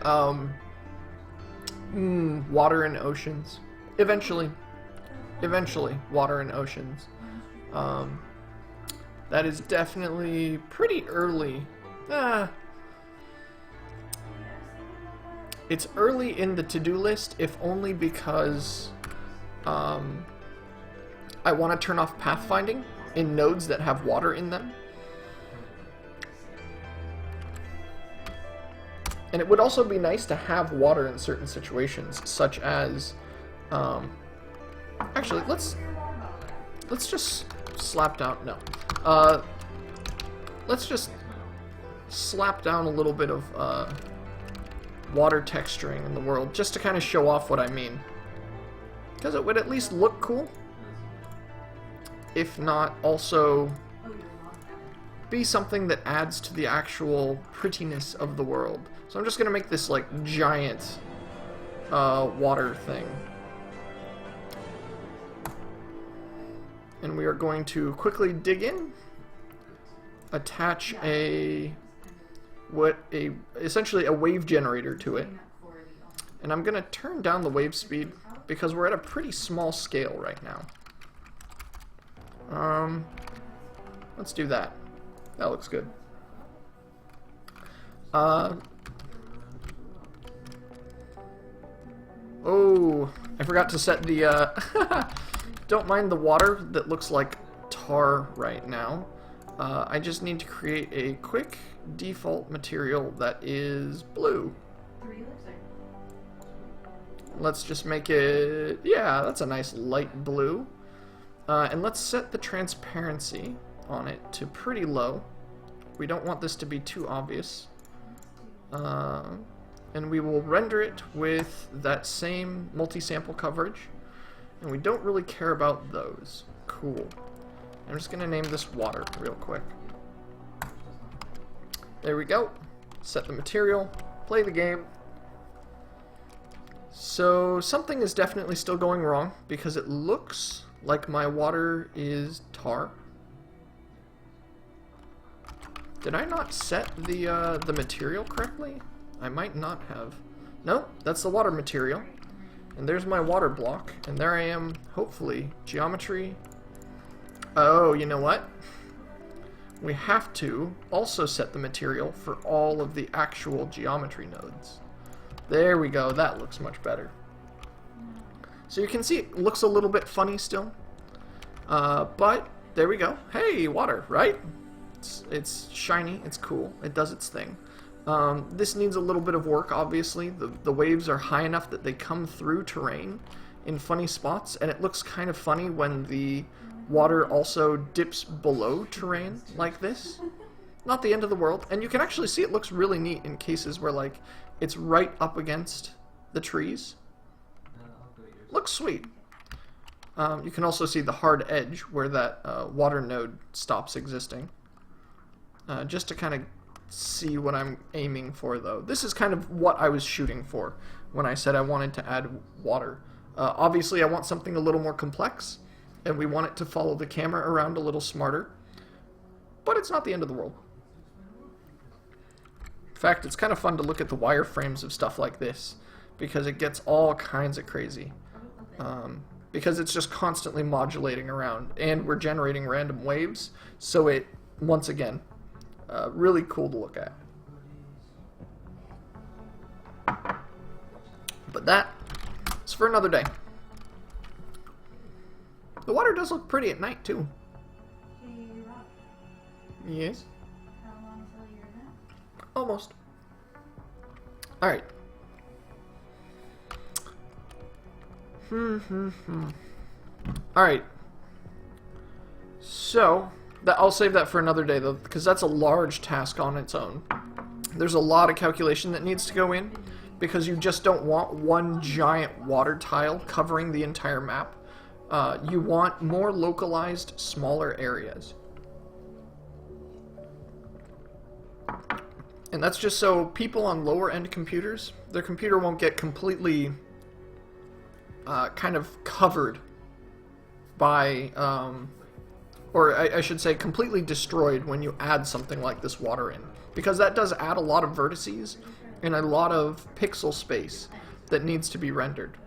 Water and oceans. Eventually, water and oceans. That is definitely pretty early. It's early in the to-do list, if only because I want to turn off pathfinding in nodes that have water in them. And it would also be nice to have water in certain situations, such as... actually, let's just slap down... No. Let's just slap down a little bit of water texturing in the world, just to kind of show off what I mean. Because it would at least look cool. If not, also be something that adds to the actual prettiness of the world. So I'm just going to make this, like, giant water thing. And we are going to quickly dig in, attach essentially a wave generator to it. And I'm going to turn down the wave speed because we're at a pretty small scale right now. Let's do that. That looks good. Oh, I forgot to set the, don't mind the water that looks like tar right now. I just need to create a quick default material that is blue. Let's just make it, yeah, that's a nice light blue. And let's set the transparency on it to pretty low. We don't want this to be too obvious. And we will render it with that same multi-sample coverage. And we don't really care about those. Cool. I'm just going to name this water real quick. There we go. Set the material. Play the game. So something is definitely still going wrong because it looks like my water is tar. Did I not set the material correctly? I might not have. No, that's the water material. And there's my water block. And there I am, hopefully, geometry. Oh, you know what? We have to also set the material for all of the actual geometry nodes. There we go, that looks much better. So you can see it looks a little bit funny still. But there we go. Hey, water, right? It's shiny, it's cool, it does its thing. This needs a little bit of work, obviously. The waves are high enough that they come through terrain in funny spots, and it looks kind of funny when the water also dips below terrain like this. Not the end of the world, and you can actually see it looks really neat in cases where, like, it's right up against the trees. Looks sweet. You can also see the hard edge where that water node stops existing. Just to kind of see what I'm aiming for, though. This is kind of what I was shooting for when I said I wanted to add water. Obviously, I want something a little more complex, and we want it to follow the camera around a little smarter. But it's not the end of the world. fact, it's kind of fun to look at the wireframes of stuff like this, because it gets all kinds of crazy. Because it's just constantly modulating around, and we're generating random waves, so it, once again, really cool to look at. But that's for another day. The water does look pretty at night, too. Hey, Rob. Yes? How long until you're done? Almost. Alright. Alright. So, I'll save that for another day, though, because that's a large task on its own. There's a lot of calculation that needs to go in, because you just don't want one giant water tile covering the entire map. You want more localized, smaller areas. And that's just so people on lower-end computers, their computer won't get completely kind of covered by, or I should say completely destroyed when you add something like this water in. Because that does add a lot of vertices and a lot of pixel space that needs to be rendered.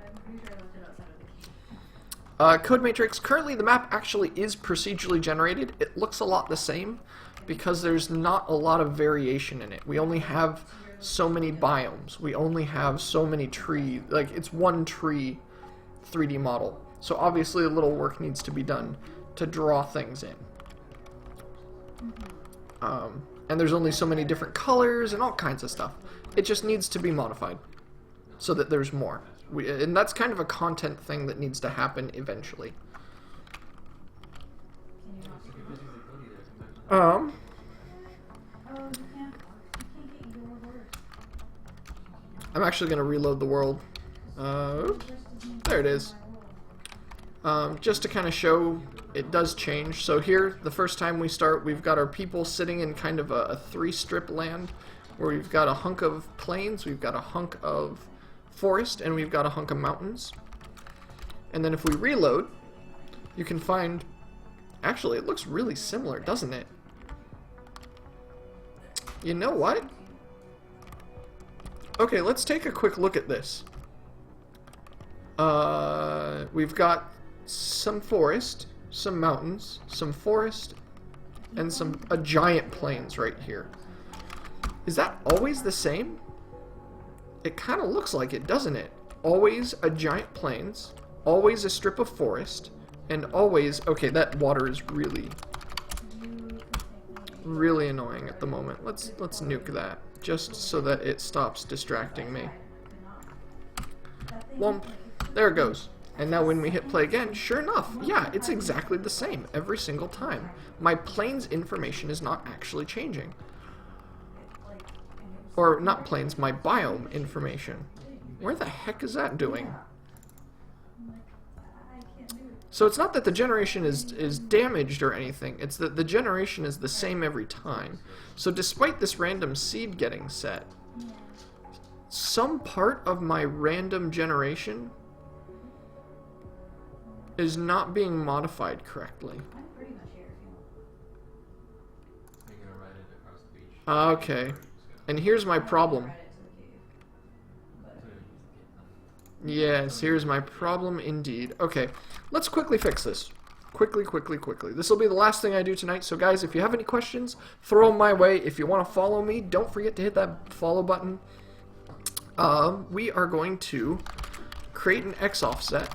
Code Matrix, currently the map actually is procedurally generated. It looks a lot the same because there's not a lot of variation in it. We only have so many biomes. We only have so many trees. Like, it's one tree 3D model. So obviously a little work needs to be done to draw things in. And there's only so many different colors and all kinds of stuff. It just needs to be modified so that there's more. And that's kind of a content thing that needs to happen eventually. Oh, you can't get your word. I'm actually going to reload the world. There it is. Just to kind of show it does change. So here, the first time we start, we've got our people sitting in kind of a three-strip land where we've got a hunk of plains, we've got a hunk of forest, and we've got a hunk of mountains. And then if we reload, you can find... Actually, it looks really similar, doesn't it? You know what? Okay, let's take a quick look at this. We've got some forest, some mountains, some forest, and a giant plains right here. Is that always the same? It kind of looks like it, doesn't it? Always a giant plains, always a strip of forest, and always... Okay, that water is really annoying at the moment. Let's nuke that, just so that it stops distracting me. Womp. There it goes. And now when we hit play again, sure enough, yeah, it's exactly the same every single time. My plains information is not actually changing. Or, not plains, my biome information. Where the heck is that doing? So it's not that the generation is damaged or anything, it's that the generation is the same every time. So despite this random seed getting set, some part of my random generation is not being modified correctly. Okay. And here's my problem. Yes, here's my problem indeed. Okay, let's quickly fix this. Quickly. This will be the last thing I do tonight, so guys, if you have any questions, throw them my way. If you want to follow me, don't forget to hit that follow button. We are going to create an X offset.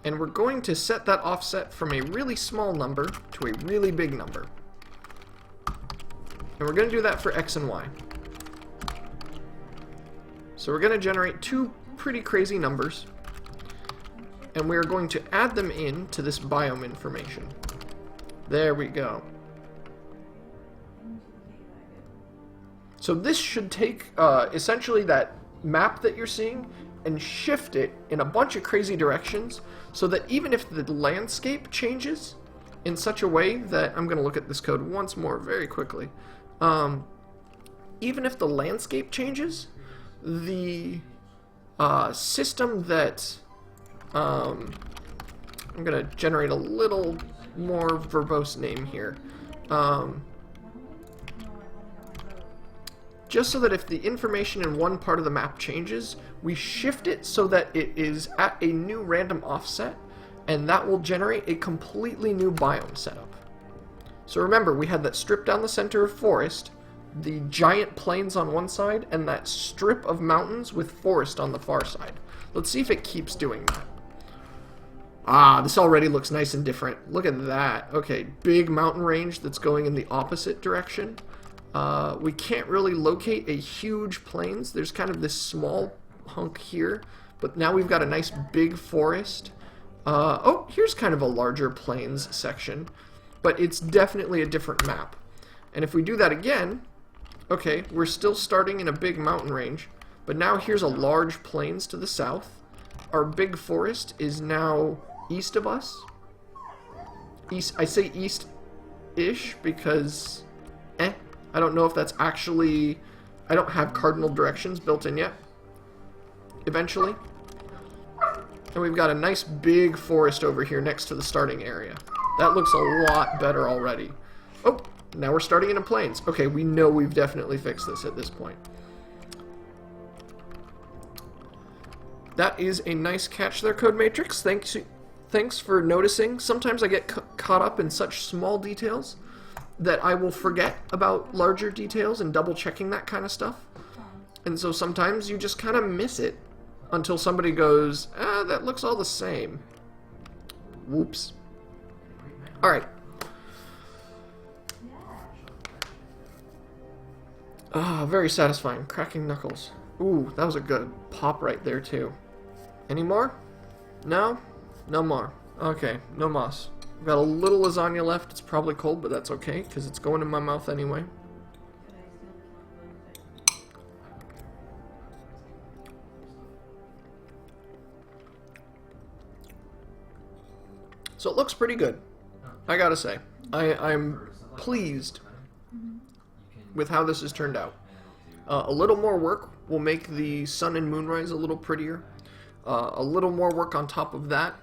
And we're going to set that offset from a really small number to a really big number. And we're going to do that for X and Y. So we're going to generate two pretty crazy numbers. And we're going to add them in to this biome information. There we go. So this should take essentially that map that you're seeing and shift it in a bunch of crazy directions so that even if the landscape changes in such a way that... I'm going to look at this code once more very quickly. Even if the landscape changes, the system that... I'm going to generate a little more verbose name here. Just so that if the information in one part of the map changes, we shift it so that it is at a new random offset, and that will generate a completely new biome setup. So remember, we had that strip down the center of forest, the giant plains on one side, and that strip of mountains with forest on the far side. Let's see if it keeps doing that. Ah, this already looks nice and different. Look at that. Okay, big mountain range that's going in the opposite direction. We can't really locate a huge plains. There's kind of this small hunk here, but now we've got a nice big forest. Oh, here's kind of a larger plains section, but it's definitely a different map. And if we do that again, okay, we're still starting in a big mountain range, but now here's a large plains to the south. Our big forest is now east of us. East, I say east-ish because, I don't know if that's actually... I don't have cardinal directions built in yet. Eventually. And we've got a nice big forest over here next to the starting area. That looks a lot better already. Oh, now we're starting in a plains. Okay, we know we've definitely fixed this at this point. That is a nice catch there, Code Matrix. Thanks for noticing. Sometimes I get caught up in such small details that I will forget about larger details and double checking that kind of stuff. And so sometimes you just kind of miss it until somebody goes, that looks all the same. Whoops. Alright. Ah, very satisfying. Cracking knuckles. Ooh, that was a good pop right there too. Any more? No? No more. Okay, no moss. I've got a little lasagna left. It's probably cold, but that's okay, because it's going in my mouth anyway. So it looks pretty good, I gotta say. I'm pleased with how this has turned out. A little more work will make the sun and moonrise a little prettier. A little more work on top of that,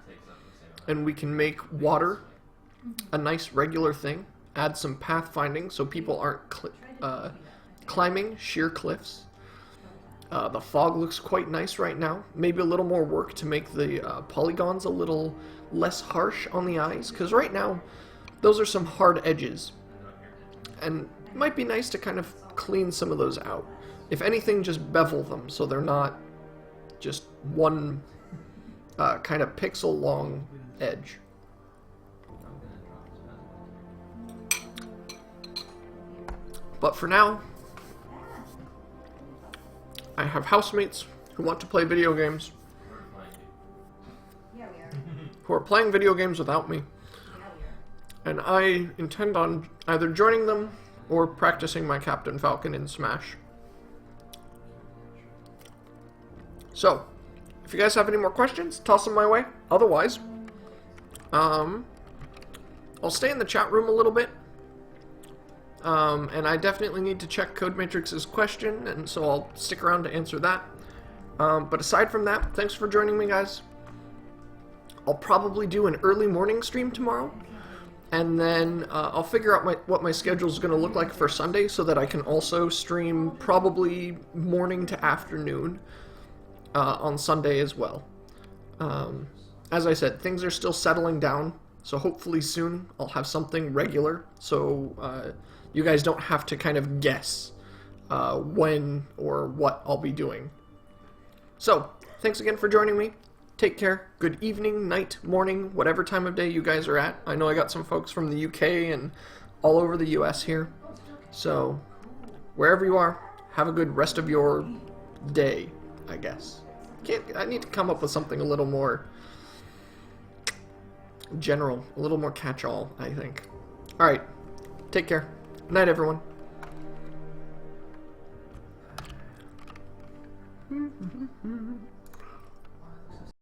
and we can make water a nice regular thing. Add some pathfinding so people aren't climbing sheer cliffs. The fog looks quite nice right now. Maybe a little more work to make the polygons a little less harsh on the eyes, because right now those are some hard edges, and it might be nice to kind of clean some of those out. If anything, just bevel them so they're not just one kind of pixel long edge. But for now, I have housemates who want to play video games, who are playing video games without me, and I intend on either joining them or practicing my Captain Falcon in Smash. So, if you guys have any more questions, toss them my way. Otherwise, I'll stay in the chat room a little bit. And I definitely need to check CodeMatrix's question, and so I'll stick around to answer that. But aside from that, thanks for joining me, guys. I'll probably do an early morning stream tomorrow, and then I'll figure out what my schedule is going to look like for Sunday so that I can also stream probably morning to afternoon on Sunday as well. As I said, things are still settling down, so hopefully soon I'll have something regular, so you guys don't have to kind of guess when or what I'll be doing. So, thanks again for joining me. Take care. Good evening, night, morning, whatever time of day you guys are at. I know I got some folks from the UK and all over the US here. So, wherever you are, have a good rest of your day, I guess. I need to come up with something a little more general, a little more catch-all, I think. Alright, take care. Night, everyone.